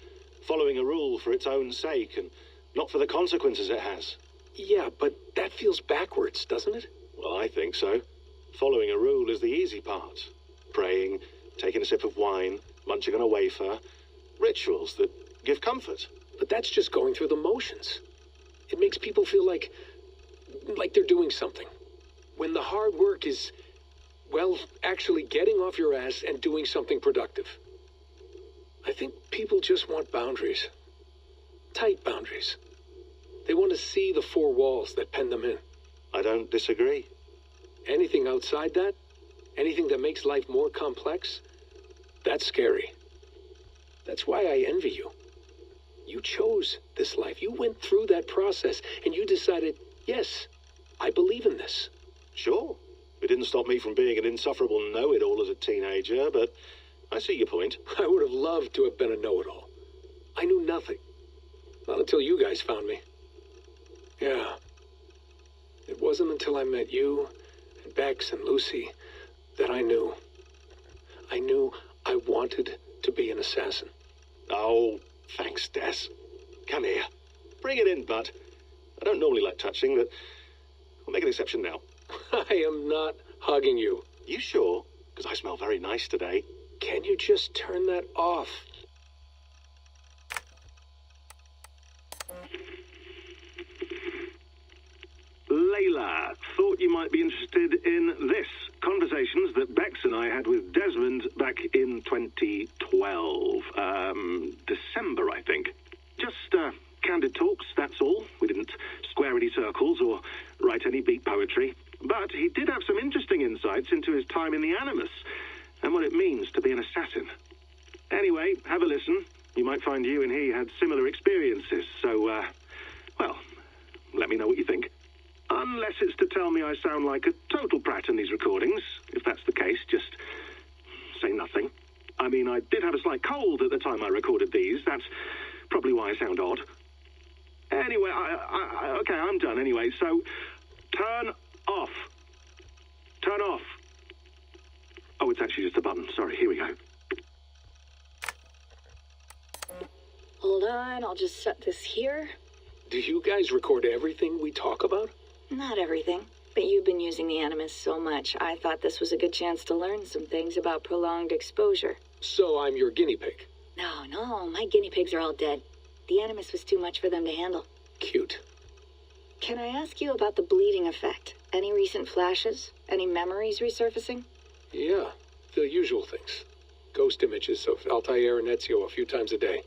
Following a rule for its own sake, and not for the consequences it has. Yeah, but that feels backwards, doesn't it? Well, I think so. Following a rule is the easy part. Praying, taking a sip of wine, munching on a wafer. Rituals that give comfort. But that's just going through the motions. It makes people feel like they're doing something. When the hard work is, well, actually getting off your ass and doing something productive. I think people just want boundaries. Tight boundaries. They want to see the four walls that pen them in. I don't disagree. Anything outside that, anything that makes life more complex, that's scary. That's why I envy you. You chose this life. You went through that process, and you decided, yes, I believe in this. Sure. It didn't stop me from being an insufferable know-it-all as a teenager, but I see your point. I would have loved to have been a know-it-all. I knew nothing. Not until you guys found me. Yeah. It wasn't until I met you, and Bex and Lucy, that I knew. I knew I wanted to be an assassin. Oh, thanks, Des. Come here. Bring it in, bud. I don't normally like touching, but I'll make an exception now. I am not hugging you. You sure? Because I smell very nice today. Can you just turn that off? Layla, thought you might be interested in this. Conversations that Bex and I had with Desmond back in 2012. December, I think. Just candid talks, that's all. We didn't square any circles or write any beat poetry. But he did have some interesting insights into his time in the Animus and what it means to be an assassin. Anyway, have a listen. You might find you and he had similar experiences, so, well, let me know what you think. Unless it's to tell me I sound like a total prat in these recordings. If that's the case, just say nothing. I mean, I did have a slight cold at the time I recorded these. That's probably why I sound odd. Anyway, okay, I'm done anyway, so turn off. Turn off. Oh, it's actually just a button. Sorry, here we go. Hold on, I'll just set this here. Do you guys record everything we talk about? Not everything, but you've been using the Animus so much, I thought this was a good chance to learn some things about prolonged exposure. So I'm your guinea pig? No, my guinea pigs are all dead. The Animus was too much for them to handle. Cute. Can I ask you about the bleeding effect? Any recent flashes? Any memories resurfacing? Yeah, the usual things. Ghost images of Altair and Ezio a few times a day.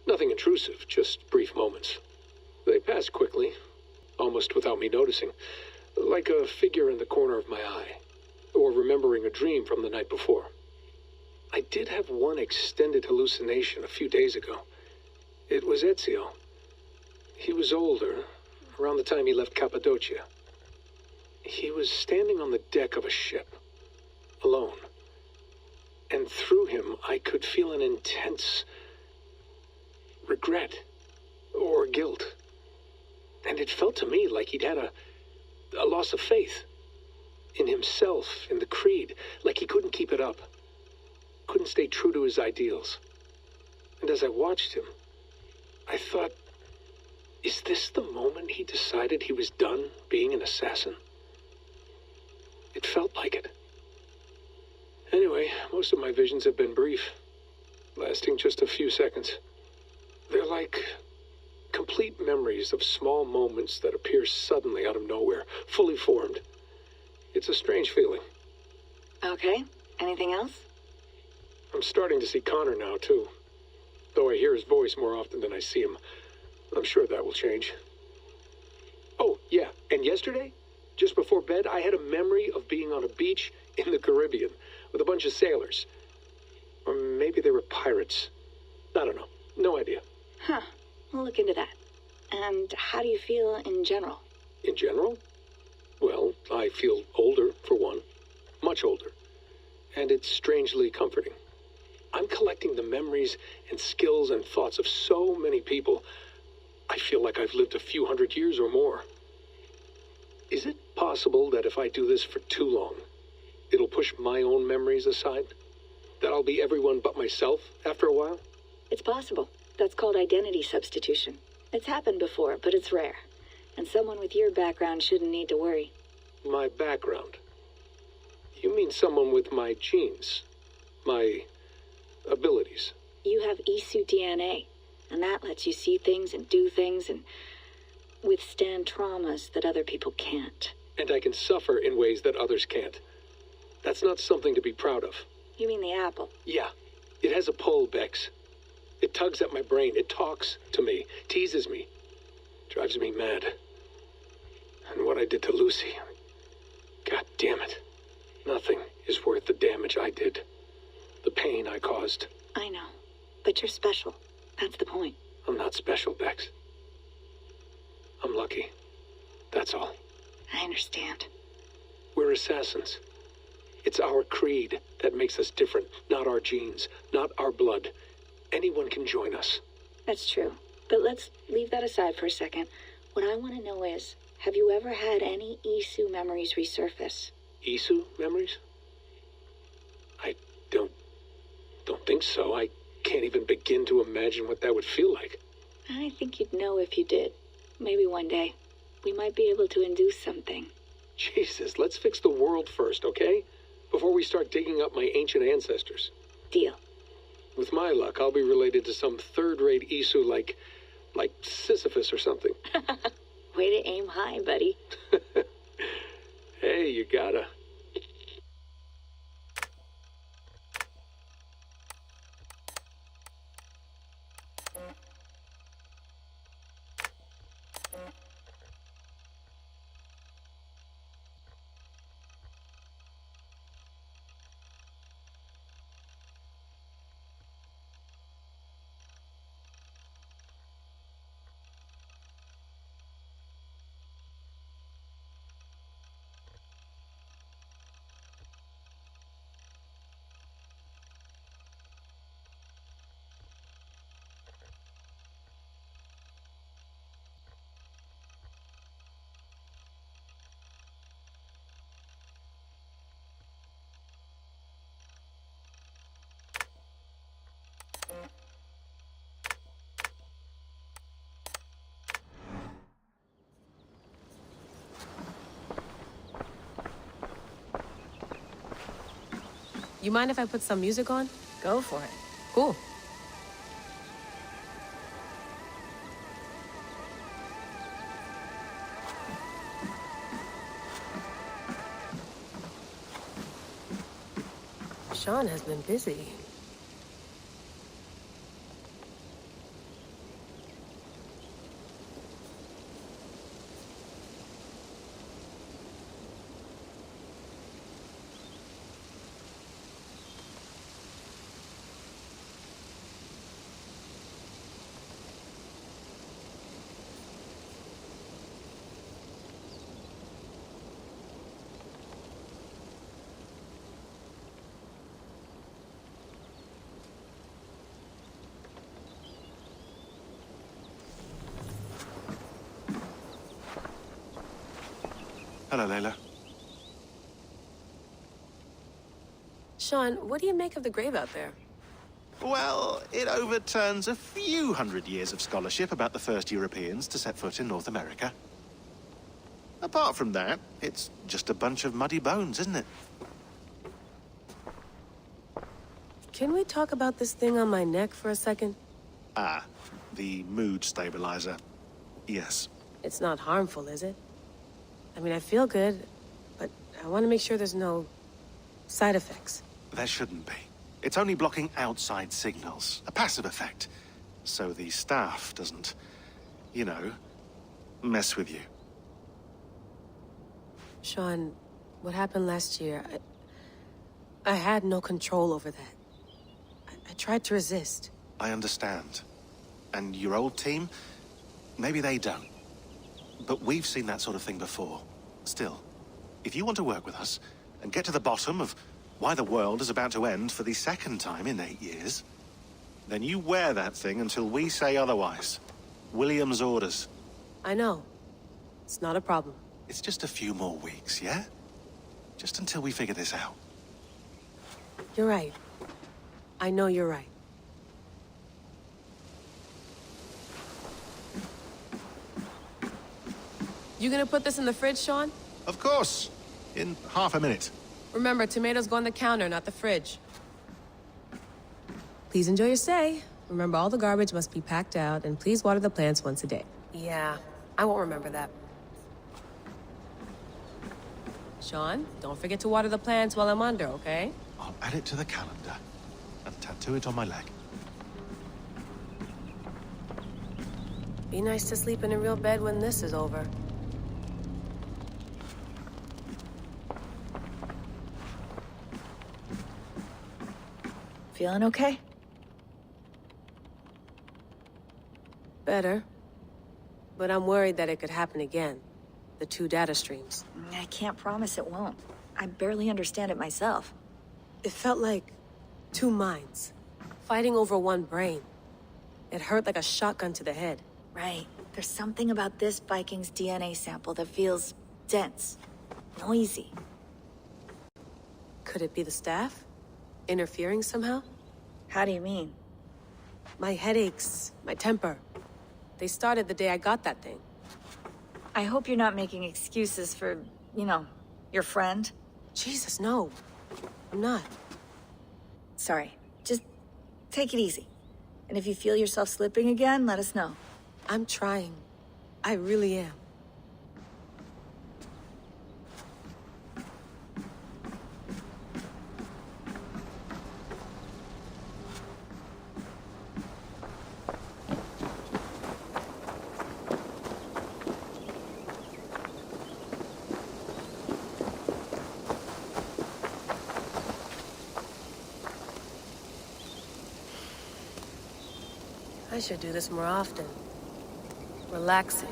Nothing intrusive, just brief moments. They pass quickly, almost without me noticing. Like a figure in the corner of my eye. Or remembering a dream from the night before. I did have one extended hallucination a few days ago. It was Ezio. He was older, around the time he left Cappadocia. He was standing on the deck of a ship, alone. And through him, I could feel an intense regret or guilt. And it felt to me like he'd had a loss of faith in himself, in the creed, like he couldn't keep it up, couldn't stay true to his ideals. And as I watched him, I thought, is this the moment he decided he was done being an assassin? It felt like it. Anyway, most of my visions have been brief, lasting just a few seconds. They're like complete memories of small moments that appear suddenly out of nowhere, fully formed. It's a strange feeling. Okay, anything else? I'm starting to see Connor now, too. Though I hear his voice more often than I see him. I'm sure that will change. Oh, yeah, and yesterday, just before bed, I had a memory of being on a beach in the Caribbean with a bunch of sailors. Or maybe they were pirates. I don't know. No idea. Huh. We'll look into that. And how do you feel in general? In general? Well, I feel older, for one. Much older. And it's strangely comforting. I'm collecting the memories and skills and thoughts of so many people. I feel like I've lived a few hundred years or more. Is it possible that if I do this for too long, it'll push my own memories aside? That I'll be everyone but myself after a while? It's possible. That's called identity substitution. It's happened before, but it's rare. And someone with your background shouldn't need to worry. My background? You mean someone with my genes? My abilities? You have Isu DNA, and that lets you see things and do things and withstand traumas that other people can't. And I can suffer in ways that others can't. That's not something to be proud of. You mean the apple? Yeah. It has a pull, Bex. It tugs at my brain. It talks to me. Teases me. Drives me mad. And what I did to Lucy... God damn it. Nothing is worth the damage I did. The pain I caused. I know. But you're special. That's the point. I'm not special, Bex. I'm lucky. That's all. I understand. We're assassins. It's our creed that makes us different, not our genes, not our blood. Anyone can join us. That's true. But let's leave that aside for a second. What I want to know is, have you ever had any Isu memories resurface? Isu memories? I don't think so. I can't even begin to imagine what that would feel like. I think you'd know if you did. Maybe one day. We might be able to induce something. Jesus, let's fix the world first, okay? Before we start digging up my ancient ancestors. Deal. With my luck, I'll be related to some third-rate Isu like Sisyphus or something. Way to aim high, buddy. Hey, you gotta. You mind if I put some music on? Go for it. Cool. Sean has been busy. Hello, Layla. Sean, what do you make of the grave out there? Well, it overturns a few hundred years of scholarship about the first Europeans to set foot in North America. Apart from that, it's just a bunch of muddy bones, isn't it? Can we talk about this thing on my neck for a second? Ah, the mood stabilizer. Yes. It's not harmful, is it? I mean, I feel good, but I want to make sure there's no side effects. There shouldn't be. It's only blocking outside signals, a passive effect. So the staff doesn't, you know, mess with you. Sean, what happened last year, I had no control over that. I tried to resist. I understand. And your old team, maybe they don't. But we've seen that sort of thing before. Still, if you want to work with us and get to the bottom of why the world is about to end for the second time in 8 years, then you wear that thing until we say otherwise. William's orders. I know. It's not a problem. It's just a few more weeks, yeah? Just until we figure this out. You're right. I know you're right. You gonna put this in the fridge, Sean? Of course. In half a minute. Remember, tomatoes go on the counter, not the fridge. Please enjoy your stay. Remember, all the garbage must be packed out, and please water the plants once a day. Yeah, I won't remember that. Sean, don't forget to water the plants while I'm under, okay? I'll add it to the calendar and tattoo it on my leg. Be nice to sleep in a real bed when this is over. Feeling okay? Better. But I'm worried that it could happen again. The 2 data streams. I can't promise it won't. I barely understand it myself. It felt like 2 minds, fighting over 1 brain. It hurt like a shotgun to the head. Right. There's something about this Viking's DNA sample that feels dense, noisy. Could it be the staff? Interfering somehow? How do you mean? My headaches, my temper. They started the day I got that thing. I hope you're not making excuses for, you know, your friend. Jesus, no. I'm not. Sorry. Just take it easy. And if you feel yourself slipping again, let us know. I'm trying. I really am. I should do this more often. Relaxing.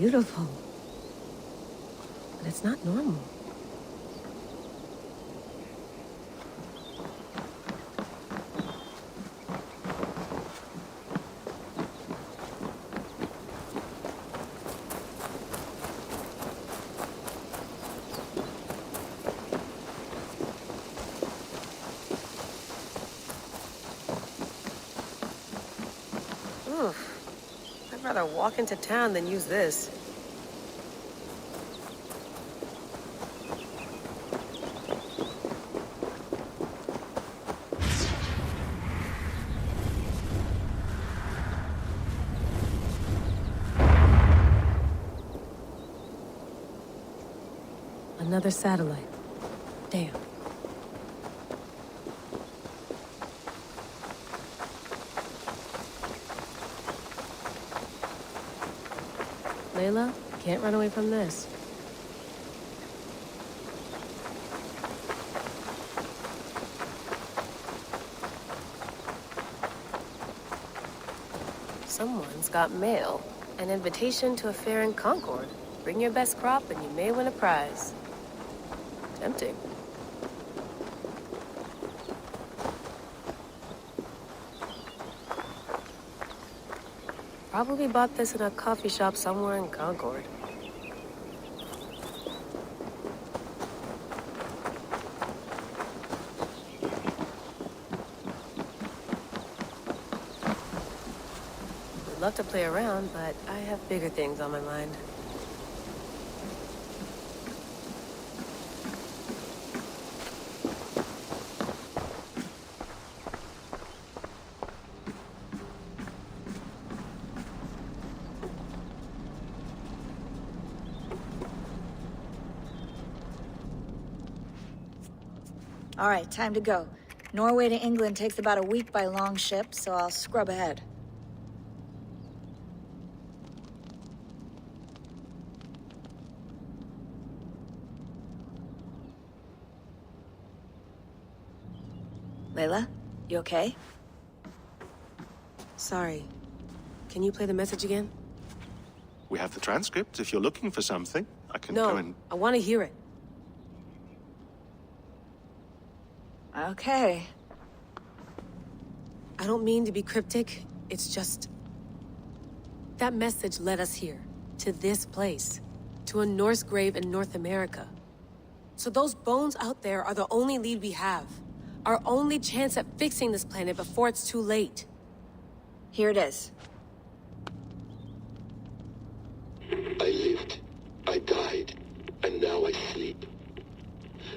beautiful. But it's not normal. I'd rather walk into town than use this. Another satellite. Damn. Layla, can't run away from this. Someone's got mail. An invitation to a fair in Concord. Bring your best crop and you may win a prize. Tempting. Probably bought this in a coffee shop somewhere in Concord. Would love to play around, but I have bigger things on my mind. All right, time to go. Norway to England takes about a week by long ship, so I'll scrub ahead. Layla, you okay? Sorry. Can you play the message again? We have the transcript. If you're looking for something, I can go and... No, I want to hear it. Okay. I don't mean to be cryptic. It's just... that message led us here. To this place. To a Norse grave in North America. So those bones out there are the only lead we have. Our only chance at fixing this planet before it's too late. Here it is. I lived, I died, and now I sleep.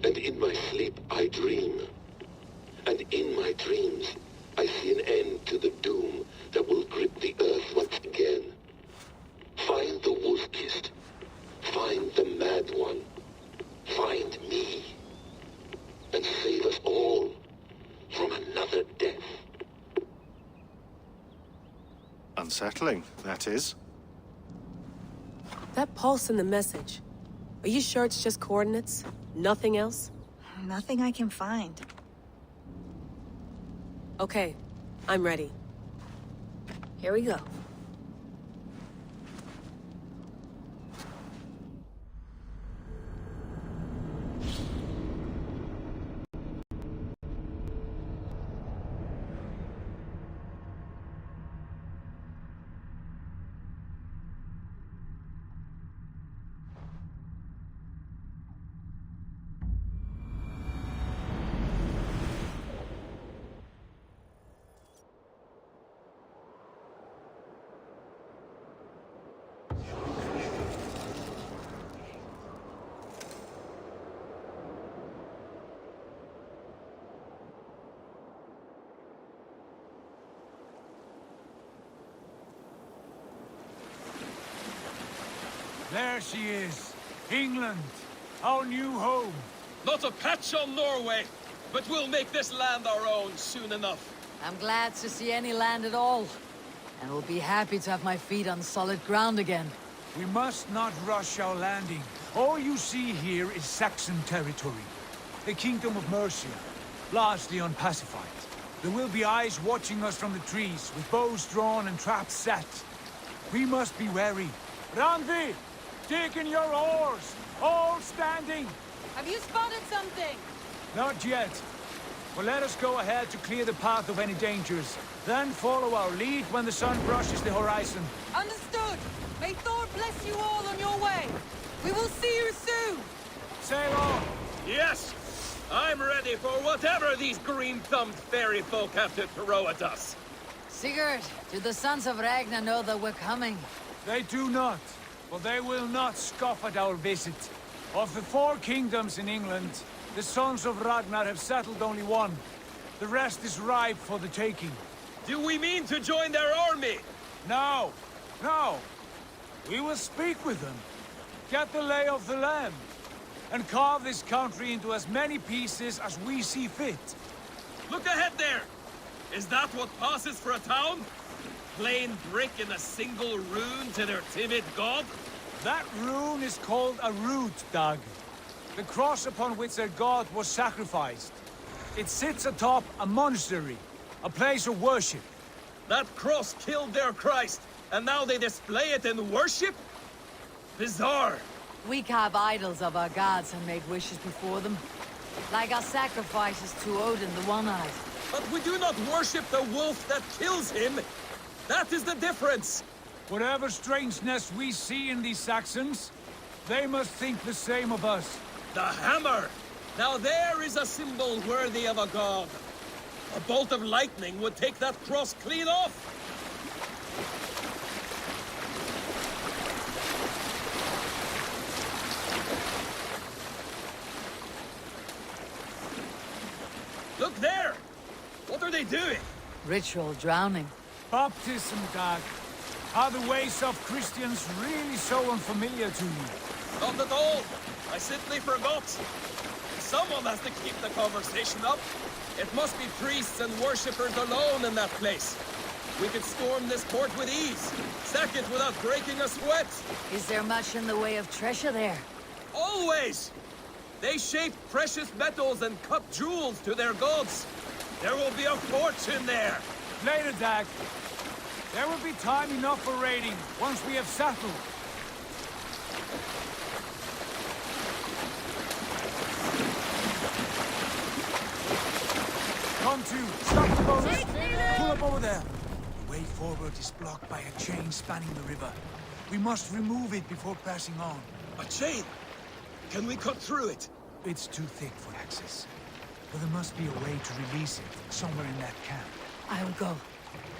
And in my sleep I dream. And in my dreams, I see an end to the doom that will grip the earth once again. Find the wolf-kissed. Find the mad one. Find me. And save us all from another death. Unsettling, that is. That pulse in the message. Are you sure it's just coordinates? Nothing else? Nothing I can find. Okay, I'm ready. Here we go. There she is. England. Our new home. Not a patch on Norway, but we'll make this land our own soon enough. I'm glad to see any land at all. And will be happy to have my feet on solid ground again. We must not rush our landing. All you see here is Saxon territory. The Kingdom of Mercia, largely unpacified. There will be eyes watching us from the trees, with bows drawn and traps set. We must be wary, Randvi, dig in your oars, all standing. Have you spotted something? Not yet. But let us go ahead to clear the path of any dangers. Then follow our lead when the sun brushes the horizon. Understood. May Thor bless you all on your way. We will see you soon. Sail on. Yes! I'm ready for whatever these green-thumbed fairy folk have to throw at us. Sigurd, do the sons of Ragnar know that we're coming? They do not, but they will not scoff at our visit. Of the 4 kingdoms in England, the sons of Ragnar have settled only one. The rest is ripe for the taking. Do we mean to join their army? No, no. We will speak with them, get the lay of the land, and carve this country into as many pieces as we see fit. Look ahead there! Is that what passes for a town? Plain brick in a single rune to their timid god? That rune is called a root, Dag. The cross upon which their god was sacrificed. It sits atop a monastery, a place of worship. That cross killed their Christ, and now they display it in worship? Bizarre. We carve idols of our gods and make wishes before them. Like our sacrifices to Odin the One-Eyed. But we do not worship the wolf that kills him. That is the difference. Whatever strangeness we see in these Saxons, they must think the same of us. The hammer! Now there is a symbol worthy of a god. A bolt of lightning would take that cross clean off. Look there! What are they doing? Ritual drowning. Baptism, Dag. Are the ways of Christians really so unfamiliar to you? Not at all. I simply forgot. Someone has to keep the conversation up. It must be priests and worshippers alone in that place. We could storm this port with ease. Sack it without breaking a sweat. Is there much in the way of treasure there? Always! They shape precious metals and cut jewels to their gods. There will be a fortune there. Later, Dag. There will be time enough for raiding, once we have settled. Come to. Stop the boat. Pull up over there. The way forward is blocked by a chain spanning the river. We must remove it before passing on. A chain? Can we cut through it? It's too thick for access. But there must be a way to release it, somewhere in that camp. I will go.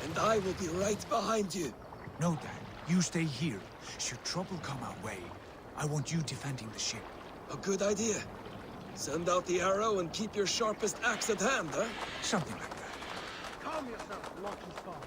And I will be right behind you. No, Dad. You stay here. Should trouble come our way, I want you defending the ship. A good idea. Send out the arrow and keep your sharpest axe at hand, huh? Something like that. Calm yourself, Loki's father.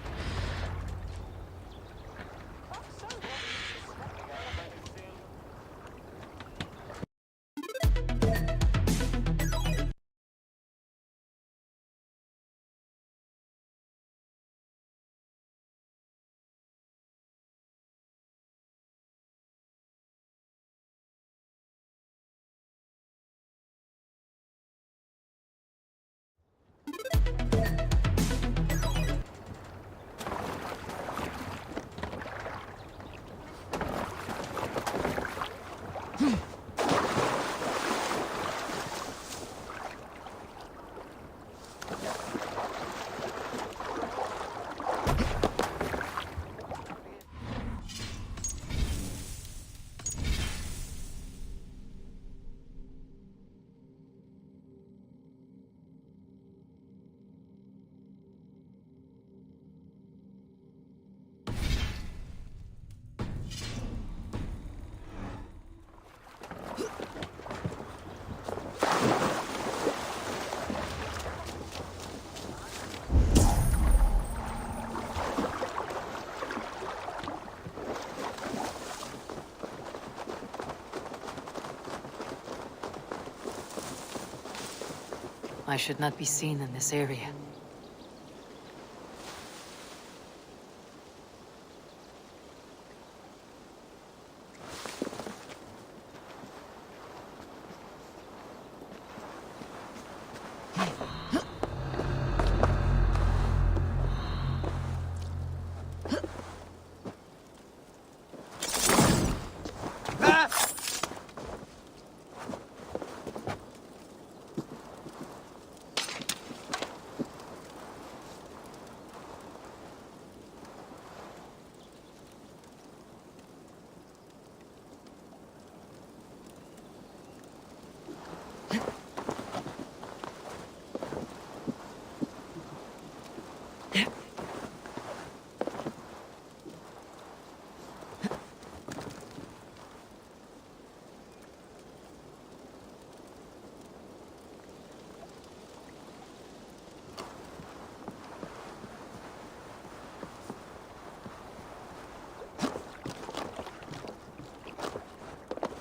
I should not be seen in this area.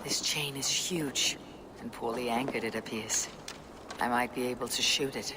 This chain is huge, and poorly anchored it appears. I might be able to shoot it.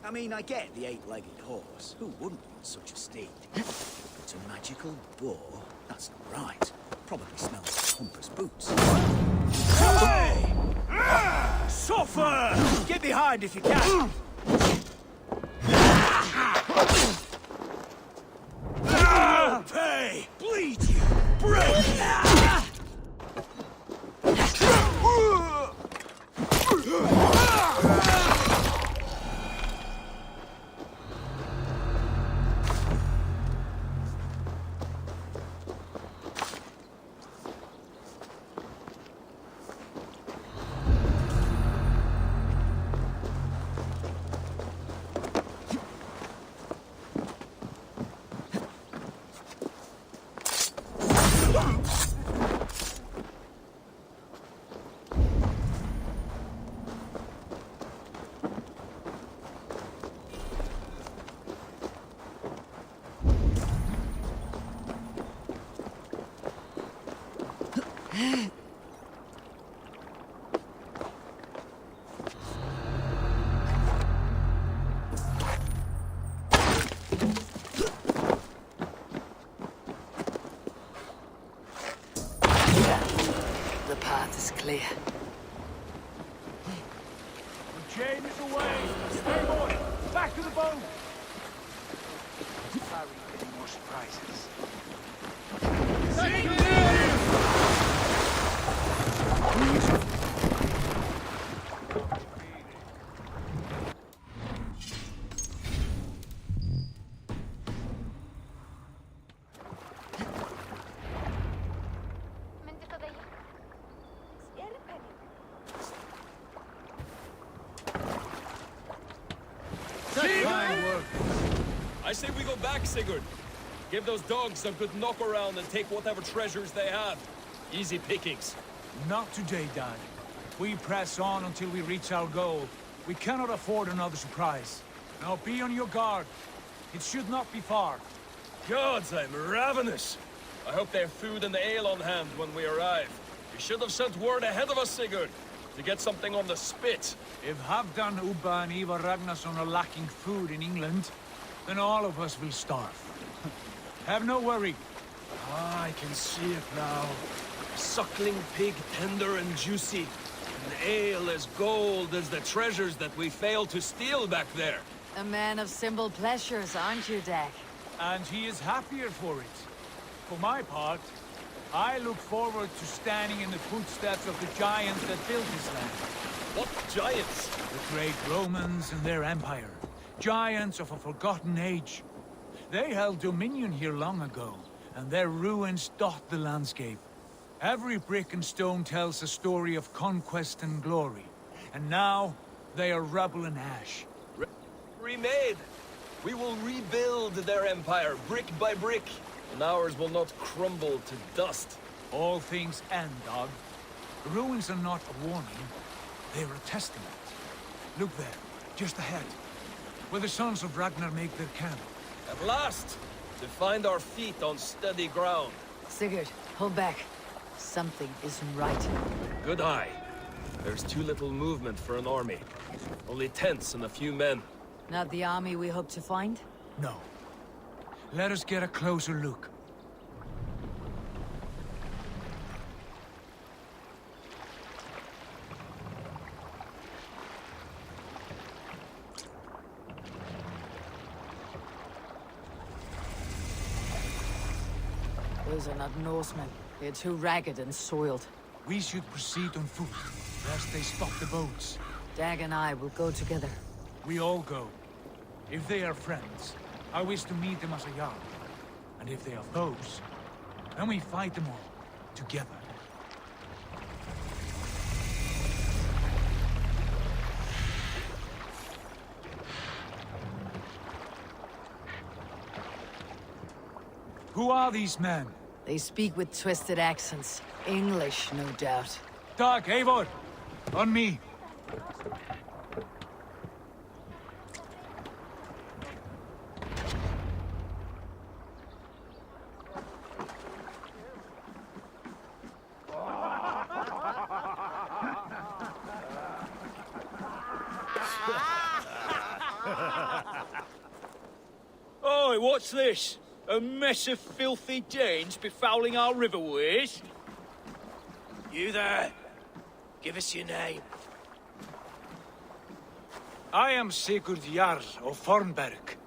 I mean, I get the eight-legged horse. Who wouldn't want such a steed? But a magical boar? That's not right. Probably smells like Humper's boots. Hey! Suffer! Get behind if you can! Pay! Bleed you! Break! The path is clear. The chain is away! Stay boy! Back to the boat! Sorry, any more surprises? I say we go back, Sigurd. Give those dogs some good knock around and take whatever treasures they have. Easy pickings. Not today, Dad. We press on until we reach our goal. We cannot afford another surprise. Now be on your guard. It should not be far. Gods, I'm ravenous. I hope they have food and ale on hand when we arrive. We should have sent word ahead of us, Sigurd, to get something on the spit. If Halfdan, Ubba and Ivar Ragnarsson are lacking food in England, then all of us will starve. Have no worry. Ah, I can see it now. Suckling pig, tender and juicy. And ale as gold as the treasures that we failed to steal back there. A man of simple pleasures, aren't you, Dak? And he is happier for it. For my part, I look forward to standing in the footsteps of the giants that built this land. What giants? The great Romans and their empire. Giants of a forgotten age. They held dominion here long ago, and their ruins dot the landscape. Every brick and stone tells a story of conquest and glory. And now, they are rubble and ash. Remade! We will rebuild their empire, brick by brick, and ours will not crumble to dust. All things end, dog. The ruins are not a warning, they are a testament. Look there, just ahead, where the sons of Ragnar make their camp. At last! To find our feet on steady ground. Sigurd, hold back. Something isn't right. Good eye. There's too little movement for an army. Only tents and a few men. Not the army we hope to find? No. Let us get a closer look. Those are not Norsemen. They're too ragged and soiled. We should proceed on foot, lest they stop the boats. Dag and I will go together. We all go. If they are friends, I wish to meet them as a Jarl. And if they are foes, then we fight them all, together. Who are these men? They speak with twisted accents. English, no doubt. Dag, Eivor! On me! Oi, what's this? A mess of filthy Danes befouling our riverways? You there? Give us your name. I am Sigurd Jarl of Fornberg.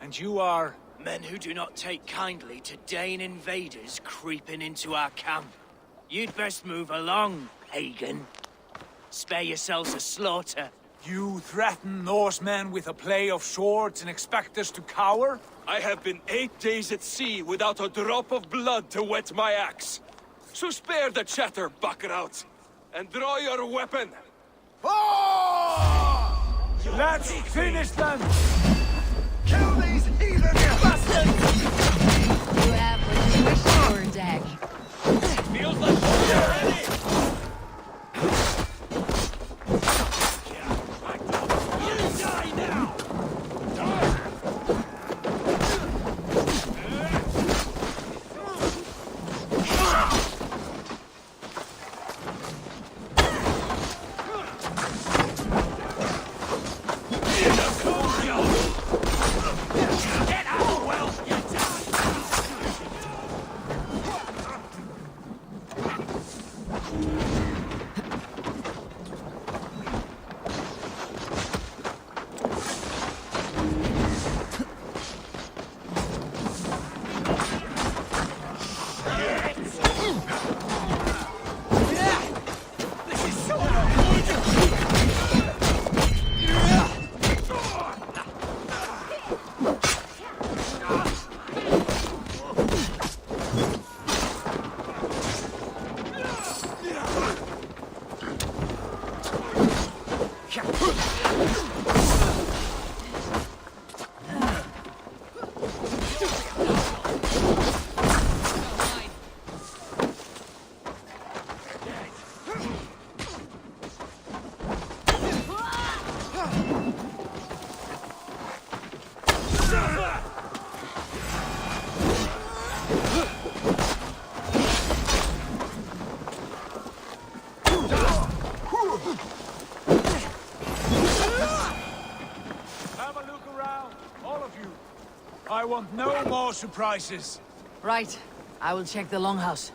And you are? Men who do not take kindly to Dane invaders creeping into our camp. You'd best move along, pagan. Spare yourselves a slaughter. You threaten Norsemen with a play of swords and expect us to cower? I have been 8 days at sea without a drop of blood to wet my axe. So spare the chatter, Buckerout, and draw your weapon. Let's finish them! Kill these heathen bastards! You have what you wish for, Dag. Feels like we're ready! You die now! I want no more surprises. Right. I will check the longhouse.